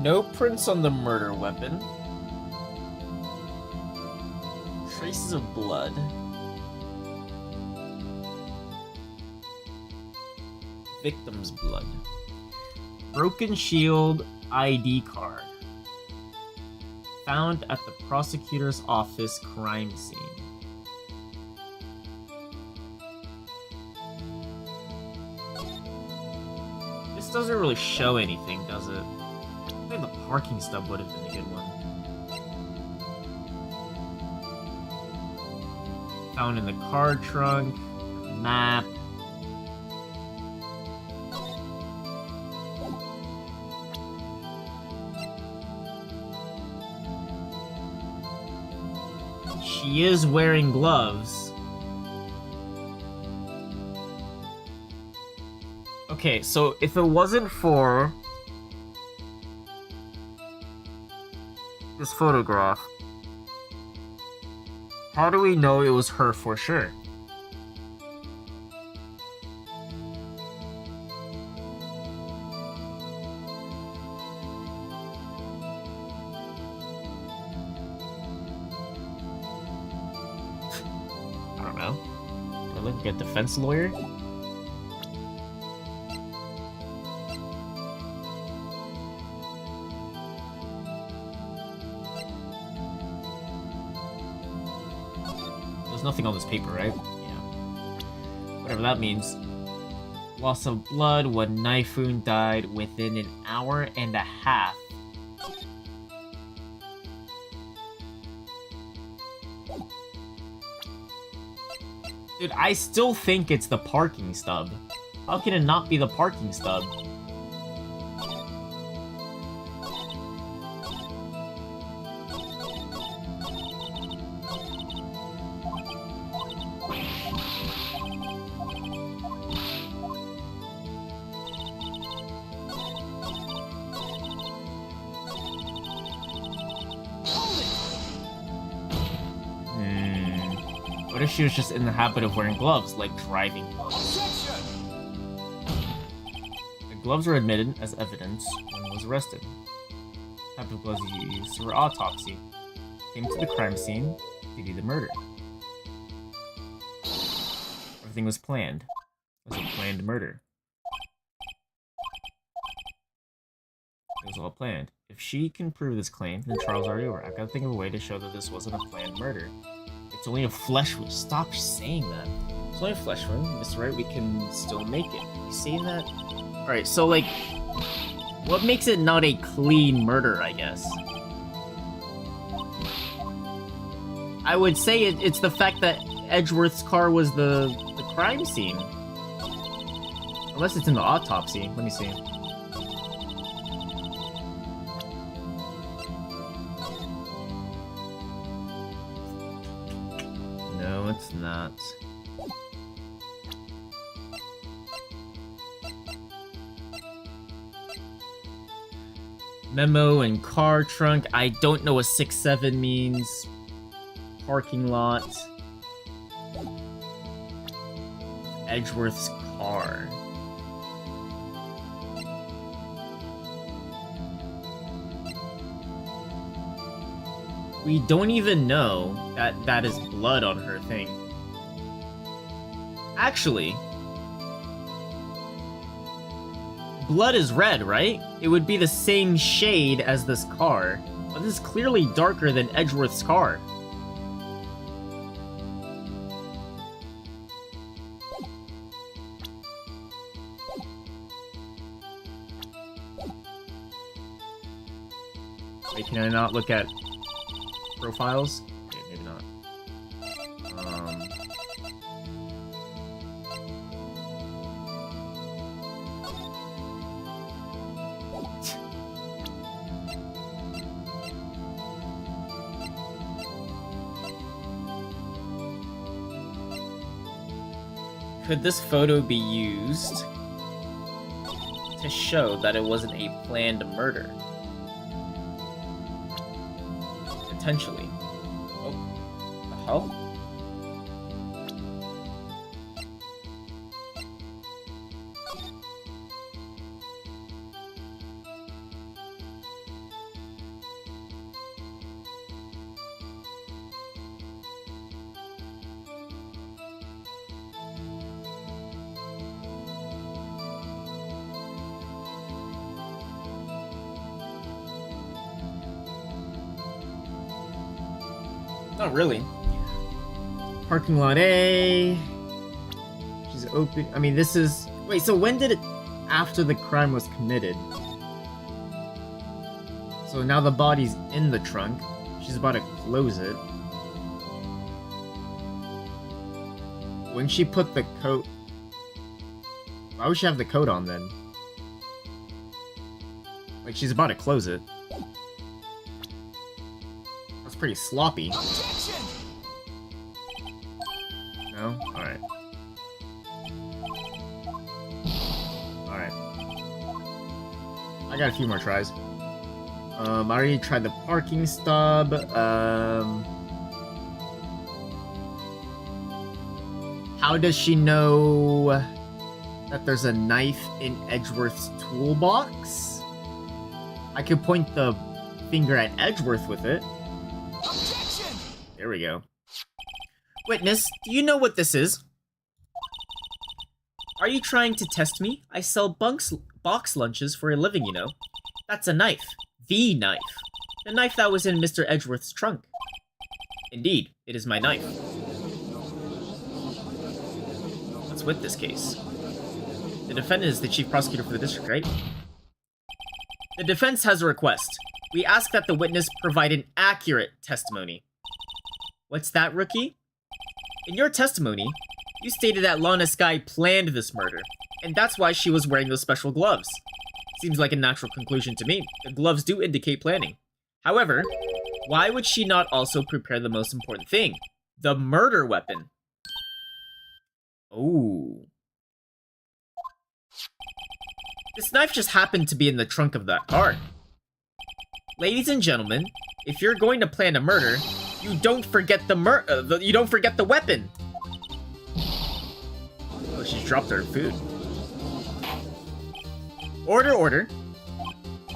No prints on the murder weapon. Traces of blood. Victim's blood. Broken shield ID card. Found at the prosecutor's office crime scene. doesn't really show anything, does it? I think the parking stub would have been a good one. Found in the car trunk. Map. She is wearing gloves. Okay, so if it wasn't for this photograph, how do we know it was her for sure? I don't know. Do I look like a defense lawyer? There's nothing on this paper, right? Yeah. Whatever that means. Loss of blood when knife wound died within an hour and a half. Dude, I still think it's the parking stub. How can it not be the parking stub? What if she was just in the habit of wearing gloves, like driving gloves? The gloves were admitted as evidence when he was arrested. The type of gloves he used for autopsy. Came to the crime scene to do the murder. Everything was planned. It was a planned murder. It was all planned. If she can prove this claim, then trial's already over. I've got to think of a way to show that this wasn't a planned murder. It's only a flesh wound. Stop saying that. It's only a flesh wound. Mr. Wright, we can still make it. You saying that? Alright, so like, what makes it not a clean murder, I guess? I would say it's the fact that Edgeworth's car was the crime scene. Unless it's in the autopsy. Let me see. No, it's not. Memo and car trunk. I don't know what 6-7 means. Parking lot. Edgeworth's car. We don't even know that that is blood on her thing. Actually, blood is red, right? It would be the same shade as this car. But this is clearly darker than Edgeworth's car. Wait, can I not look at profiles? Okay, maybe not. Could this photo be used to show that it wasn't a planned murder? Potentially. Oh, the hell? Not really. Parking lot A. She's open. I mean, this is... Wait, so when did it after the crime was committed. So now the body's in the trunk. She's about to close it. When she put the coat... Why would she have the coat on then? Like, she's about to close it. That's pretty sloppy. Objection! No? Alright. Alright. I got a few more tries. I already tried the parking stub. How does she know that there's a knife in Edgeworth's toolbox? I could point the finger at Edgeworth with it. Objection! There we go. Witness, do you know what this is? Are you trying to test me? I sell box lunches for a living, you know. That's a knife. The knife. The knife that was in Mr. Edgeworth's trunk. Indeed, it is my knife. What's with this case? The defendant is the chief prosecutor for the district, right? The defense has a request. We ask that the witness provide an accurate testimony. What's that, rookie? In your testimony, you stated that Lana Skye planned this murder, and that's why she was wearing those special gloves. Seems like a natural conclusion to me. The gloves do indicate planning. However, why would she not also prepare the most important thing? The murder weapon. Oh. This knife just happened to be in the trunk of that car. Ladies and gentlemen, if you're going to plan a murder, you don't forget the weapon. Oh, she's dropped her food. Order, order.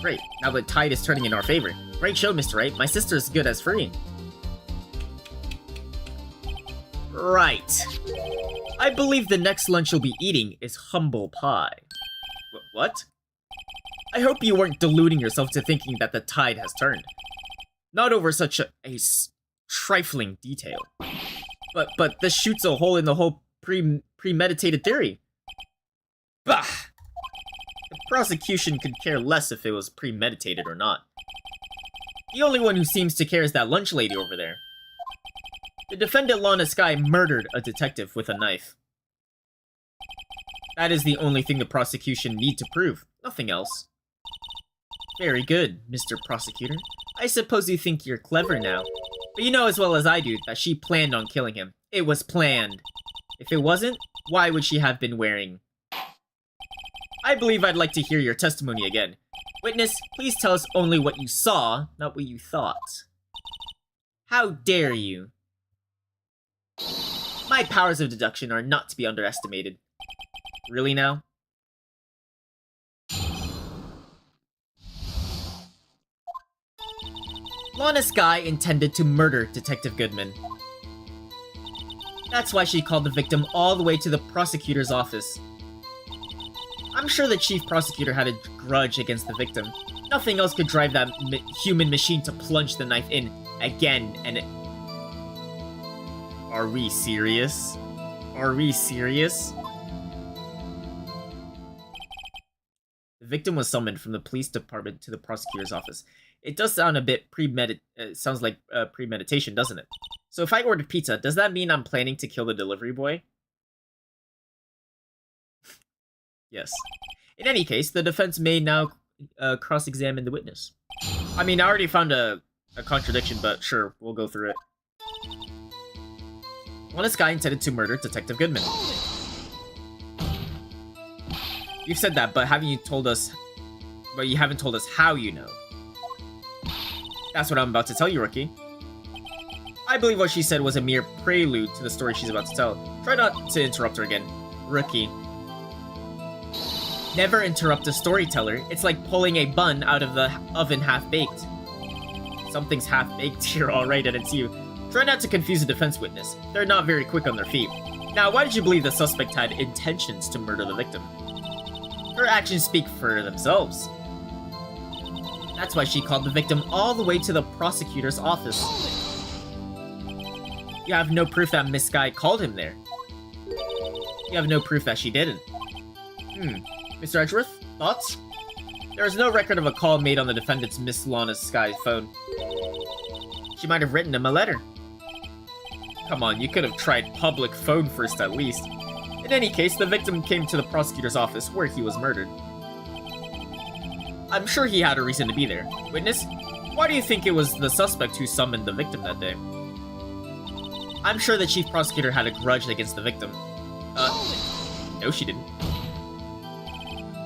Great, now the tide is turning in our favor. Great show, Mr. Wright. My sister is good as free. Right. I believe the next lunch you'll be eating is humble pie. What? I hope you weren't deluding yourself to thinking that the tide has turned. Not over such a trifling detail. But this shoots a hole in the whole premeditated theory. Bah! The prosecution could care less if it was premeditated or not. The only one who seems to care is that lunch lady over there. The defendant Lana Skye murdered a detective with a knife. That is the only thing the prosecution need to prove, nothing else. Very good, Mr. Prosecutor. I suppose you think you're clever now. But you know as well as I do that she planned on killing him. It was planned. If it wasn't, why would she have been wearing? I believe I'd like to hear your testimony again. Witness, please tell us only what you saw, not what you thought. How dare you? My powers of deduction are not to be underestimated. Really now? Lana Skye intended to murder Detective Goodman. That's why she called the victim all the way to the prosecutor's office. I'm sure the chief prosecutor had a grudge against the victim. Nothing else could drive that human machine to plunge the knife in again and Are we serious? Are we serious? The victim was summoned from the police department to the prosecutor's office. It does sound a bit sounds like premeditation, doesn't it? So if I ordered pizza, does that mean I'm planning to kill the delivery boy? Yes. In any case, the defense may now cross-examine the witness. I mean, I already found a contradiction, but sure, we'll go through it. Lana Skye intended to murder Detective Goodman. You've said that, but haven't you told us... But you haven't told us how you know. That's what I'm about to tell you, Rookie. I believe what she said was a mere prelude to the story she's about to tell. Try not to interrupt her again. Rookie. Never interrupt a storyteller. It's like pulling a bun out of the oven half-baked. Something's half-baked here, alright, and it's you. Try not to confuse a defense witness. They're not very quick on their feet. Now, why did you believe the suspect had intentions to murder the victim? Her actions speak for themselves. That's why she called the victim all the way to the prosecutor's office. You have no proof that Miss Skye called him there. You have no proof that she didn't. Mr. Edgeworth, thoughts? There is no record of a call made on the defendant's Miss Lana Sky phone. She might have written him a letter. Come on, you could have tried public phone first at least. In any case, the victim came to the prosecutor's office where he was murdered. I'm sure he had a reason to be there. Witness, why do you think it was the suspect who summoned the victim that day? I'm sure the chief prosecutor had a grudge against the victim. No, she didn't.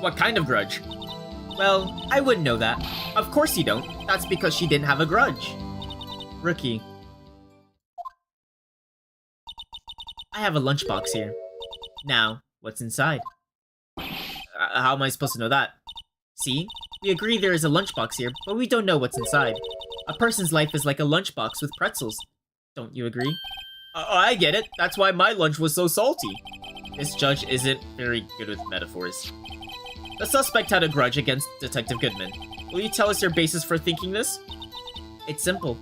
What kind of grudge? Well, I wouldn't know that. Of course you don't. That's because she didn't have a grudge. Rookie. I have a lunchbox here. Now, what's inside? How am I supposed to know that? See? We agree there is a lunchbox here, but we don't know what's inside. A person's life is like a lunchbox with pretzels. Don't you agree? I get it. That's why my lunch was so salty. This judge isn't very good with metaphors. The suspect had a grudge against Detective Goodman. Will you tell us your basis for thinking this? It's simple.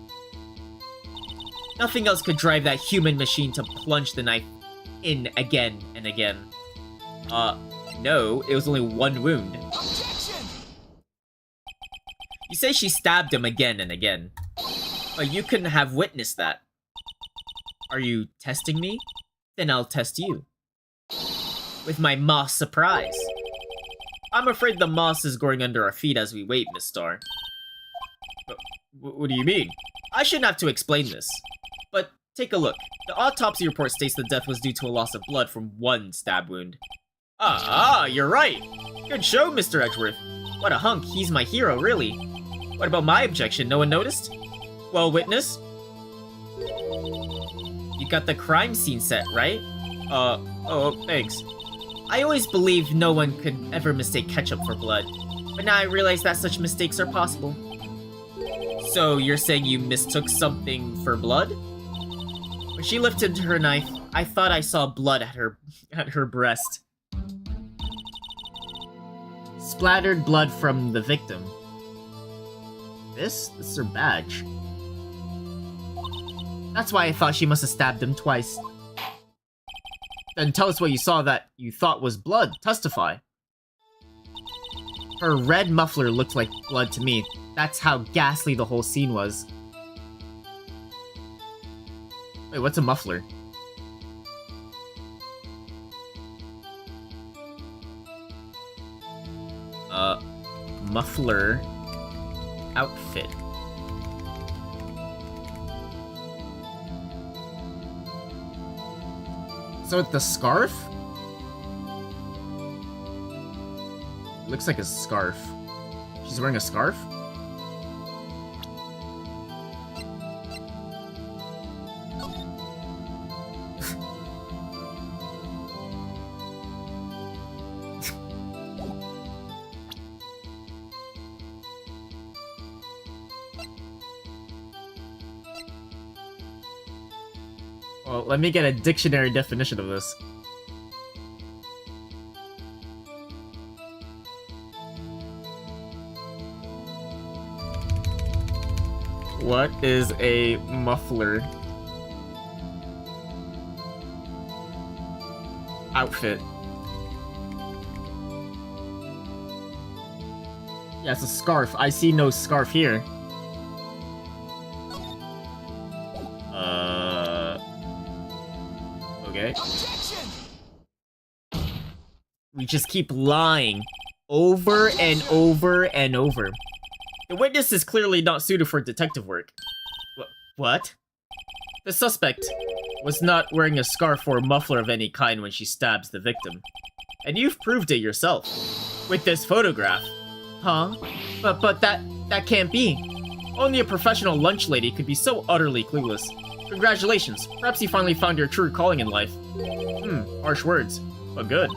Nothing else could drive that human machine to plunge the knife in again and again. No, it was only one wound. Objection! You say she stabbed him again and again, but you couldn't have witnessed that. Are you testing me? Then I'll test you. With my moss surprise. I'm afraid the moss is growing under our feet as we wait, Miss Starr. What do you mean? I shouldn't have to explain this. But take a look. The autopsy report states the death was due to a loss of blood from one stab wound. You're right. Good show, Mr. Edgeworth. What a hunk. He's my hero, really. What about my objection? No one noticed? Well, witness? You got the crime scene set, right? Oh, thanks. I always believed no one could ever mistake ketchup for blood. But now I realize that such mistakes are possible. So, you're saying you mistook something for blood? When she lifted her knife, I thought I saw blood at her breast. Splattered blood from the victim. This is her badge. That's why I thought she must have stabbed him twice. Then tell us what you saw that you thought was blood. Testify. Her red muffler looked like blood to me. That's how ghastly the whole scene was. Wait, what's a muffler? Muffler outfit. So it's the scarf? Looks like a scarf. She's wearing a scarf? Well, let me get a dictionary definition of this. What is a muffler outfit? Yeah, it's a scarf. I see no scarf here. Okay. Objection! We just keep lying over and over and over. The witness is clearly not suited for detective work. What? The suspect was not wearing a scarf or muffler of any kind when she stabs the victim. And you've proved it yourself. With this photograph. Huh? But that can't be. Only a professional lunch lady could be so utterly clueless. Congratulations. Perhaps you finally found your true calling in life. Harsh words, but good.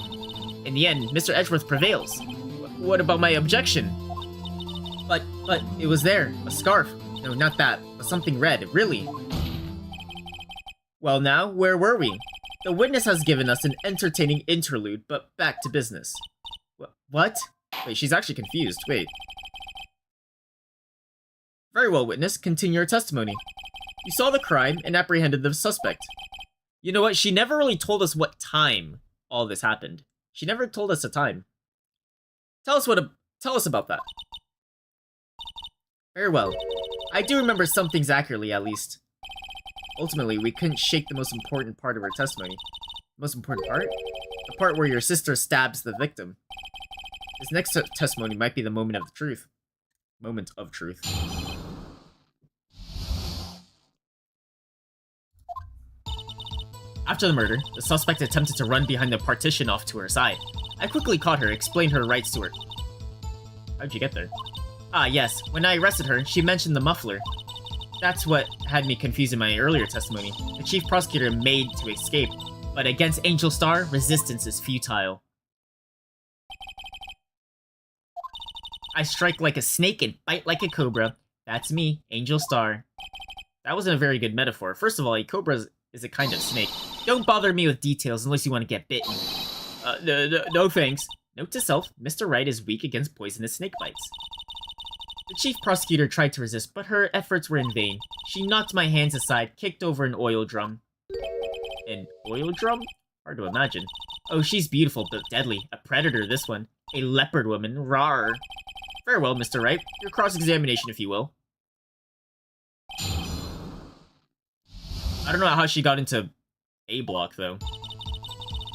In the end, Mr. Edgeworth prevails. What about my objection? But it was there. A scarf. No, not that. But something red. Really. Well now, where were we? The witness has given us an entertaining interlude, but back to business. What? Wait, she's actually confused. Wait. Very well, witness. Continue your testimony. You saw the crime and apprehended the suspect. You know what? She never really told us what time all this happened. She never told us a time. Tell us about that. Very well. I do remember some things accurately, at least. Ultimately, we couldn't shake the most important part of her testimony. Most important part? The part where your sister stabs the victim. This next testimony might be the moment of truth. Moment of truth. After the murder, the suspect attempted to run behind the partition off to her side. I quickly caught her, explained her rights to her. How'd you get there? Ah, yes. When I arrested her, she mentioned the muffler. That's what had me confused in my earlier testimony. The chief prosecutor made to escape, but against Angel Star, resistance is futile. I strike like a snake and bite like a cobra. That's me, Angel Star. That wasn't a very good metaphor. First of all, a cobra is a kind of snake. Don't bother me with details unless you want to get bitten. No thanks. Note to self, Mr. Wright is weak against poisonous snake bites. The chief prosecutor tried to resist, but her efforts were in vain. She knocked my hands aside, kicked over an oil drum. An oil drum? Hard to imagine. Oh, she's beautiful, but deadly. A predator, this one. A leopard woman. Rawr. Farewell, Mr. Wright. Your cross-examination, if you will. I don't know how she got into A block, though.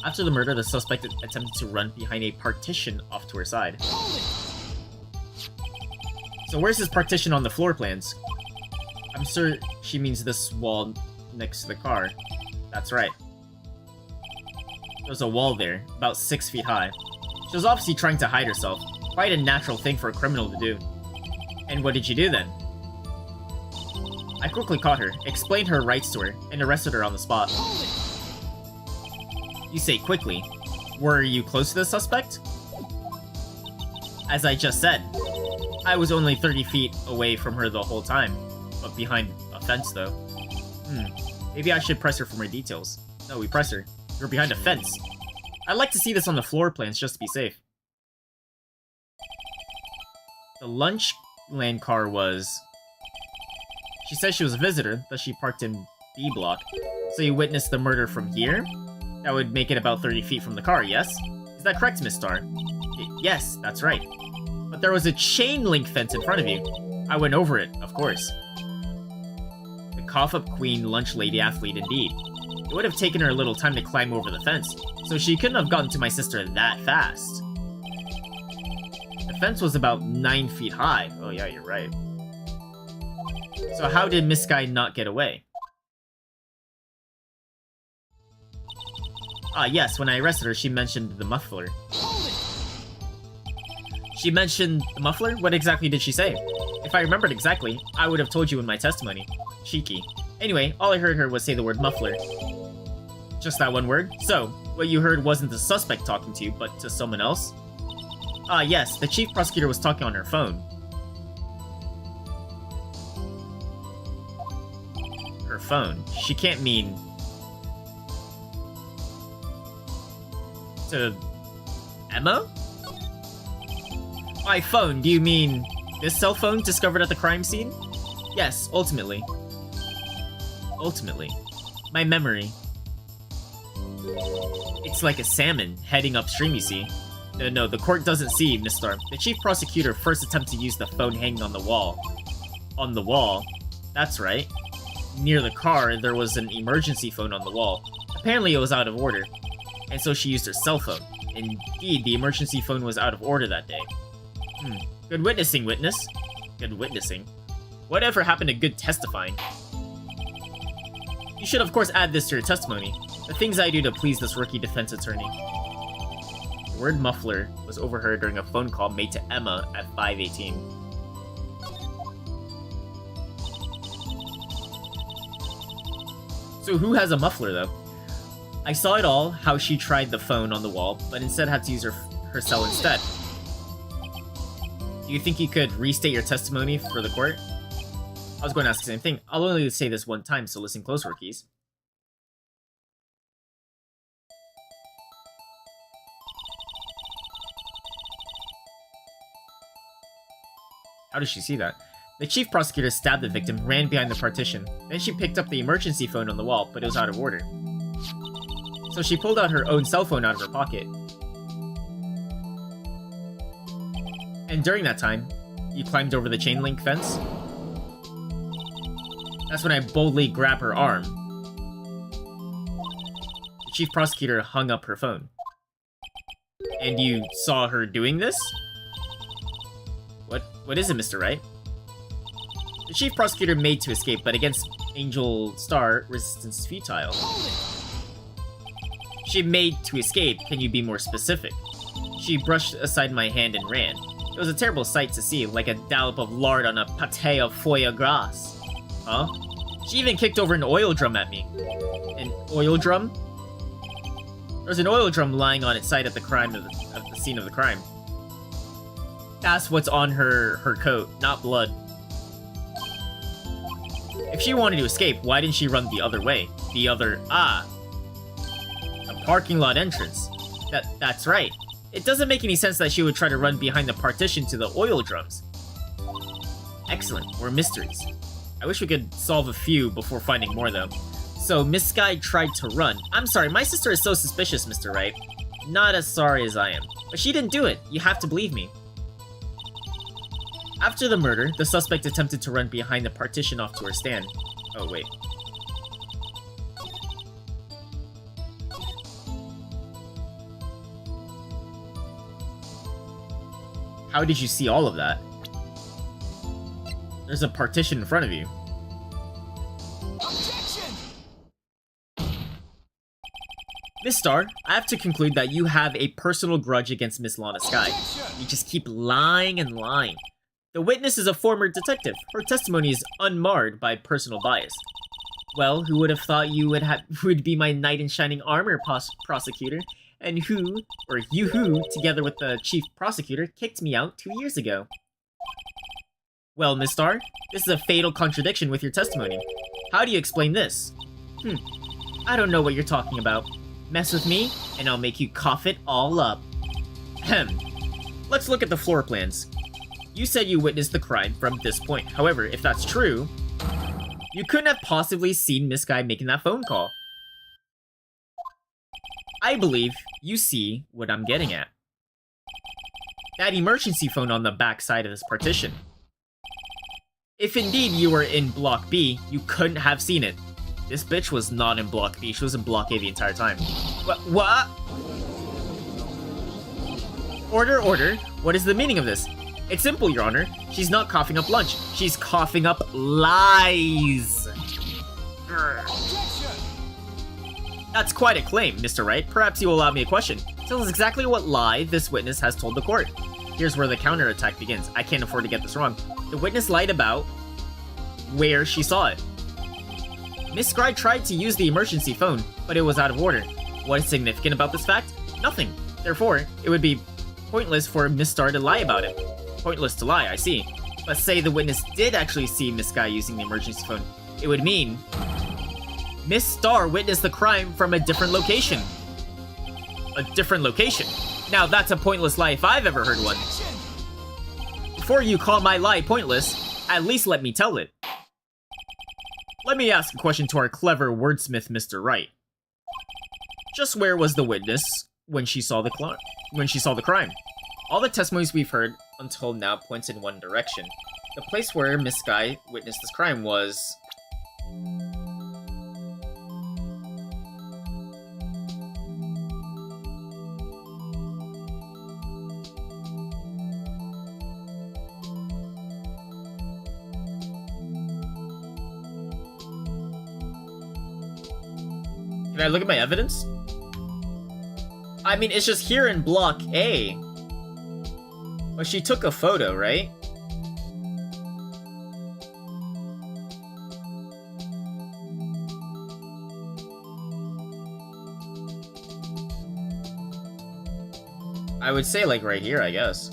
After the murder, the suspect attempted to run behind a partition off to her side. So where's this partition on the floor plans? I'm sure she means this wall next to the car. That's right. There's a wall there, about 6 feet high. She was obviously trying to hide herself. Quite a natural thing for a criminal to do. And what did you do then? I quickly caught her, explained her rights to her, and arrested her on the spot. You say quickly. Were you close to the suspect? As I just said, I was only 30 feet away from her the whole time, but behind a fence though. Maybe I should press her for more details. No, we press her. You're behind a fence. I'd like to see this on the floor plans just to be safe. The Lunchland car was... She says she was a visitor, that she parked in B block. So you witnessed the murder from here? That would make it about 30 feet from the car, yes? Is that correct, Miss Star? Yes, that's right. But there was a chain link fence in front of you. I went over it, of course. The cough-up queen lunch lady athlete indeed. It would have taken her a little time to climb over the fence, so she couldn't have gotten to my sister that fast. The fence was about 9 feet high. Oh yeah, you're right. So how did Miss Guy not get away? Ah yes, when I arrested her, she mentioned the muffler. She mentioned the muffler? What exactly did she say? If I remembered exactly, I would have told you in my testimony. Cheeky. Anyway, all I heard her was say the word muffler. Just that one word? So, what you heard wasn't the suspect talking to you, but to someone else? Ah yes, the chief prosecutor was talking on her phone. Her phone. She can't mean... to... Emma? By phone, do you mean this cell phone discovered at the crime scene? Yes, ultimately. Ultimately. My memory. It's like a salmon heading upstream, you see. No, the court doesn't see, Miss Star. The chief prosecutor first attempted to use the phone hanging on the wall. On the wall? That's right. Near the car, there was an emergency phone on the wall. Apparently it was out of order, and so she used her cell phone. Indeed, the emergency phone was out of order that day. Good witnessing, witness. Good witnessing. Whatever happened to good testifying? You should of course add this to your testimony. The things I do to please this rookie defense attorney. The word muffler was overheard during a phone call made to Emma at 5:18. So who has a muffler though? I saw it all, how she tried the phone on the wall, but instead had to use her cell instead. Do you think you could restate your testimony for the court? I was going to ask the same thing. I'll only say this one time, so listen close, rookies. How did she see that? The chief prosecutor stabbed the victim, ran behind the partition. Then she picked up the emergency phone on the wall, but it was out of order. So she pulled out her own cell phone out of her pocket. And during that time, you climbed over the chain link fence? That's when I boldly grab her arm. The chief prosecutor hung up her phone. And you saw her doing this? What is it, Mr. Wright? The chief prosecutor made to escape, but against Angel Star, resistance is futile. She made to escape. Can you be more specific? She brushed aside my hand and ran. It was a terrible sight to see, like a dollop of lard on a pâté of foie gras. Huh? She even kicked over an oil drum at me. An oil drum? There's an oil drum lying on its side at the scene of the crime. That's what's on her coat, not blood. If she wanted to escape, why didn't she run the other way? The parking lot entrance. That's right. It doesn't make any sense that she would try to run behind the partition to the oil drums. Excellent, we're mysteries. I wish we could solve a few before finding more, though. So, Miss Sky tried to run. I'm sorry, my sister is so suspicious, Mr. Wright. Not as sorry as I am. But she didn't do it. You have to believe me. After the murder, the suspect attempted to run behind the partition off to her stand. Oh, wait. How did you see all of that? There's a partition in front of you. Objection! Miss Star, I have to conclude that you have a personal grudge against Miss Lana Sky. Objection! You just keep lying and lying. The witness is a former detective. Her testimony is unmarred by personal bias. Well, who would have thought you would be my knight in shining armor, prosecutor? And who, together with the chief prosecutor, kicked me out 2 years ago. Well, Miss Star, this is a fatal contradiction with your testimony. How do you explain this? I don't know what you're talking about. Mess with me, and I'll make you cough it all up. Ahem. Let's look at the floor plans. You said you witnessed the crime from this point. However, if that's true, you couldn't have possibly seen Miss Guy making that phone call. I believe you see what I'm getting at. That emergency phone on the back side of this partition. If indeed you were in Block B, you couldn't have seen it. This bitch was not in Block B, she was in Block A the entire time. What? Order. What is the meaning of this? It's simple, Your Honor. She's not coughing up lunch. She's coughing up lies. Objection! That's quite a claim, Mr. Wright. Perhaps you will allow me a question. Tell us exactly what lie this witness has told the court. Here's where the counterattack begins. I can't afford to get this wrong. The witness lied about where she saw it. Miss Sky tried to use the emergency phone, but it was out of order. What is significant about this fact? Nothing. Therefore, it would be pointless for Miss Star to lie about it. Pointless to lie, I see. Let's say the witness did actually see Miss Sky using the emergency phone. It would mean Miss Star witnessed the crime from a different location. A different location. Now that's a pointless lie if I've ever heard one. Before you call my lie pointless, at least let me tell it. Let me ask a question to our clever wordsmith, Mr. Wright. Just where was the witness when she saw the crime? All the testimonies we've heard until now points in one direction. The place where Miss Sky witnessed this crime was... Can I look at my evidence? I mean, it's just here in Block A. But she took a photo, right? I would say, like, right here, I guess.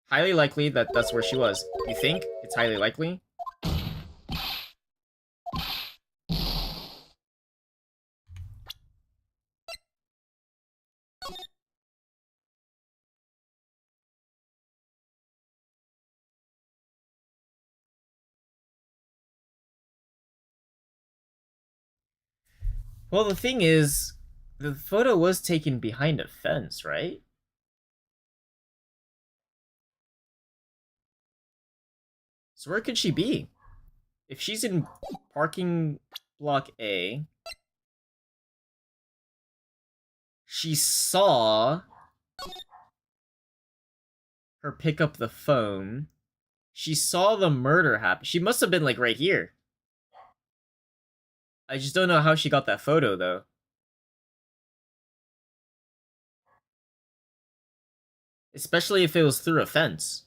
Highly likely that that's where she was. You think? It's highly likely? Well, the thing is, The photo was taken behind a fence, right? So where could she be? If she's in parking block A, she saw her pick up the phone. She saw the murder happen. She must have been like right here. I just don't know how she got that photo though. Especially if it was through a fence.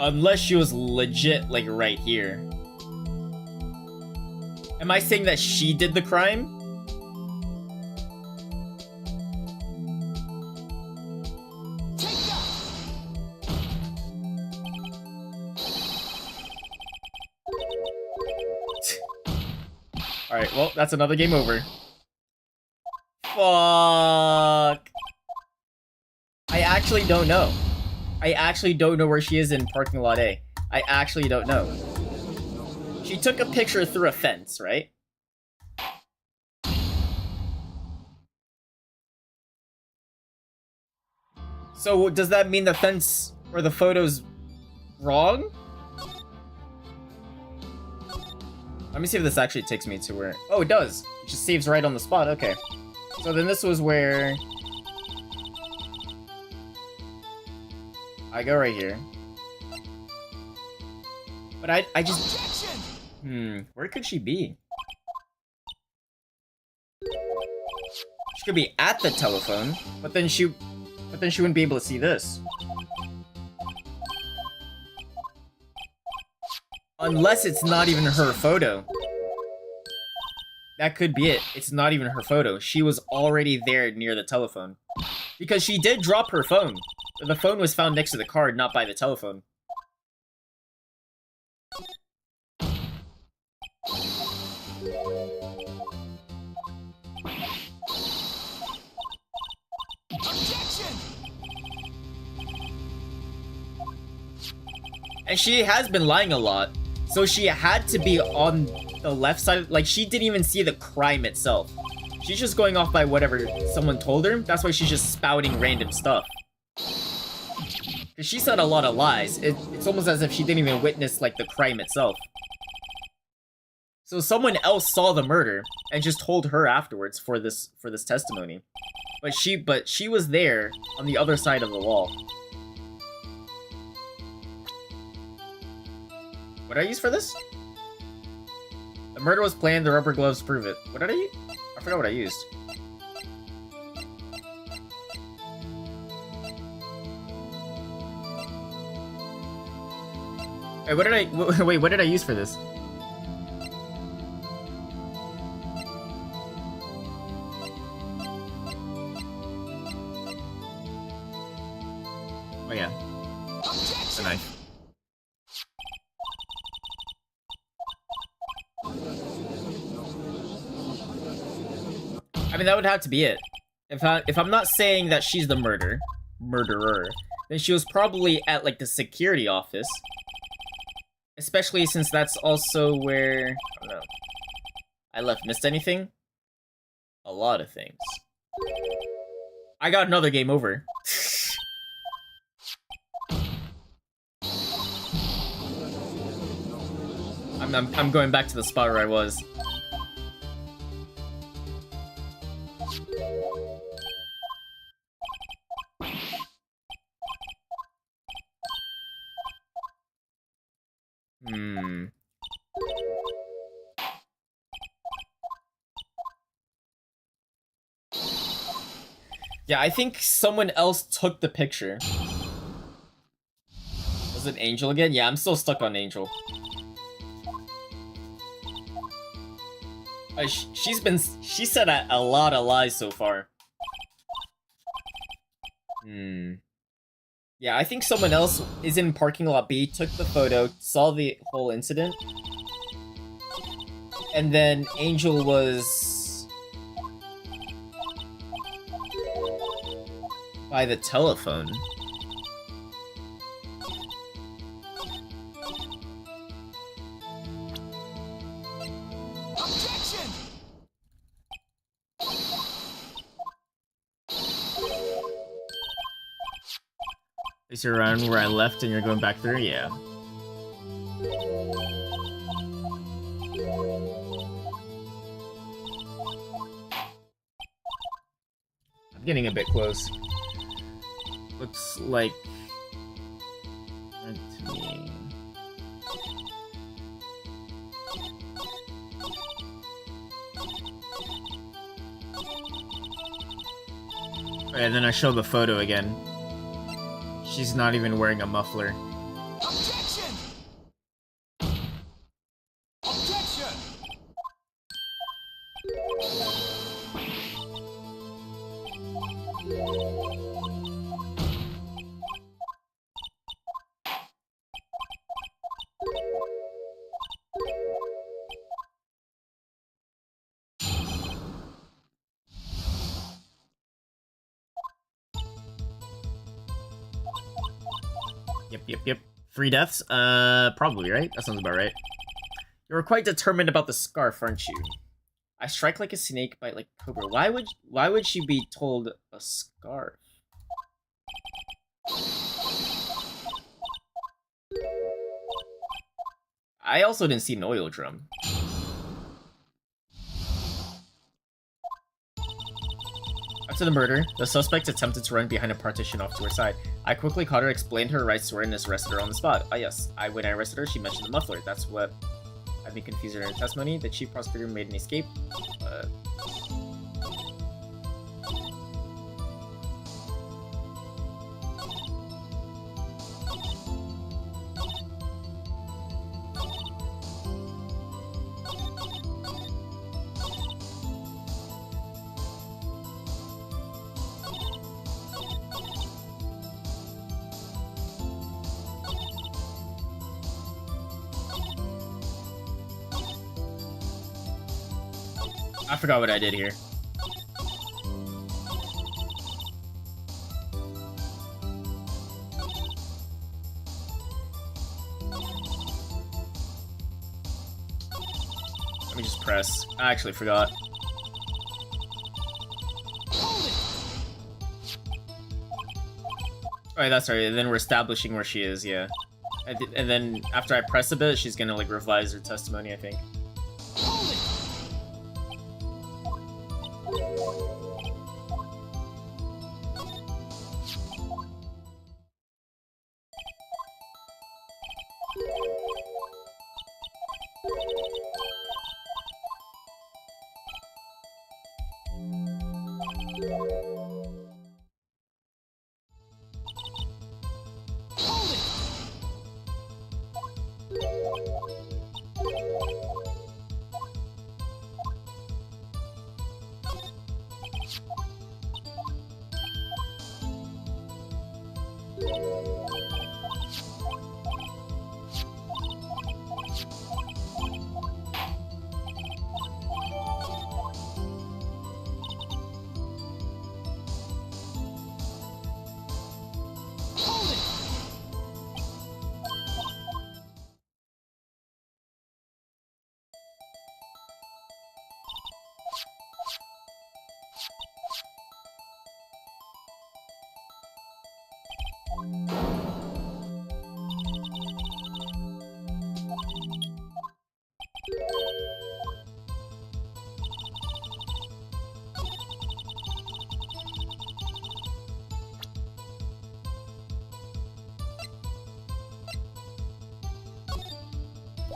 Unless she was legit, like, right here. Am I saying that she did the crime? Alright, well, that's another game over. Fuck. I actually don't know. I actually don't know where she is in parking lot A. I actually don't know. She took a picture through a fence, right? So does that mean the fence or the photo's wrong? Let me see if this actually takes me to where... Oh, it does. It just saves right on the spot. Okay. So then this was where... I go right here. But I just... Where could she be? She could be at the telephone, but then she wouldn't be able to see this. Unless it's not even her photo. That could be it. It's not even her photo. She was already there near the telephone. Because she did drop her phone. The phone was found next to the card, not by the telephone. And she has been lying a lot. So she had to be on the left side. Like, she didn't even see the crime itself. She's just going off by whatever someone told her. That's why she's just spouting random stuff. Because she said a lot of lies. It's almost as if she didn't even witness, like, the crime itself. So someone else saw the murder and just told her afterwards for this testimony. But she was there on the other side of the wall. What did I use for this? The murder was planned, the rubber gloves prove it. What did I use? I forgot what I used. Wait, what did I use for this? Oh yeah. It's a knife. I mean, that would have to be it. If I'm not saying that she's the murderer, then she was probably at, like, the security office. Especially since that's also where... I don't know. I missed anything? A lot of things. I got another game over. I'm going back to the spot where I was. Hmm. Yeah, I think someone else took the picture. Was it Angel again? Yeah, I'm still stuck on Angel. She said a lot of lies so far. Hmm. Yeah, I think someone else is in parking lot B, took the photo, saw the whole incident, and then Angel was by the telephone. Objection! Is you around where I left and you're going back through? Yeah. I'm getting a bit close. Looks like... to me. And then I show the photo again. She's not even wearing a muffler. Objection! Objection! Yep. 3 deaths? Probably, right? That sounds about right. You were quite determined about the scarf, aren't you? I strike like a snake, bite like a cobra. Why would she be told a scarf? I also didn't see an oil drum. After the murder, the suspect attempted to run behind a partition off to her side. I quickly caught her, explained her rights to her, and arrested her on the spot. Ah yes, when I arrested her, she mentioned the muffler. That's what I've been confusing her testimony. The chief prosecutor made an escape. I forgot what I did here. Let me just press. I actually forgot. Alright, that's right. And then we're establishing where she is, yeah. And then after I press a bit, she's gonna like revise her testimony, I think.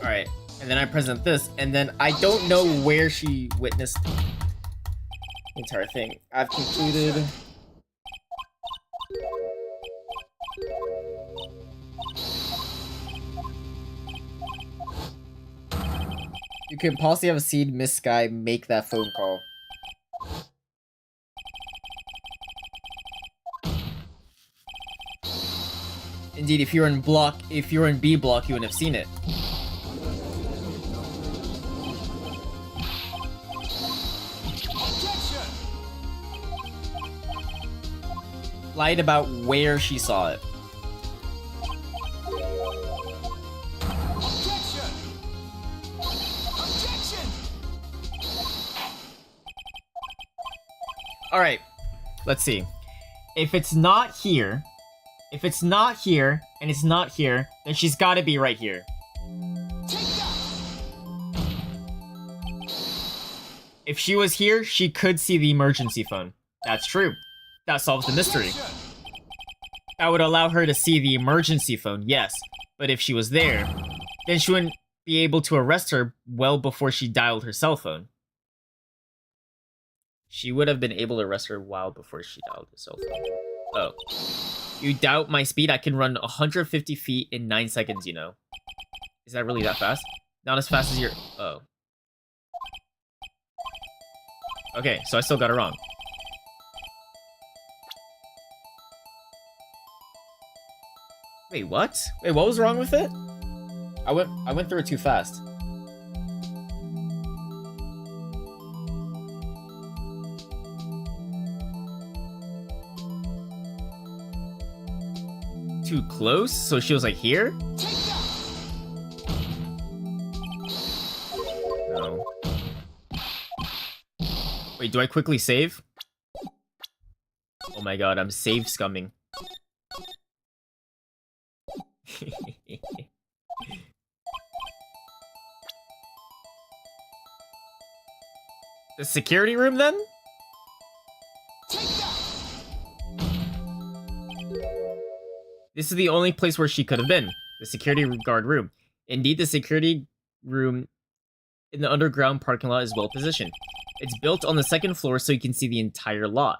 Alright, and then I present this, and then I don't know where she witnessed the entire thing. I've concluded... You can possibly have seen Miss Sky make that phone call. Indeed, if you're in B block, you wouldn't have seen it. Objection! Lied about where she saw it. Objection! Objection! Alright, let's see. If it's not here, and it's not here, then she's gotta be right here. Take that! If she was here, she could see the emergency phone. That's true. That solves the mystery. Objection! That would allow her to see the emergency phone, yes. But if she was there, then she wouldn't be able to arrest her well before she dialed her cell phone. She would have been able to arrest her while before she dialed her cell phone. Oh. You doubt my speed? I can run 150 feet in 9 seconds, you know. Is that really that fast? Not as fast as your... Oh. Okay, so I still got it wrong. Wait, what? Wait, what was wrong with it? I went through it too fast. Too close? So she was like here? Take that! No. Wait, do I quickly save? Oh my god, I'm save scumming. The security room then? Take that! This is the only place where she could have been. The security guard room. Indeed, the security room in the underground parking lot is well positioned. It's built on the second floor so you can see the entire lot.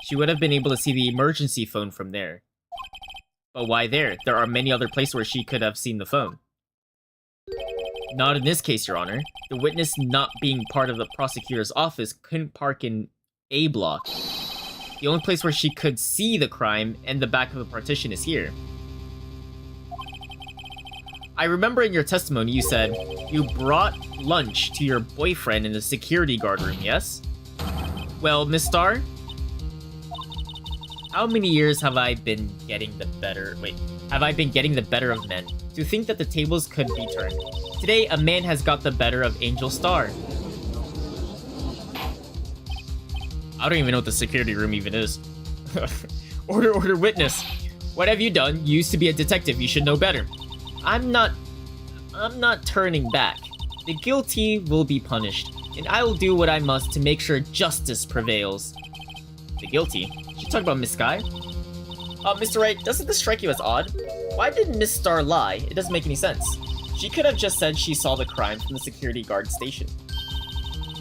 She would have been able to see the emergency phone from there. But why there? There are many other places where she could have seen the phone. Not in this case, Your Honor. The witness, not being part of the prosecutor's office, couldn't park in A block. The only place where she could see the crime and the back of the partition is here. I remember in your testimony you said you brought lunch to your boyfriend in the security guard room, yes? Well, Miss Starr, how many years have I been getting the better... Wait, have I been getting the better of men? To think that the tables could be turned. Today, a man has got the better of Angel Starr. I don't even know what the security room even is. Order, witness. What have you done? You used to be a detective. You should know better. I'm not turning back. The guilty will be punished, and I will do what I must to make sure justice prevails. The guilty? She talking about Miss Sky? Mr. Wright, doesn't this strike you as odd? Why did Miss Starr lie? It doesn't make any sense. She could have just said she saw the crime from the security guard station.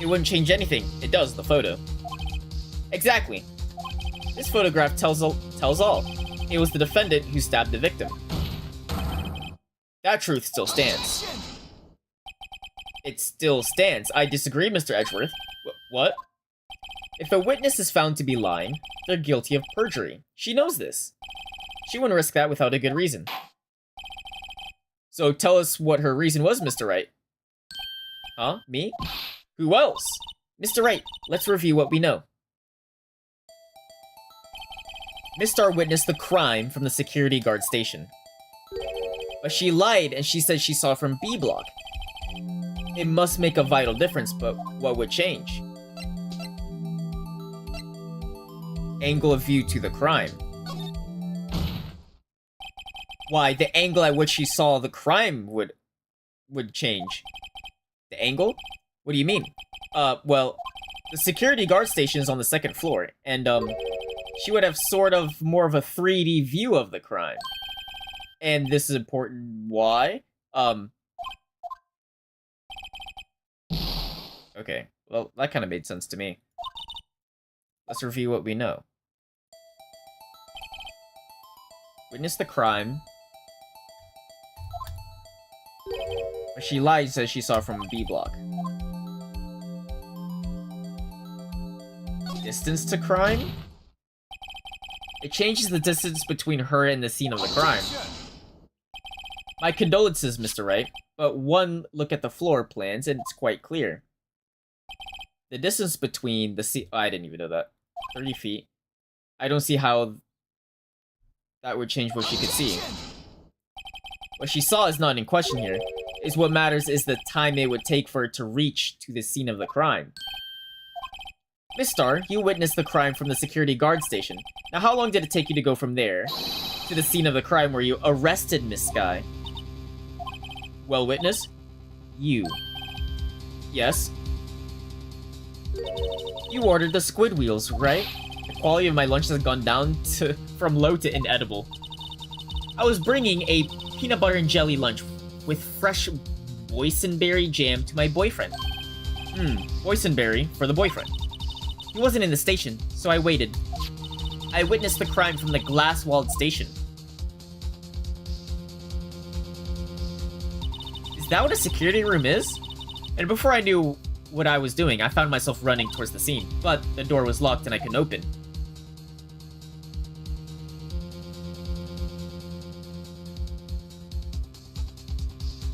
It wouldn't change anything. It does, the photo. Exactly. This photograph tells all. It was the defendant who stabbed the victim. That truth still stands. Objection! It still stands. I disagree, Mr. Edgeworth. What? If a witness is found to be lying, they're guilty of perjury. She knows this. She wouldn't risk that without a good reason. So tell us what her reason was, Mr. Wright. Huh? Me? Who else? Mr. Wright, let's review what we know. Miss Starr witnessed the crime from the security guard station. But she lied and she said she saw it from B block. It must make a vital difference, but what would change? Angle of view to the crime. Why, the angle at which she saw the crime would change. The angle? What do you mean? Well, the security guard station is on the second floor, and, she would have sort of more of a 3D view of the crime. And this is important. Why? Okay, well, that kind of made sense to me. Let's review what we know. Witnessed the crime. But she lied, says she saw from B block. Distance to crime? It changes the distance between her and the scene of the crime. My condolences, Mr. Wright, but one look at the floor plans and it's quite clear. The distance between the scene... Oh, I didn't even know that. 30 feet. I don't see how that would change what she could see. What she saw is not in question here. Is what matters is the time it would take for her to reach to the scene of the crime. Miss Star, you witnessed the crime from the security guard station. Now how long did it take you to go from there to the scene of the crime where you arrested Miss Sky? Well, witness? You. Yes? You ordered the squid wheels, right? The quality of my lunch has gone down from low to inedible. I was bringing a peanut butter and jelly lunch with fresh boysenberry jam to my boyfriend. Boysenberry for the boyfriend. He wasn't in the station, so I waited. I witnessed the crime from the glass-walled station. Is that what a security room is? And before I knew what I was doing, I found myself running towards the scene, but the door was locked and I couldn't open.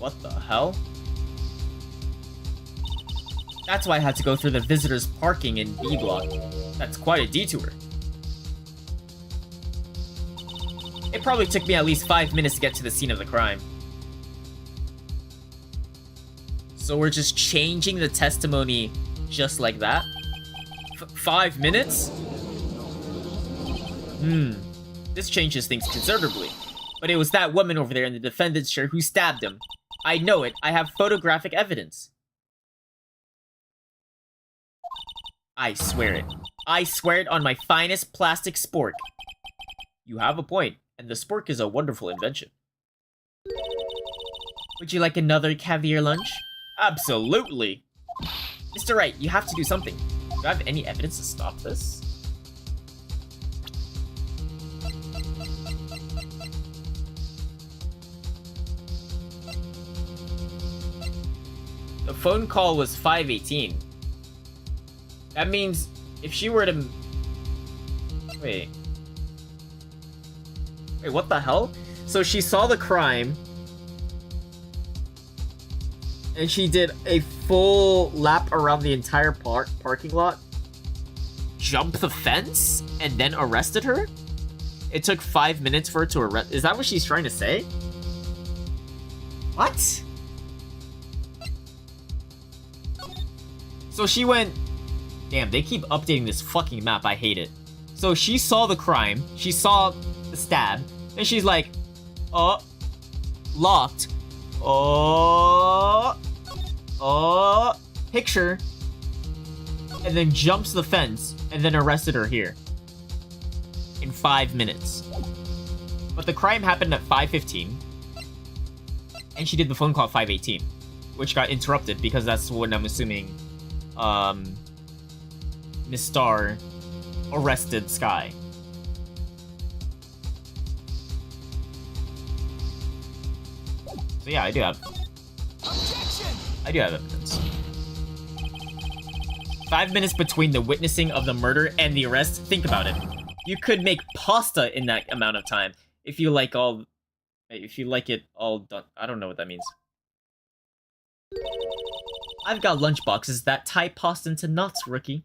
What the hell? That's why I had to go through the visitors' parking in B block. That's quite a detour. It probably took me at least 5 minutes to get to the scene of the crime. So we're just changing the testimony just like that? 5 minutes? This changes things considerably. But it was that woman over there in the defendant's chair who stabbed him. I know it. I have photographic evidence. I swear it. I swear it on my finest plastic spork. You have a point, and the spork is a wonderful invention. Would you like another caviar lunch? Absolutely! Mr. Wright, you have to do something. Do I have any evidence to stop this? The phone call was 5:18. That means if she were to... Wait, what the hell? So she saw the crime, and she did a full lap around the entire parking lot, jumped the fence, and then arrested her? It took 5 minutes for her to arrest... Is that what she's trying to say? What? So she went... Damn, they keep updating this fucking map. I hate it. So she saw the crime. She saw the stab. And she's like, locked. Picture. And then jumps the fence. And then arrested her here. In 5 minutes. But the crime happened at 5:15. And she did the phone call at 5:18. Which got interrupted because that's when I'm assuming... Miss Star arrested Sky. So yeah, I do have evidence. 5 minutes between the witnessing of the murder and the arrest. Think about it. You could make pasta in that amount of time if you like it all done. I don't know what that means. I've got lunchboxes that tie pasta into knots, rookie.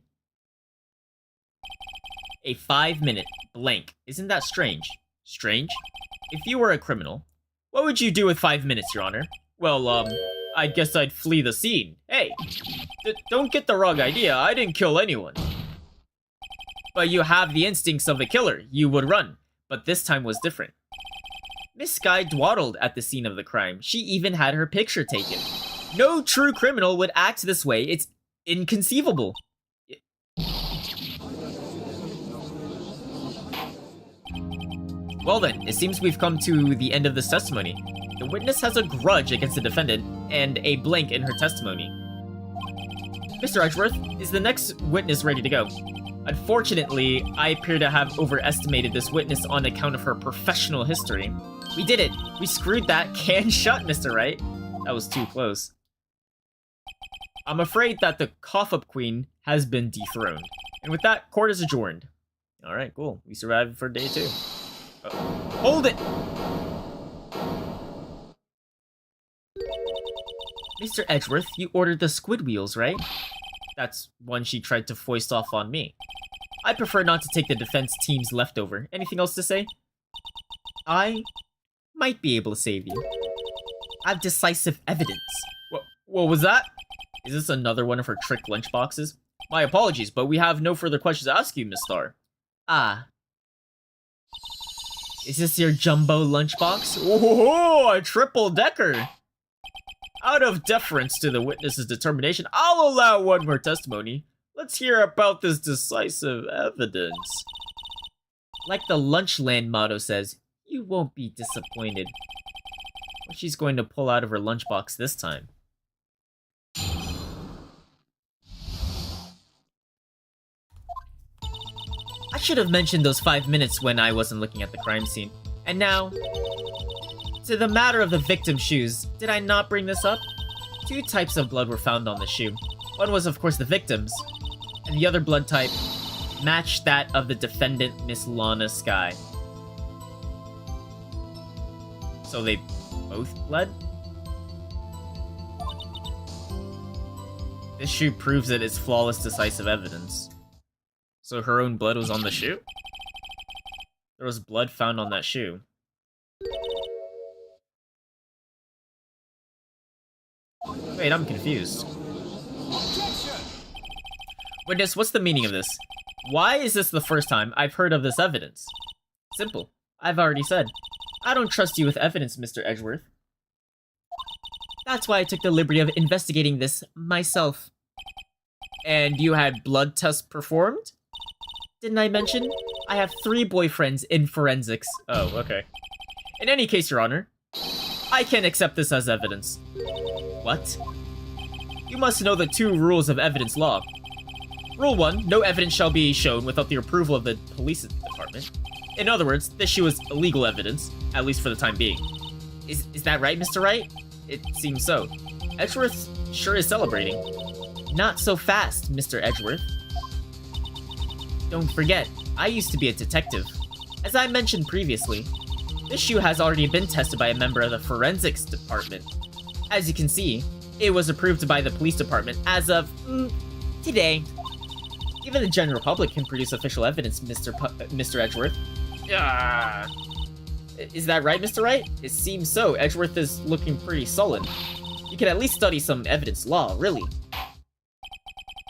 A 5-minute blank. Isn't that strange? Strange? If you were a criminal, what would you do with 5 minutes, Your Honor? Well, I guess I'd flee the scene. Hey, don't get the wrong idea. I didn't kill anyone. But you have the instincts of a killer. You would run. But this time was different. Miss Sky dawdled at the scene of the crime. She even had her picture taken. No true criminal would act this way. It's inconceivable. Well then, it seems we've come to the end of this testimony. The witness has a grudge against the defendant and a blank in her testimony. Mr. Edgeworth, is the next witness ready to go? Unfortunately, I appear to have overestimated this witness on account of her professional history. We did it! We screwed that can shut, Mr. Wright. That was too close. I'm afraid that the cough-up queen has been dethroned. And with that, court is adjourned. Alright, cool. We survived for day 2. Hold it! Mr. Edgeworth, you ordered the squid wheels, right? That's one she tried to foist off on me. I prefer not to take the defense team's leftover. Anything else to say? I might be able to save you. I have decisive evidence. What was that? Is this another one of her trick lunchboxes? My apologies, but we have no further questions to ask you, Miss Star. Ah. Is this your jumbo lunchbox? Oh, a triple-decker! Out of deference to the witness's determination, I'll allow one more testimony. Let's hear about this decisive evidence. Like the Lunchland motto says, you won't be disappointed. What she's going to pull out of her lunchbox this time. I should have mentioned those 5 minutes when I wasn't looking at the crime scene. And now, to the matter of the victim's shoes, did I not bring this up? 2 types of blood were found on the shoe. One was, of course, the victim's, and the other blood type matched that of the defendant, Miss Lana Skye. So they both bled? This shoe proves that it's flawless, decisive evidence. So her own blood was on the shoe? There was blood found on that shoe. Wait, I'm confused. Witness, what's the meaning of this? Why is this the first time I've heard of this evidence? Simple. I've already said. I don't trust you with evidence, Mr. Edgeworth. That's why I took the liberty of investigating this myself. And you had blood tests performed? Didn't I mention? I have 3 boyfriends in forensics. Oh, okay. In any case, Your Honor, I can't accept this as evidence. What? You must know the 2 rules of evidence law. Rule 1, no evidence shall be shown without the approval of the police department. In other words, this shoe is illegal evidence, at least for the time being. Is that right, Mr. Wright? It seems so. Edgeworth sure is celebrating. Not so fast, Mr. Edgeworth. Don't forget, I used to be a detective. As I mentioned previously, this shoe has already been tested by a member of the forensics department. As you can see, it was approved by the police department as of today. Even the general public can produce official evidence, Mr. Edgeworth. Is that right, Mr. Wright? It seems so. Edgeworth is looking pretty sullen. You can at least study some evidence law, really.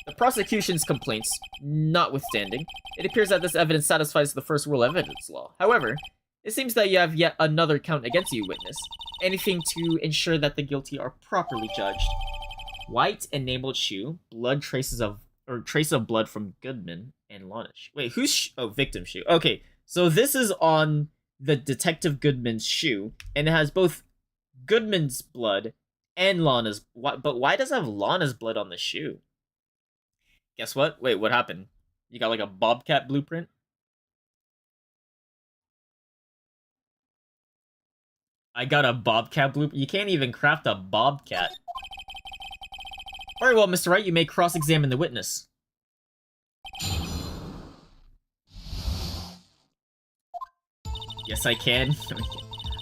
The prosecution's complaints notwithstanding, it appears that this evidence satisfies the first rule of evidence law. However, it seems that you have yet another count against you, witness. Anything to ensure that the guilty are properly judged. White enameled shoe, trace of blood from Goodman and Lanish. Wait, victim shoe. Okay, so this is on the Detective Goodman's shoe, and it has both Goodman's blood and Lana's. But why does it have Lana's blood on the shoe? Guess what? Wait, what happened? You got like a Bobcat blueprint? I got a Bobcat blueprint? You can't even craft a Bobcat. Very well, Mr. Wright, you may cross-examine the witness. Yes, I can.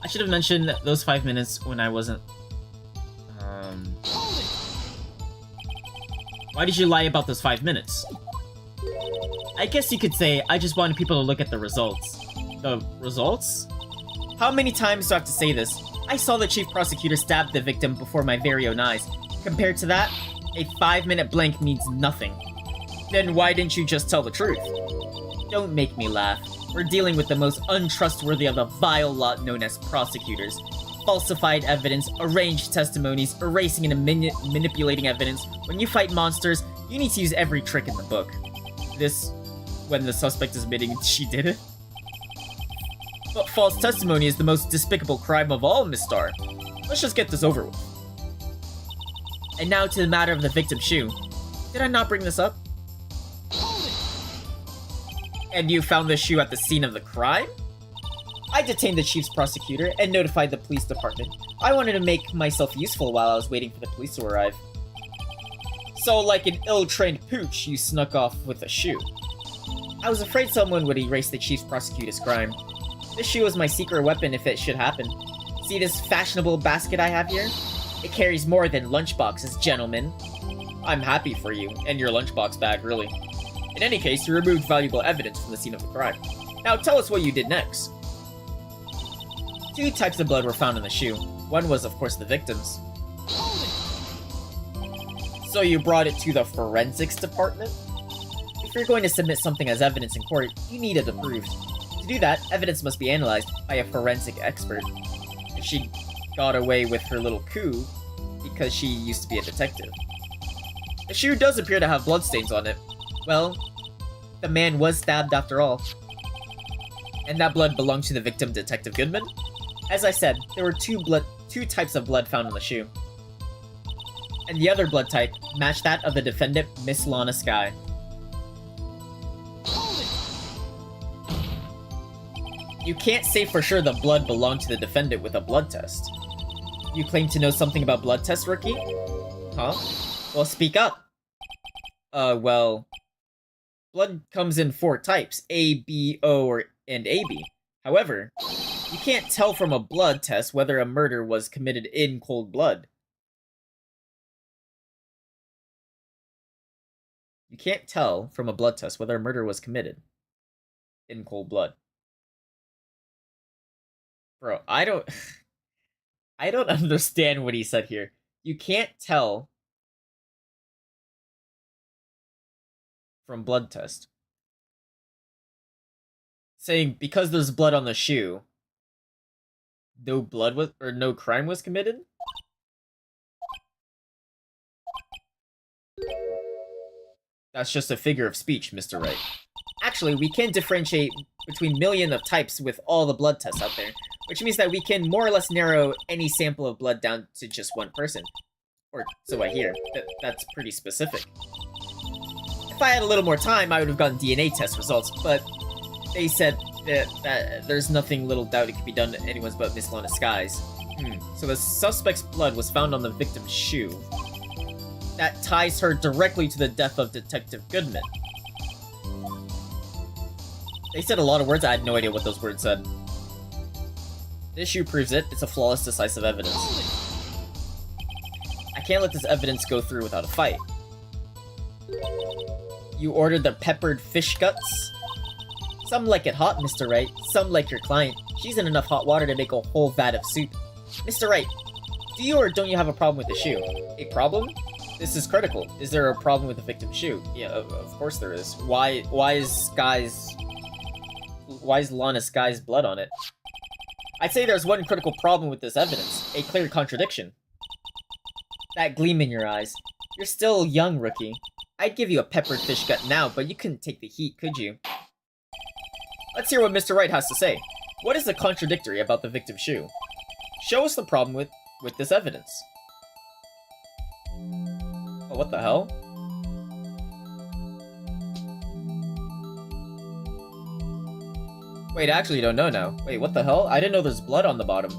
I should have mentioned those 5 minutes when I wasn't... Why did you lie about those 5 minutes? I guess you could say I just wanted people to look at the results. The results? How many times do I have to say this? I saw the chief prosecutor stab the victim before my very own eyes. Compared to that, a 5-minute blank means nothing. Then why didn't you just tell the truth? Don't make me laugh. We're dealing with the most untrustworthy of the vile lot known as prosecutors. Falsified evidence, arranged testimonies, erasing and manipulating evidence. When you fight monsters, you need to use every trick in the book. This, when the suspect is admitting she did it? But false testimony is the most despicable crime of all, Miss Star. Let's just get this over with. And now to the matter of the victim's shoe. Did I not bring this up? Hold it. And you found the shoe at the scene of the crime? I detained the chief's prosecutor and notified the police department. I wanted to make myself useful while I was waiting for the police to arrive. So, like an ill-trained pooch, you snuck off with a shoe. I was afraid someone would erase the chief's prosecutor's crime. This shoe is my secret weapon if it should happen. See this fashionable basket I have here? It carries more than lunchboxes, gentlemen. I'm happy for you, and your lunchbox bag, really. In any case, you removed valuable evidence from the scene of the crime. Now tell us what you did next. 2 types of blood were found in the shoe. One was, of course, the victim's. So you brought it to the forensics department? If you're going to submit something as evidence in court, you need it approved. To do that, evidence must be analyzed by a forensic expert. If she got away with her little coup because she used to be a detective. The shoe does appear to have bloodstains on it. Well, the man was stabbed after all. And that blood belonged to the victim, Detective Goodman? As I said, there were 2 types of blood found on the shoe. And the other blood type matched that of the defendant, Miss Lana Skye. You can't say for sure the blood belonged to the defendant with a blood test. You claim to know something about blood tests, rookie? Huh? Well, speak up. Well... Blood comes in 4 types, A, B, O, and AB. However, you can't tell from a blood test whether a murder was committed in cold blood. You can't tell from a blood test whether a murder was committed in cold blood. Bro, I don't understand what he said here. You can't tell from blood test. Saying because there's blood on the shoe, no crime was committed? That's just a figure of speech, Mr. Wright. Actually, we can differentiate between millions of types with all the blood tests out there, which means that we can more or less narrow any sample of blood down to just one person. Or so I hear. That's pretty specific. If I had a little more time, I would have gotten DNA test results, but they said that there's nothing little doubt it could be done to anyone's but Miss Lana Skye's. So the suspect's blood was found on the victim's shoe. That ties her directly to the death of Detective Goodman. They said a lot of words, I had no idea what those words said. This shoe proves it. It's a flawless, decisive evidence. I can't let this evidence go through without a fight. You ordered the peppered fish guts? Some like it hot, Mr. Wright. Some like your client. She's in enough hot water to make a whole vat of soup. Mr. Wright, do you or don't you have a problem with the shoe? A problem? This is critical. Is there a problem with the victim's shoe? Yeah, of course there is. Why is Lana Skye's blood on it? I'd say there's one critical problem with this evidence. A clear contradiction. That gleam in your eyes. You're still young, rookie. I'd give you a peppered fish gut now, but you couldn't take the heat, could you? Let's hear what Mr. Wright has to say. What is the contradictory about the victim's shoe? Show us the problem with this evidence. Oh, what the hell? Wait, I actually don't know now. Wait, what the hell? I didn't know there's blood on the bottom.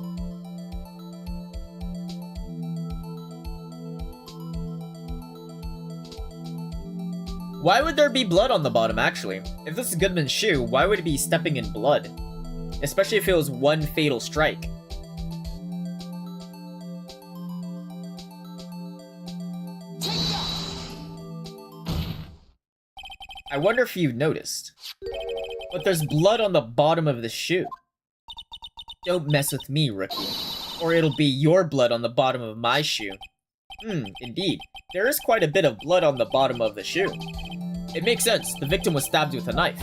Why would there be blood on the bottom, actually? If this is Goodman's shoe, why would it be stepping in blood? Especially if it was one fatal strike. I wonder if you've noticed. But there's blood on the bottom of the shoe. Don't mess with me, rookie. Or it'll be your blood on the bottom of my shoe. Indeed. There is quite a bit of blood on the bottom of the shoe. It makes sense. The victim was stabbed with a knife.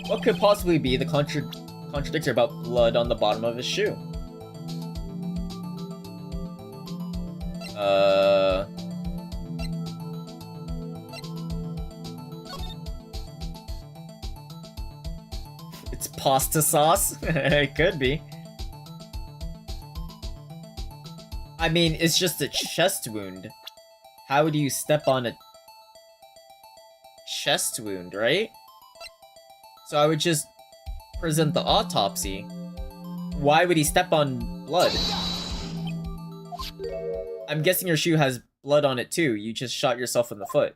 What could possibly be the contradictory about blood on the bottom of his shoe? It's pasta sauce? It could be. I mean, it's just a chest wound. How do you step on a chest wound, right? So I would just present the autopsy. Why would he step on blood? I'm guessing your shoe has blood on it too. You just shot yourself in the foot.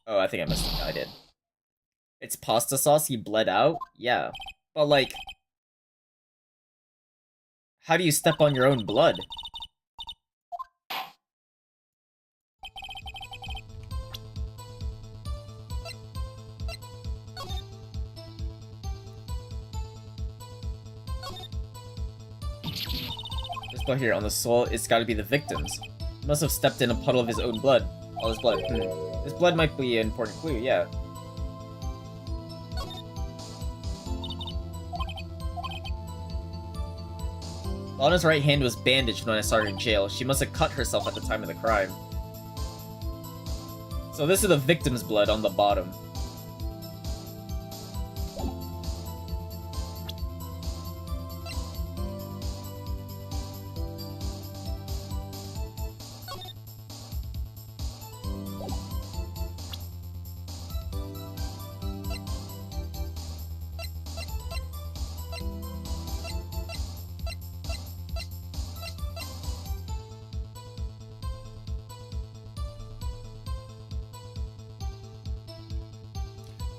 Oh, I think I missed it. I did. It's pasta sauce, he bled out? Yeah. But like... how do you step on your own blood? This blood here on the soul, it's gotta be the victim's. He must have stepped in a puddle of his own blood. All his blood. This blood might be an important clue, yeah. Lana's right hand was bandaged when I saw her in jail. She must have cut herself at the time of the crime. So this is the victim's blood on the bottom.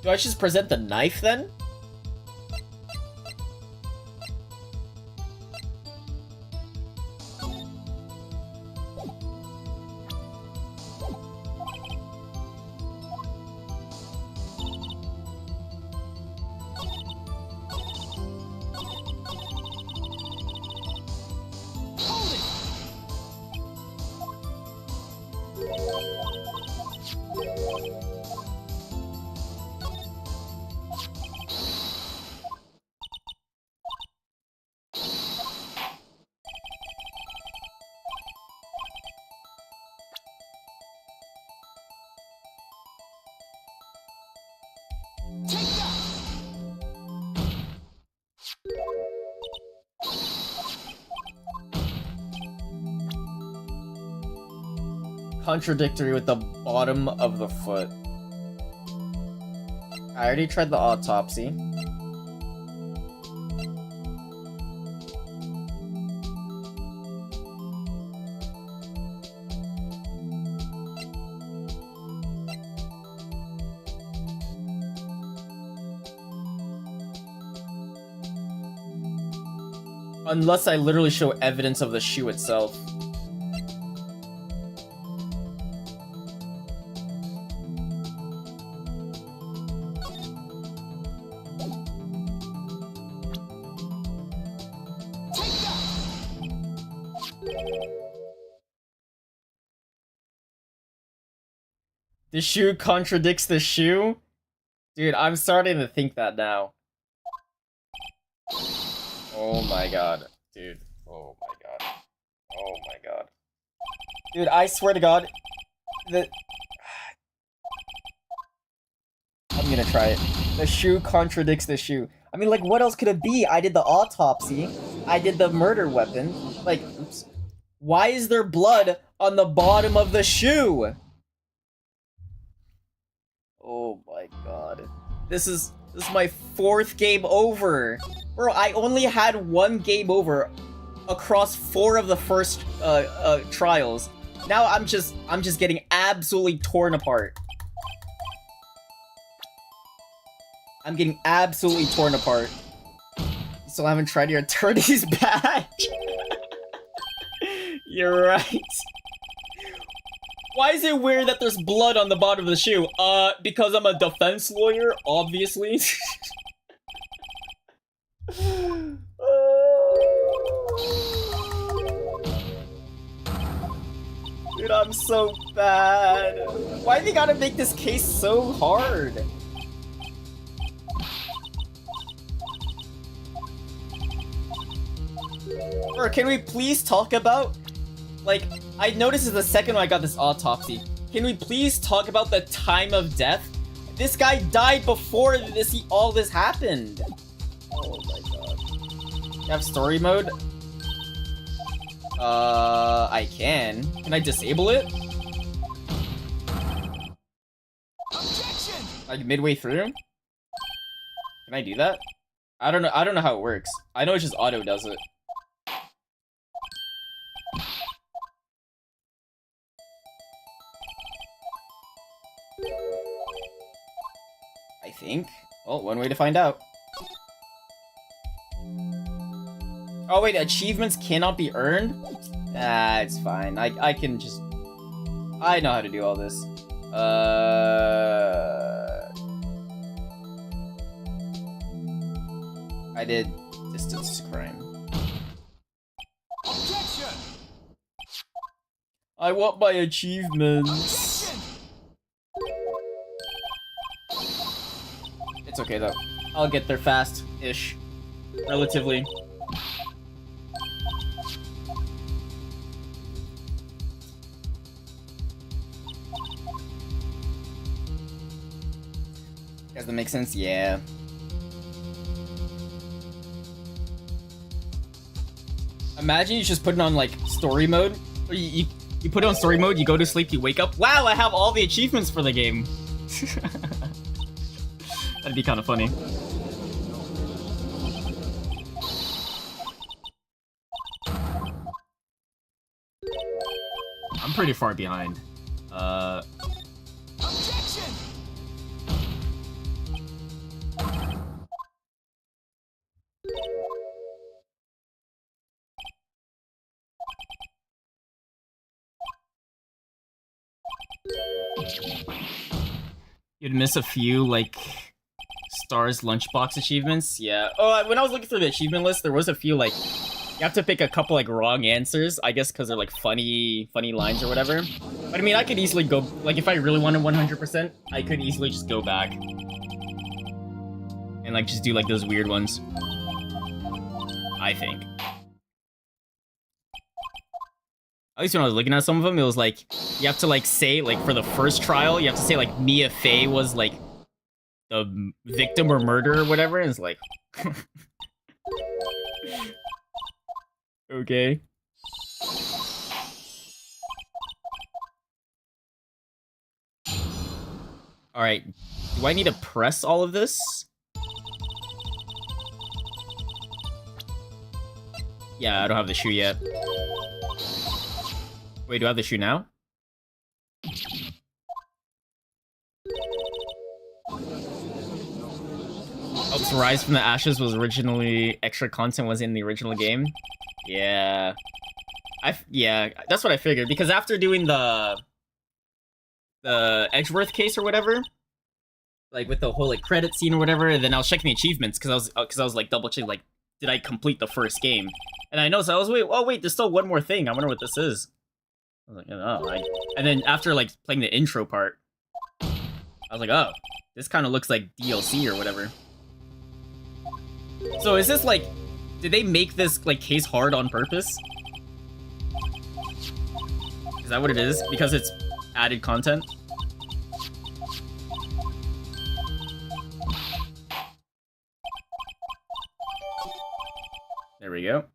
Do I just present the knife then? Contradictory with the bottom of the foot. I already tried the autopsy. Unless I literally show evidence of the shoe itself. The shoe contradicts the shoe? Dude, I'm starting to think that now. Oh my god. Dude. Oh my god. Oh my god. Dude, I swear to god. I'm gonna try it. The shoe contradicts the shoe. I mean, like, what else could it be? I did the autopsy. I did the murder weapon. Like, oops. Why is there blood on the bottom of the shoe? Oh my god. This is my 4th game over. Bro, I only had 1 game over across 4 of the first trials. Now I'm just getting absolutely torn apart. I'm getting absolutely torn apart. Still haven't tried your attorney's badge. You're right. Why is it weird that there's blood on the bottom of the shoe? Because I'm a defense lawyer, obviously. Dude, I'm so bad. Why they gotta make this case so hard? Or can we please talk about, like, I noticed this is the second one I got this autopsy. Can we please talk about the time of death? This guy died before all this happened. Oh my god. You have story mode? I can. Can I disable it? Objection! Like midway through? Can I do that? I don't know how it works. I know it just auto does it. I think. Well, one way to find out. Oh wait, achievements cannot be earned? Ah, it's fine. I can just... I know how to do all this. I did distance crime. Objection! I want my achievements. Objection! It's okay though. I'll get there fast-ish. Relatively. Does that make sense? Yeah. Imagine you just put it on like story mode. Or you put it on story mode, you go to sleep, you wake up. Wow, I have all the achievements for the game. That'd be kind of funny. I'm pretty far behind. Objection! You'd miss a few, like, Stars Lunchbox achievements. Yeah. Oh, when I was looking through the achievement list, there was a few, like, you have to pick a couple, like, wrong answers. I guess because they're, like, funny lines or whatever. But, I mean, I could easily go, like, if I really wanted 100%, I could easily just go back. And, like, just do, like, those weird ones. I think. At least when I was looking at some of them, it was like, you have to, like, say, like, for the first trial, you have to say, like, Mia Fey was, like, the victim or murderer or whatever, and it's like... Okay. Alright, do I need to press all of this? Yeah, I don't have the shoe yet. Wait, do I have the shoe now? Helps Rise from the Ashes was originally... extra content was in the original game? Yeah. Yeah, that's what I figured, because after doing the Edgeworth case or whatever, like with the whole like credit scene or whatever, and then I was checking the achievements because I was like double checking, like, did I complete the first game? And I noticed, I was wait, there's still one more thing. I wonder what this is. I was like, oh, and then after like playing the intro part, I was like, oh, this kind of looks like DLC or whatever. So is this like, did they make this like case hard on purpose? Is that what it is? Because it's added content? There we go.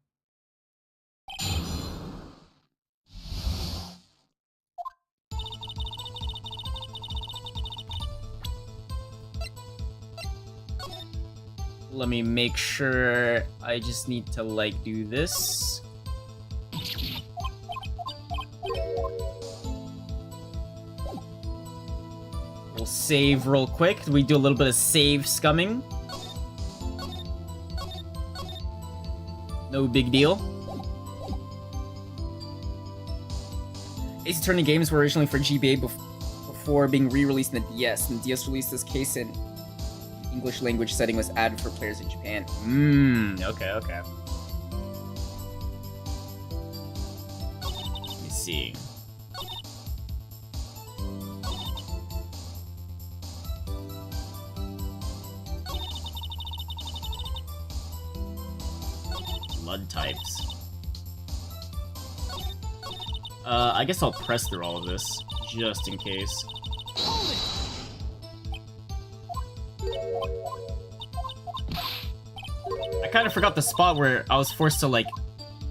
Let me make sure. I just need to like do this. We'll save real quick. We do a little bit of save scumming. No big deal. Ace Attorney games were originally for GBA before being re-released in the DS, and the DS released this case in English language setting was added for players in Japan. Okay. Let me see. Blood types. I guess I'll press through all of this, just in case. Hold it! I kind of forgot the spot where I was forced to, like,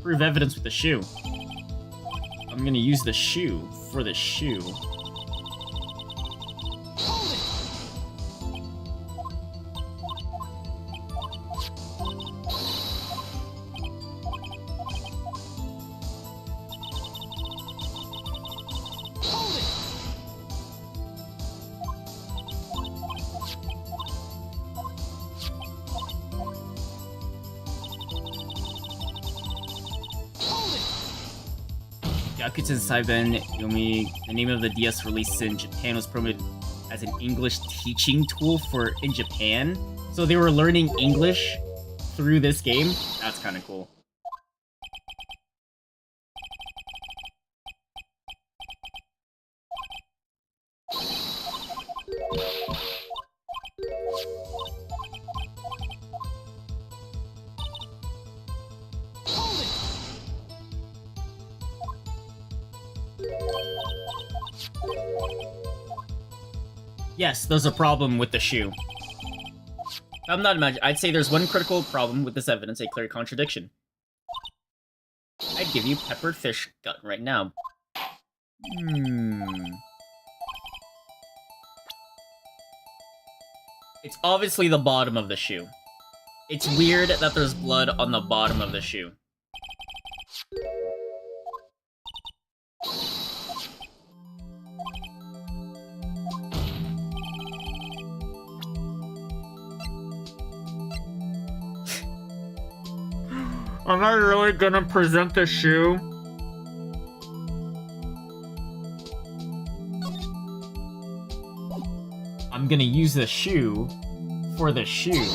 prove evidence with the shoe. I'm gonna use the shoe for the shoe. Hold it. Hold it. Hold it. Gyakuten Saiben Yomi, the name of the DS released in Japan, was promoted as an English teaching tool for in Japan. So they were learning English through this game. That's kind of cool. Hold it. Yes, there's a problem with the shoe. I'm not imagining. I'd say there's one critical problem with this evidence, a clear contradiction. I'd give you peppered fish gut right now. It's obviously the bottom of the shoe. It's weird that there's blood on the bottom of the shoe. Am I really gonna present the shoe? I'm gonna use the shoe for the shoe.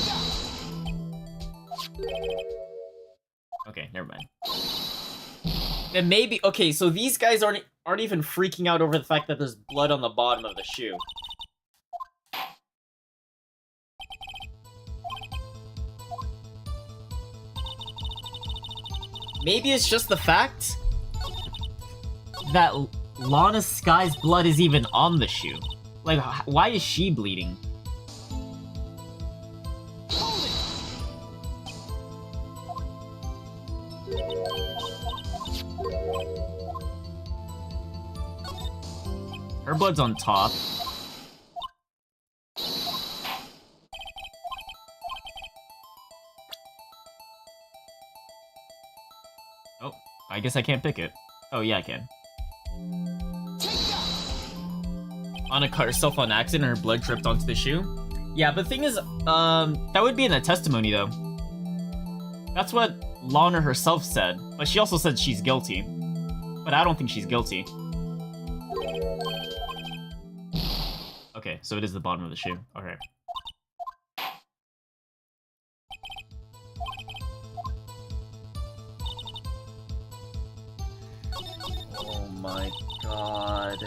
Okay, never mind. Then maybe okay, so these guys aren't even freaking out over the fact that there's blood on the bottom of the shoe. Maybe it's just the fact that Lana Sky's blood is even on the shoe. Like, why is she bleeding? Hold it. Her blood's on top. Oh, I guess I can't pick it. Oh, yeah, I can. Take that. Anna cut herself on accident and her blood dripped onto the shoe? Yeah, but the thing is, that would be in a testimony, though. That's what Lana herself said, but she also said she's guilty. But I don't think she's guilty. Okay, so it is the bottom of the shoe. Okay. Oh my god.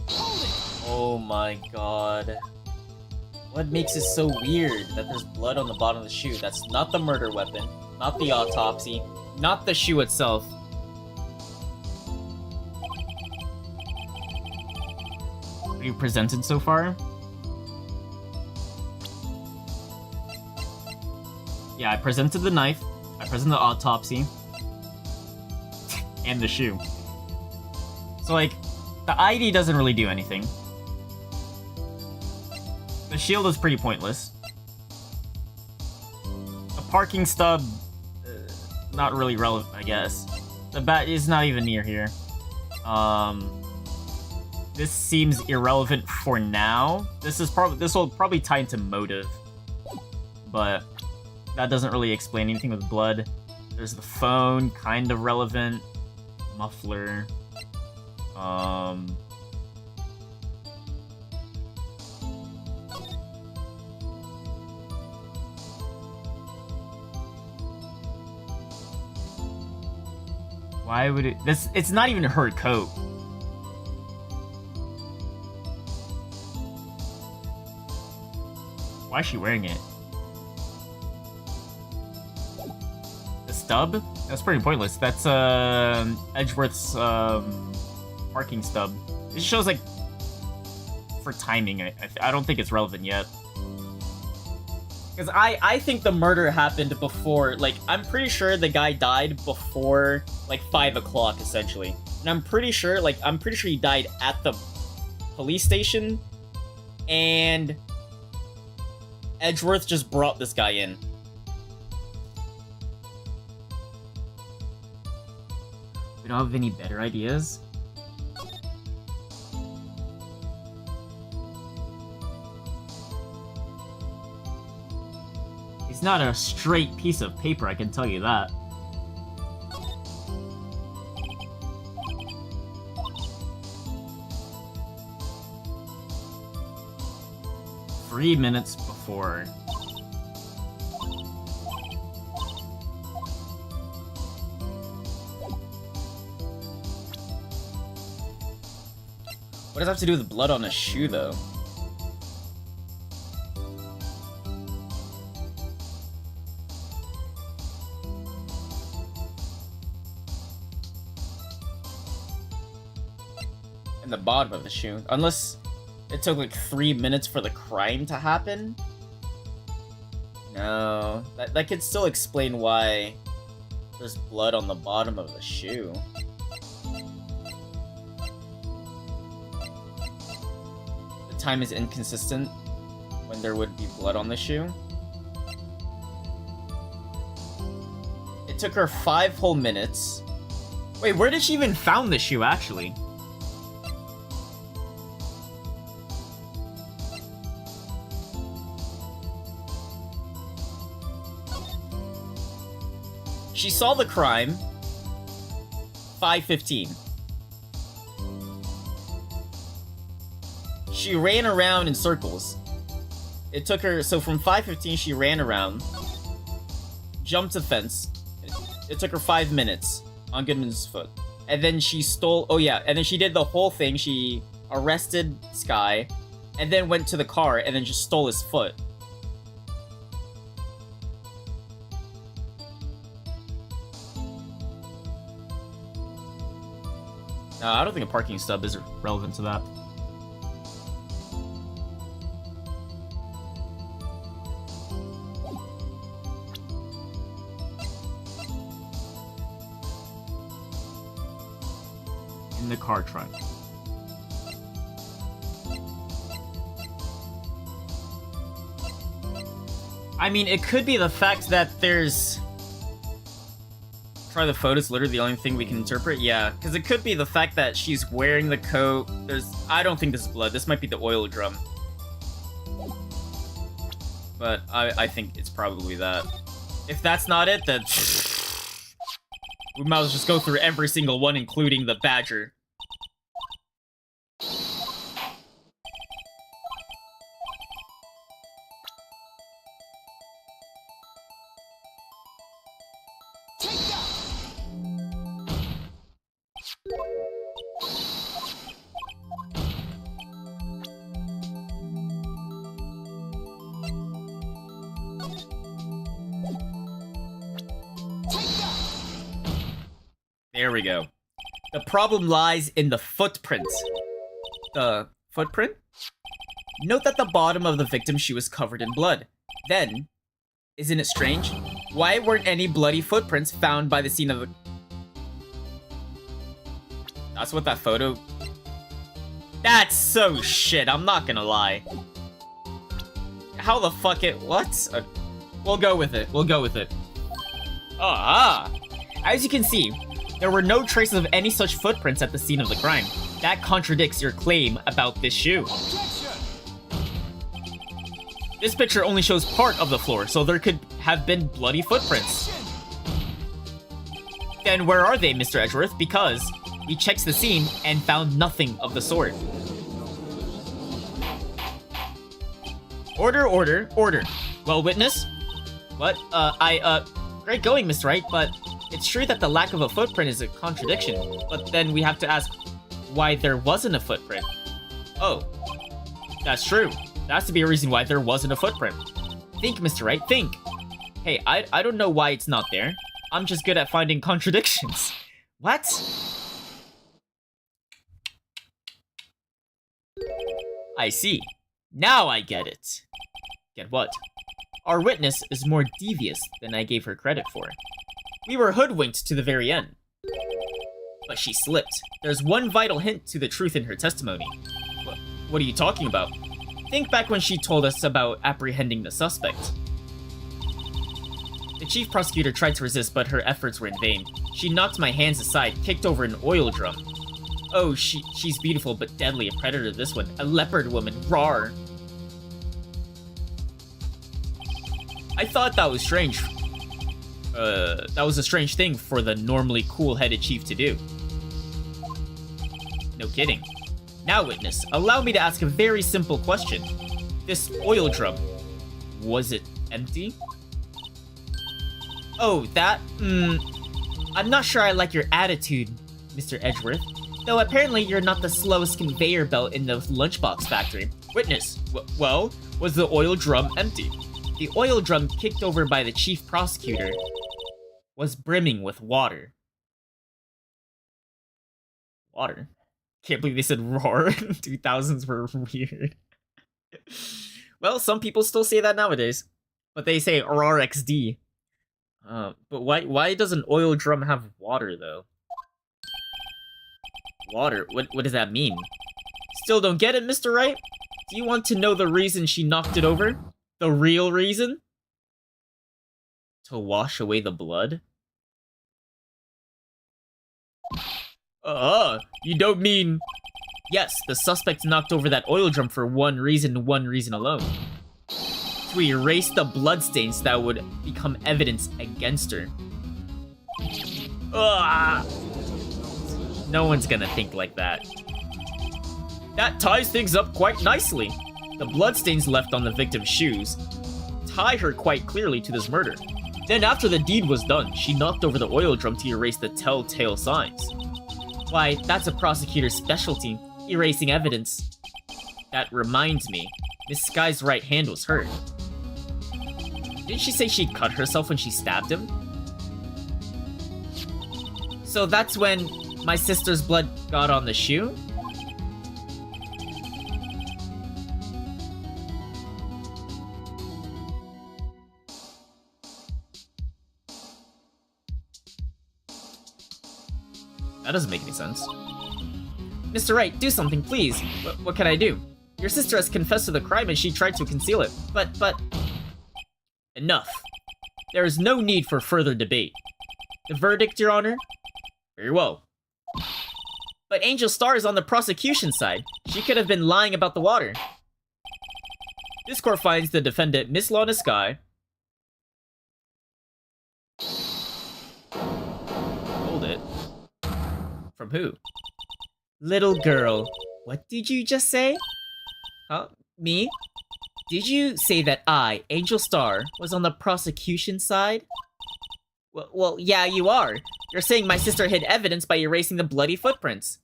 Hold it. Oh my god. What makes it so weird that there's blood on the bottom of the shoe? That's not the murder weapon, not the autopsy, not the shoe itself. What you presented so far? Yeah, I presented the knife, I presented the autopsy, and the shoe. So, like, the ID doesn't really do anything. The shield is pretty pointless. The parking stub, not really relevant, I guess. The bat is not even near here. This seems irrelevant for now. This will probably tie into motive, but that doesn't really explain anything with blood. There's the phone, kind of relevant. Muffler. Why would it? It's not even her coat. Why is she wearing it? The stub? That's pretty pointless. That's Edgeworth's parking stub. It shows like for timing. I don't think it's relevant yet. Because I think the murder happened before, like, I'm pretty sure the guy died before, like, 5 o'clock, essentially. And I'm pretty sure he died at the police station, and Edgeworth just brought this guy in. We don't have any better ideas? It's not a straight piece of paper, I can tell you that. Three minutes before. What does that have to do with blood on a shoe, though? In the bottom of the shoe. Unless it took like 3 minutes for the crime to happen? No. That could still explain why there's blood on the bottom of the shoe. The time is inconsistent when there would be blood on the shoe. It took her 5 whole minutes. Wait, where did she even found the shoe, actually? She saw the crime, 5:15. She ran around in circles. It took her, so from 5:15 she ran around, jumped a fence. It took her 5 minutes on Goodman's foot. And then she stole, oh yeah, and then she did the whole thing. She arrested Sky, and then went to the car, and then just stole his foot. No, I don't think a parking stub is relevant to that. In the car trunk. I mean, it could be the fact that there's... Try the photos, literally the only thing we can interpret? Yeah, because it could be the fact that she's wearing the coat. I don't think this is blood. This might be the oil drum. But I think it's probably that. If that's not it, then... we might as well just go through every single one, including the badger. There we go. The problem lies in the footprint. The footprint? Note that the bottom of the victim's shoe was covered in blood. Then, isn't it strange? Why weren't any bloody footprints found by the scene of the... That's what that photo... That's so shit, I'm not gonna lie. How the fuck it... What? We'll go with it. We'll go with it. Ah! As you can see, there were no traces of any such footprints at the scene of the crime. That contradicts your claim about this shoe. This picture only shows part of the floor, so there could have been bloody footprints. Then where are they, Mr. Edgeworth? Because we checked the scene and found nothing of the sort. Order, order, order. Well, witness? What? Great going, Mr. Wright, but it's true that the lack of a footprint is a contradiction. But then we have to ask why there wasn't a footprint. Oh, that's true. There has to be a reason why there wasn't a footprint. Think, Mr. Wright, think. Hey, I don't know why it's not there. I'm just good at finding contradictions. What? I see. Now I get it. Get what? Our witness is more devious than I gave her credit for. We were hoodwinked to the very end. But she slipped. There's one vital hint to the truth in her testimony. What are you talking about? Think back when she told us about apprehending the suspect. The chief prosecutor tried to resist, but her efforts were in vain. She knocked my hands aside, kicked over an oil drum. Oh, she's beautiful but deadly, a predator this one. A leopard woman, rawr. I thought that was strange. That was a strange thing for the normally cool-headed chief to do. No kidding. Now, witness, allow me to ask a very simple question. This oil drum, was it empty? Oh, that? I'm not sure I like your attitude, Mr. Edgeworth. Though apparently you're not the slowest conveyor belt in the lunchbox factory. Witness, well, was the oil drum empty? The oil drum kicked over by the chief prosecutor was brimming with water. Water? Can't believe they said roar. 2000s were weird. Well, some people still say that nowadays. But they say roar XD. But why does an oil drum have water, though? Water? What does that mean? Still don't get it, Mr. Wright? Do you want to know the reason she knocked it over? The real reason? To wash away the blood? You don't mean... Yes, the suspect knocked over that oil drum for one reason alone. To erase the bloodstains that would become evidence against her. No one's gonna think like that. That ties things up quite nicely. The bloodstains left on the victim's shoes tie her quite clearly to this murder. Then after the deed was done, she knocked over the oil drum to erase the telltale signs. Why, that's a prosecutor's specialty, erasing evidence. That reminds me, Miss Sky's right hand was hurt. Didn't she say she cut herself when she stabbed him? So that's when my sister's blood got on the shoe? That doesn't make any sense. Mr. Wright, do something, please. What can I do? Your sister has confessed to the crime and she tried to conceal it. But... Enough. There is no need for further debate. The verdict, Your Honor? Very well. But Angel Star is on the prosecution side. She could have been lying about the water. This court finds the defendant, Miss Lana Sky... Hold it. From who? Little girl, what did you just say? Huh? Me? Did you say that I, Angel Star, was on the prosecution side? Well, yeah, you are. You're saying my sister hid evidence by erasing the bloody footprints.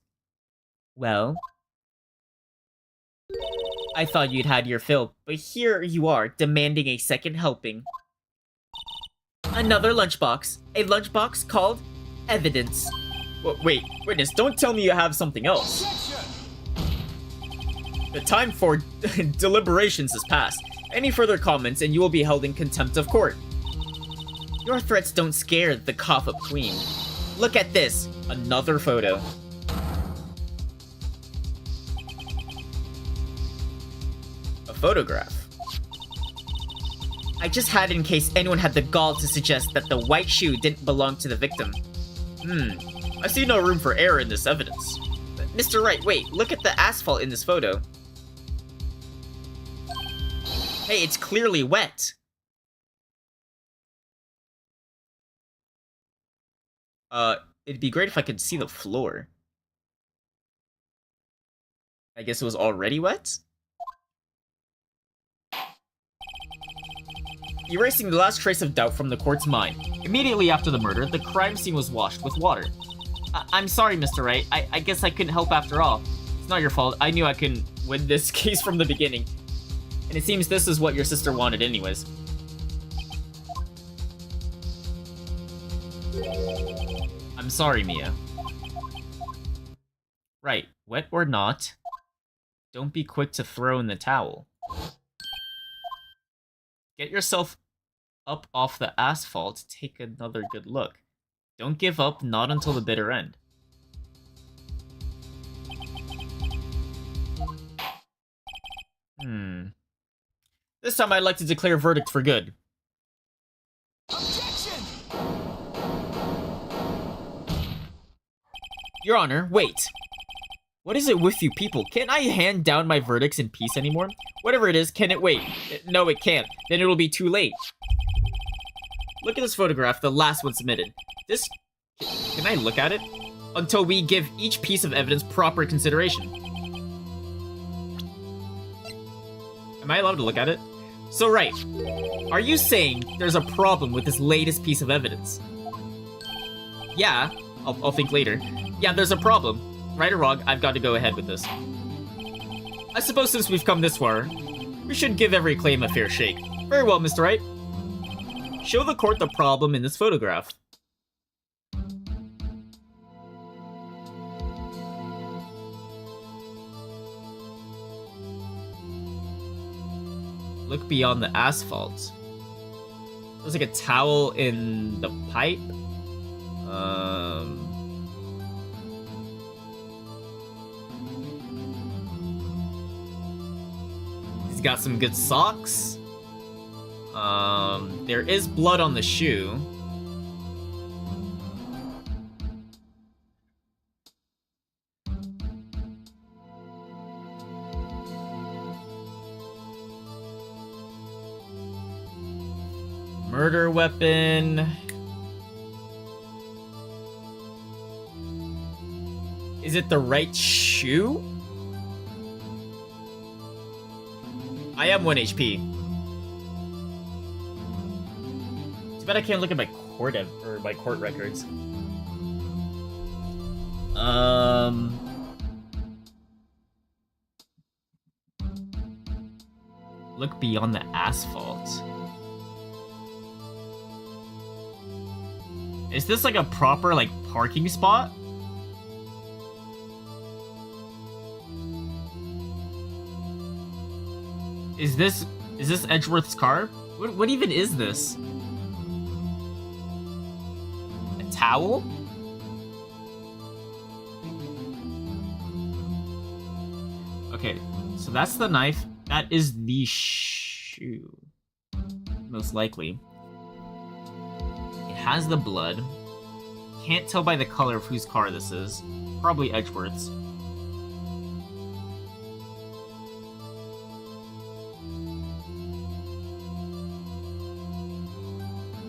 Well... I thought you'd had your fill, but here you are, demanding a second helping. Another lunchbox. A lunchbox called evidence. Wait, witness, don't tell me you have something else. The time for deliberations has passed. Any further comments and you will be held in contempt of court. Your threats don't scare the cough-up queen. Look at this. Another photo. A photograph. I just had it in case anyone had the gall to suggest that the white shoe didn't belong to the victim. I see no room for error in this evidence. Mr. Wright, wait, look at the asphalt in this photo. Hey, it's clearly wet. It'd be great if I could see the floor. I guess it was already wet? Erasing the last trace of doubt from the court's mind. Immediately after the murder, the crime scene was washed with water. I'm sorry, Mr. Wright. I guess I couldn't help after all. It's not your fault. I knew I couldn't win this case from the beginning. And it seems this is what your sister wanted anyways. I'm sorry, Mia. Right, wet or not, don't be quick to throw in the towel. Get yourself up off the asphalt. Take another good look. Don't give up, not until the bitter end. This time I'd like to declare a verdict for good. Objection! Your Honor, wait. What is it with you people? Can't I hand down my verdicts in peace anymore? Whatever it is, can it wait? No, it can't. Then it'll be too late. Look at this photograph, the last one submitted. This... Can I look at it? Until we give each piece of evidence proper consideration. Am I allowed to look at it? So, Wright, are you saying there's a problem with this latest piece of evidence? Yeah, I'll think later. Yeah, there's a problem. Right or wrong, I've got to go ahead with this. I suppose since we've come this far, we should give every claim a fair shake. Very well, Mr. Wright. Show the court the problem in this photograph. Look beyond the asphalt. There's like a towel in the pipe. He's got some good socks. There is blood on the shoe. Murder weapon. Is it the right shoe? I am 1 HP. Too bad I can't look at my court records. Look beyond the asphalt. Is this like a proper like parking spot? Is this Edgeworth's car? What even is this? A towel? Okay, so that's the knife. That is the shoe. Most likely. It has the blood. Can't tell by the color of whose car this is. Probably Edgeworth's.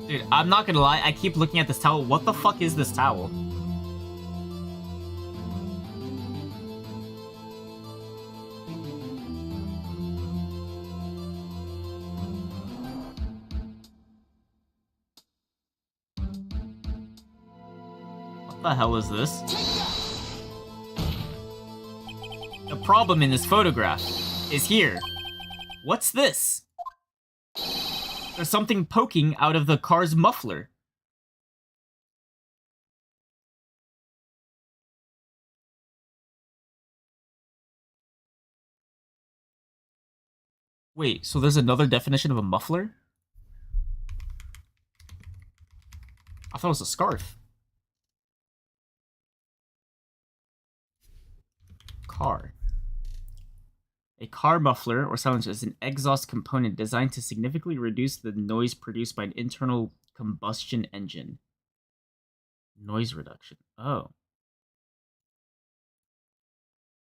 Dude, I'm not gonna lie, I keep looking at this towel. What the fuck is this towel? What the hell is this? The problem in this photograph is here. What's this? There's something poking out of the car's muffler. Wait, so there's another definition of a muffler? I thought it was a scarf. Car. A car muffler, or silencer, is an exhaust component designed to significantly reduce the noise produced by an internal combustion engine. Noise reduction. Oh.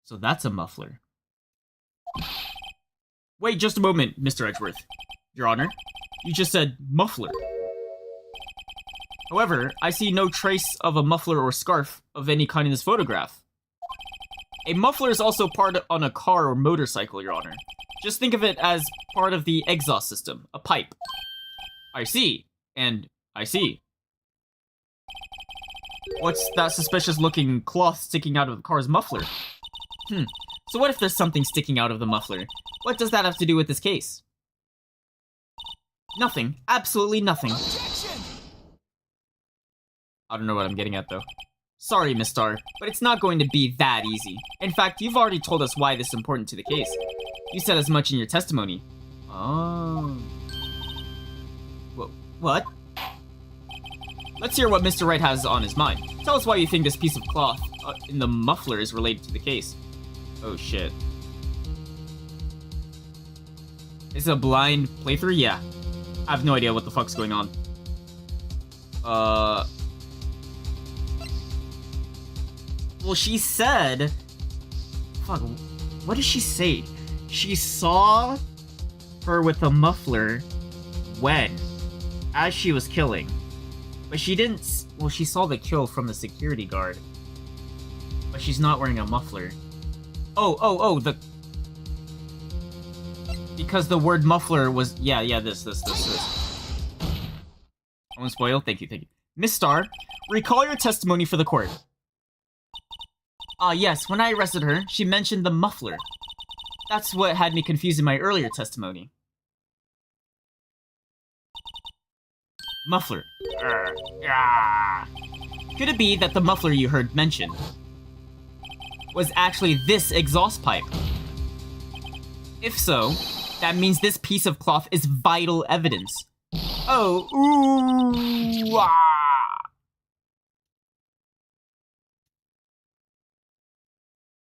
So that's a muffler. Wait just a moment, Mr. Edgeworth. Your Honor, you just said muffler. However, I see no trace of a muffler or scarf of any kind in this photograph. A muffler is also part on a car or motorcycle, Your Honor. Just think of it as part of the exhaust system, a pipe. I see, and I see. What's that suspicious-looking cloth sticking out of the car's muffler? So what if there's something sticking out of the muffler? What does that have to do with this case? Nothing. Absolutely nothing. I don't know what I'm getting at, though. Sorry, Miss Starr, but it's not going to be that easy. In fact, you've already told us why this is important to the case. You said as much in your testimony. Oh. What? Let's hear what Mr. Wright has on his mind. Tell us why you think this piece of cloth in the muffler is related to the case. Oh shit. Is it a blind playthrough? Yeah. I have no idea what the fuck's going on. Well, she said... Fuck, what did she say? She saw her with a muffler when? As she was killing. But she didn't... Well, she saw the kill from the security guard. But she's not wearing a muffler. Oh, the... Because the word muffler was... Yeah, this. I won't spoil. Thank you. Miss Starr, recall your testimony for the court. Yes, when I arrested her, she mentioned the muffler. That's what had me confused in my earlier testimony. Muffler. Could it be that the muffler you heard mentioned was actually this exhaust pipe? If so, that means this piece of cloth is vital evidence. Oh, ooh,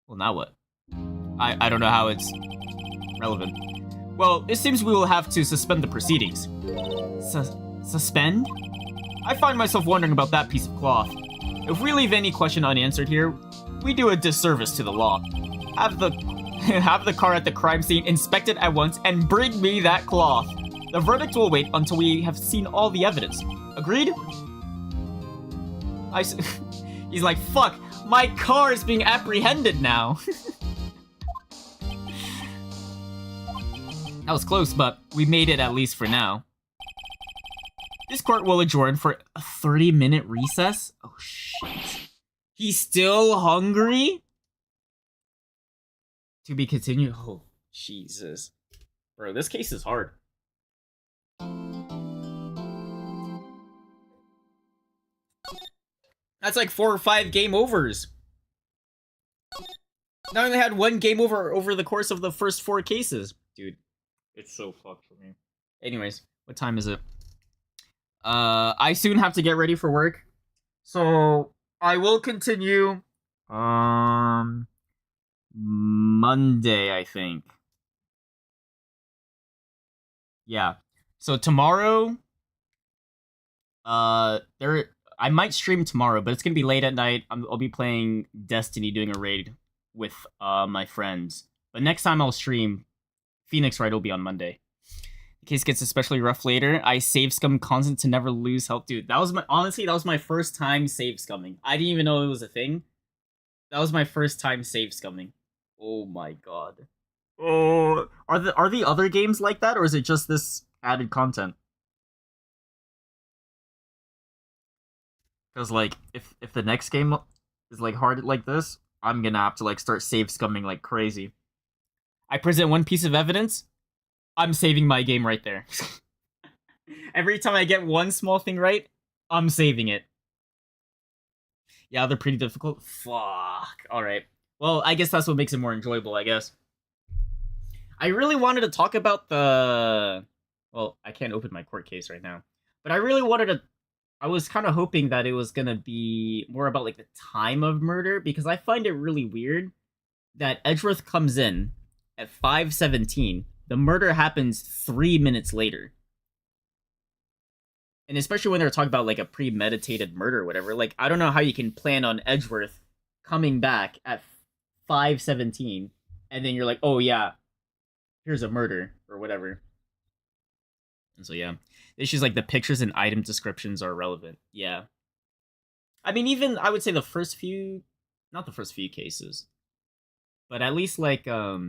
Well, now what? I don't know how it's relevant. Well, it seems we will have to suspend the proceedings. Suspend? I find myself wondering about that piece of cloth. If we leave any question unanswered here, we do a disservice to the law. Have the car at the crime scene inspected at once and bring me that cloth. The verdict will wait until we have seen all the evidence. Agreed? He's like, fuck, my car is being apprehended now. That was close, but we made it at least for now. This court will adjourn for a 30-minute recess? Oh, shit. He's still hungry? To be continued? Oh, Jesus. Bro, this case is hard. That's like 4 or 5 game overs. I only had 1 game over the course of the first 4 cases. Dude, it's so fucked for me. Anyways, what time is it? I soon have to get ready for work. So, I will continue Monday, I think. Yeah. So tomorrow I might stream tomorrow, but it's gonna be late at night. I'll be playing Destiny, doing a raid with my friends. But next time I'll stream, Phoenix Wright will be on Monday. The case gets especially rough later. I save scum content to never lose health. Dude, that was my first time save scumming. I didn't even know it was a thing. That was my first time save scumming. Oh my god. Oh, are the other games like that, or is it just this added content? Because like, if the next game is like hard like this, I'm gonna have to like start save scumming like crazy. I present one piece of evidence, I'm saving my game right there. Every time I get one small thing right, I'm saving it. Yeah, they're pretty difficult. Fuck. Alright. Well, I guess that's what makes it more enjoyable, I guess. I really wanted to talk about the... Well, I can't open my court case right now. But I really wanted to... I was kind of hoping that it was going to be more about, like, the time of murder, because I find it really weird that Edgeworth comes in at 5:17. The murder happens 3 minutes later. And especially when they're talking about, like, a premeditated murder or whatever. Like, I don't know how you can plan on Edgeworth coming back at 5:17, and then you're like, oh, yeah, here's a murder, or whatever. And so, yeah. The issues like the pictures and item descriptions are relevant. Yeah. I mean, even, I would say the first few... Not the first few cases. But at least, like, Not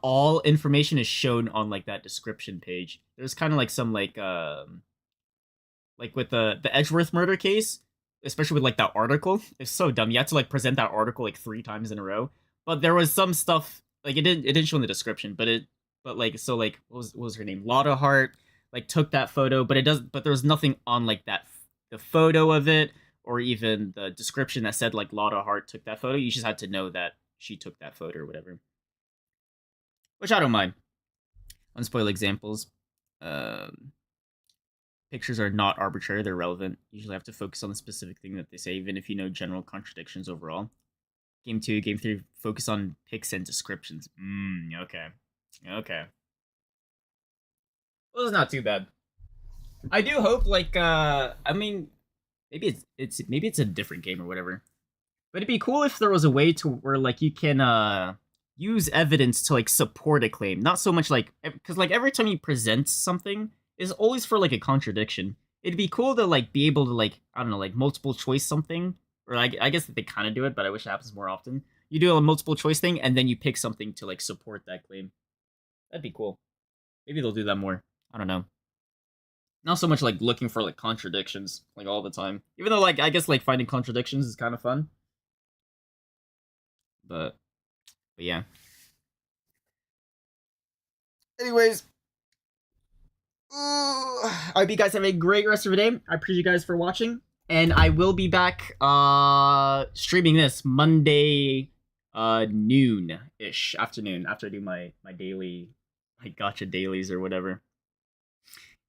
all information is shown on, like, that description page. There's kind of, like, some, like with the Edgeworth murder case, especially with, like, that article. It's so dumb. You have to, like, present that article, like, 3 times in a row. But there was some stuff, like, it didn't show in the description, but like, so, like, what was her name? Lotta Hart, like, took that photo, but there was nothing on, like, the photo of it, or even the description that said, like, Lotta Hart took that photo. You just had to know that she took that photo or whatever. Which I don't mind. Unspoiled examples. Pictures are not arbitrary; they're relevant. You usually have to focus on the specific thing that they say, even if you know general contradictions overall. Game 2, Game 3, focus on pics and descriptions. Okay. Okay. Well, it's not too bad. I do hope, like, I mean, Maybe it's a different game or whatever. but it'd be cool if there was a way to where, like, you can, Use evidence to like support a claim, not so much like because like every time you present something is always for like a contradiction. It'd be cool to like be able to like I don't know like multiple choice something, or I guess that they kind of do it, but I wish it happens more often. You do a multiple choice thing and then you pick something to like support that claim. That'd be cool. Maybe they'll do that more. I don't know. Not so much like looking for like contradictions like all the time. Even though like I guess like finding contradictions is kind of fun. But yeah. Anyways, I hope you guys have a great rest of your day. I appreciate you guys for watching, and I will be back streaming this Monday noon ish afternoon after I do my daily like gotcha dailies or whatever.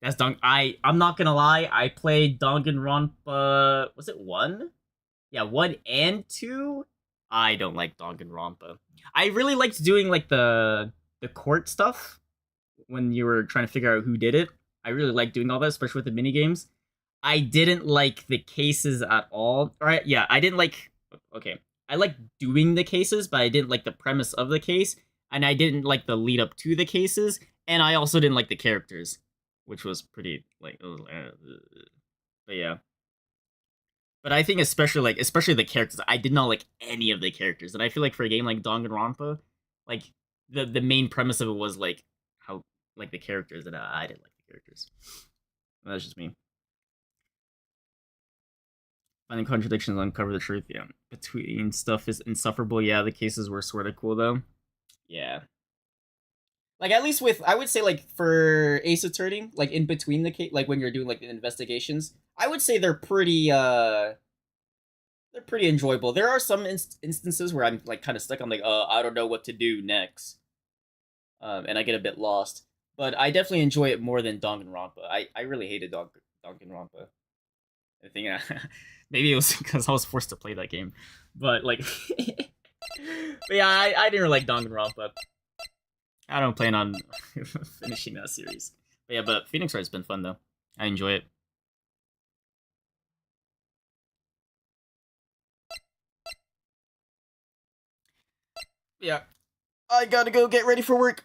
That's I'm not gonna lie, I played Danganronpa. Was it 1? Yeah, 1 and 2. I don't like Danganronpa. I really liked doing like the court stuff when you were trying to figure out who did it. I really liked doing all that, especially with the mini games. I didn't like the cases at all. All right, yeah, I didn't like. Okay, I like doing the cases, but I didn't like the premise of the case, and I didn't like the lead up to the cases, and I also didn't like the characters, which was pretty like. But yeah. But I think especially the characters, I did not like any of the characters, and I feel like for a game like Danganronpa, like the main premise of it was like how like the characters, and I didn't like the characters. That's just me. Finding contradictions, uncover the truth. Yeah, between stuff is insufferable. Yeah, the cases were sort of cool though. Yeah, like at least with I would say like for Ace Attorney, like in between the case, like when you're doing like the investigations, I would say they're pretty enjoyable. There are some instances where I'm like kind of stuck. I'm like, I don't know what to do next, and I get a bit lost. But I definitely enjoy it more than Danganronpa. I really hated Danganronpa. I think maybe it was because I was forced to play that game, but like, but yeah, I didn't really like Danganronpa. I don't plan on finishing that series. But yeah, but Phoenix Wright's been fun though. I enjoy it. Yeah, I gotta go get ready for work.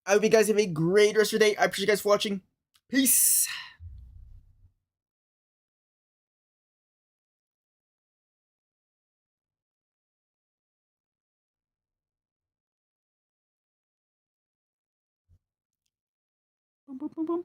I hope you guys have a great rest of your day. I appreciate you guys for watching. Peace. Boom, boom, boom, boom.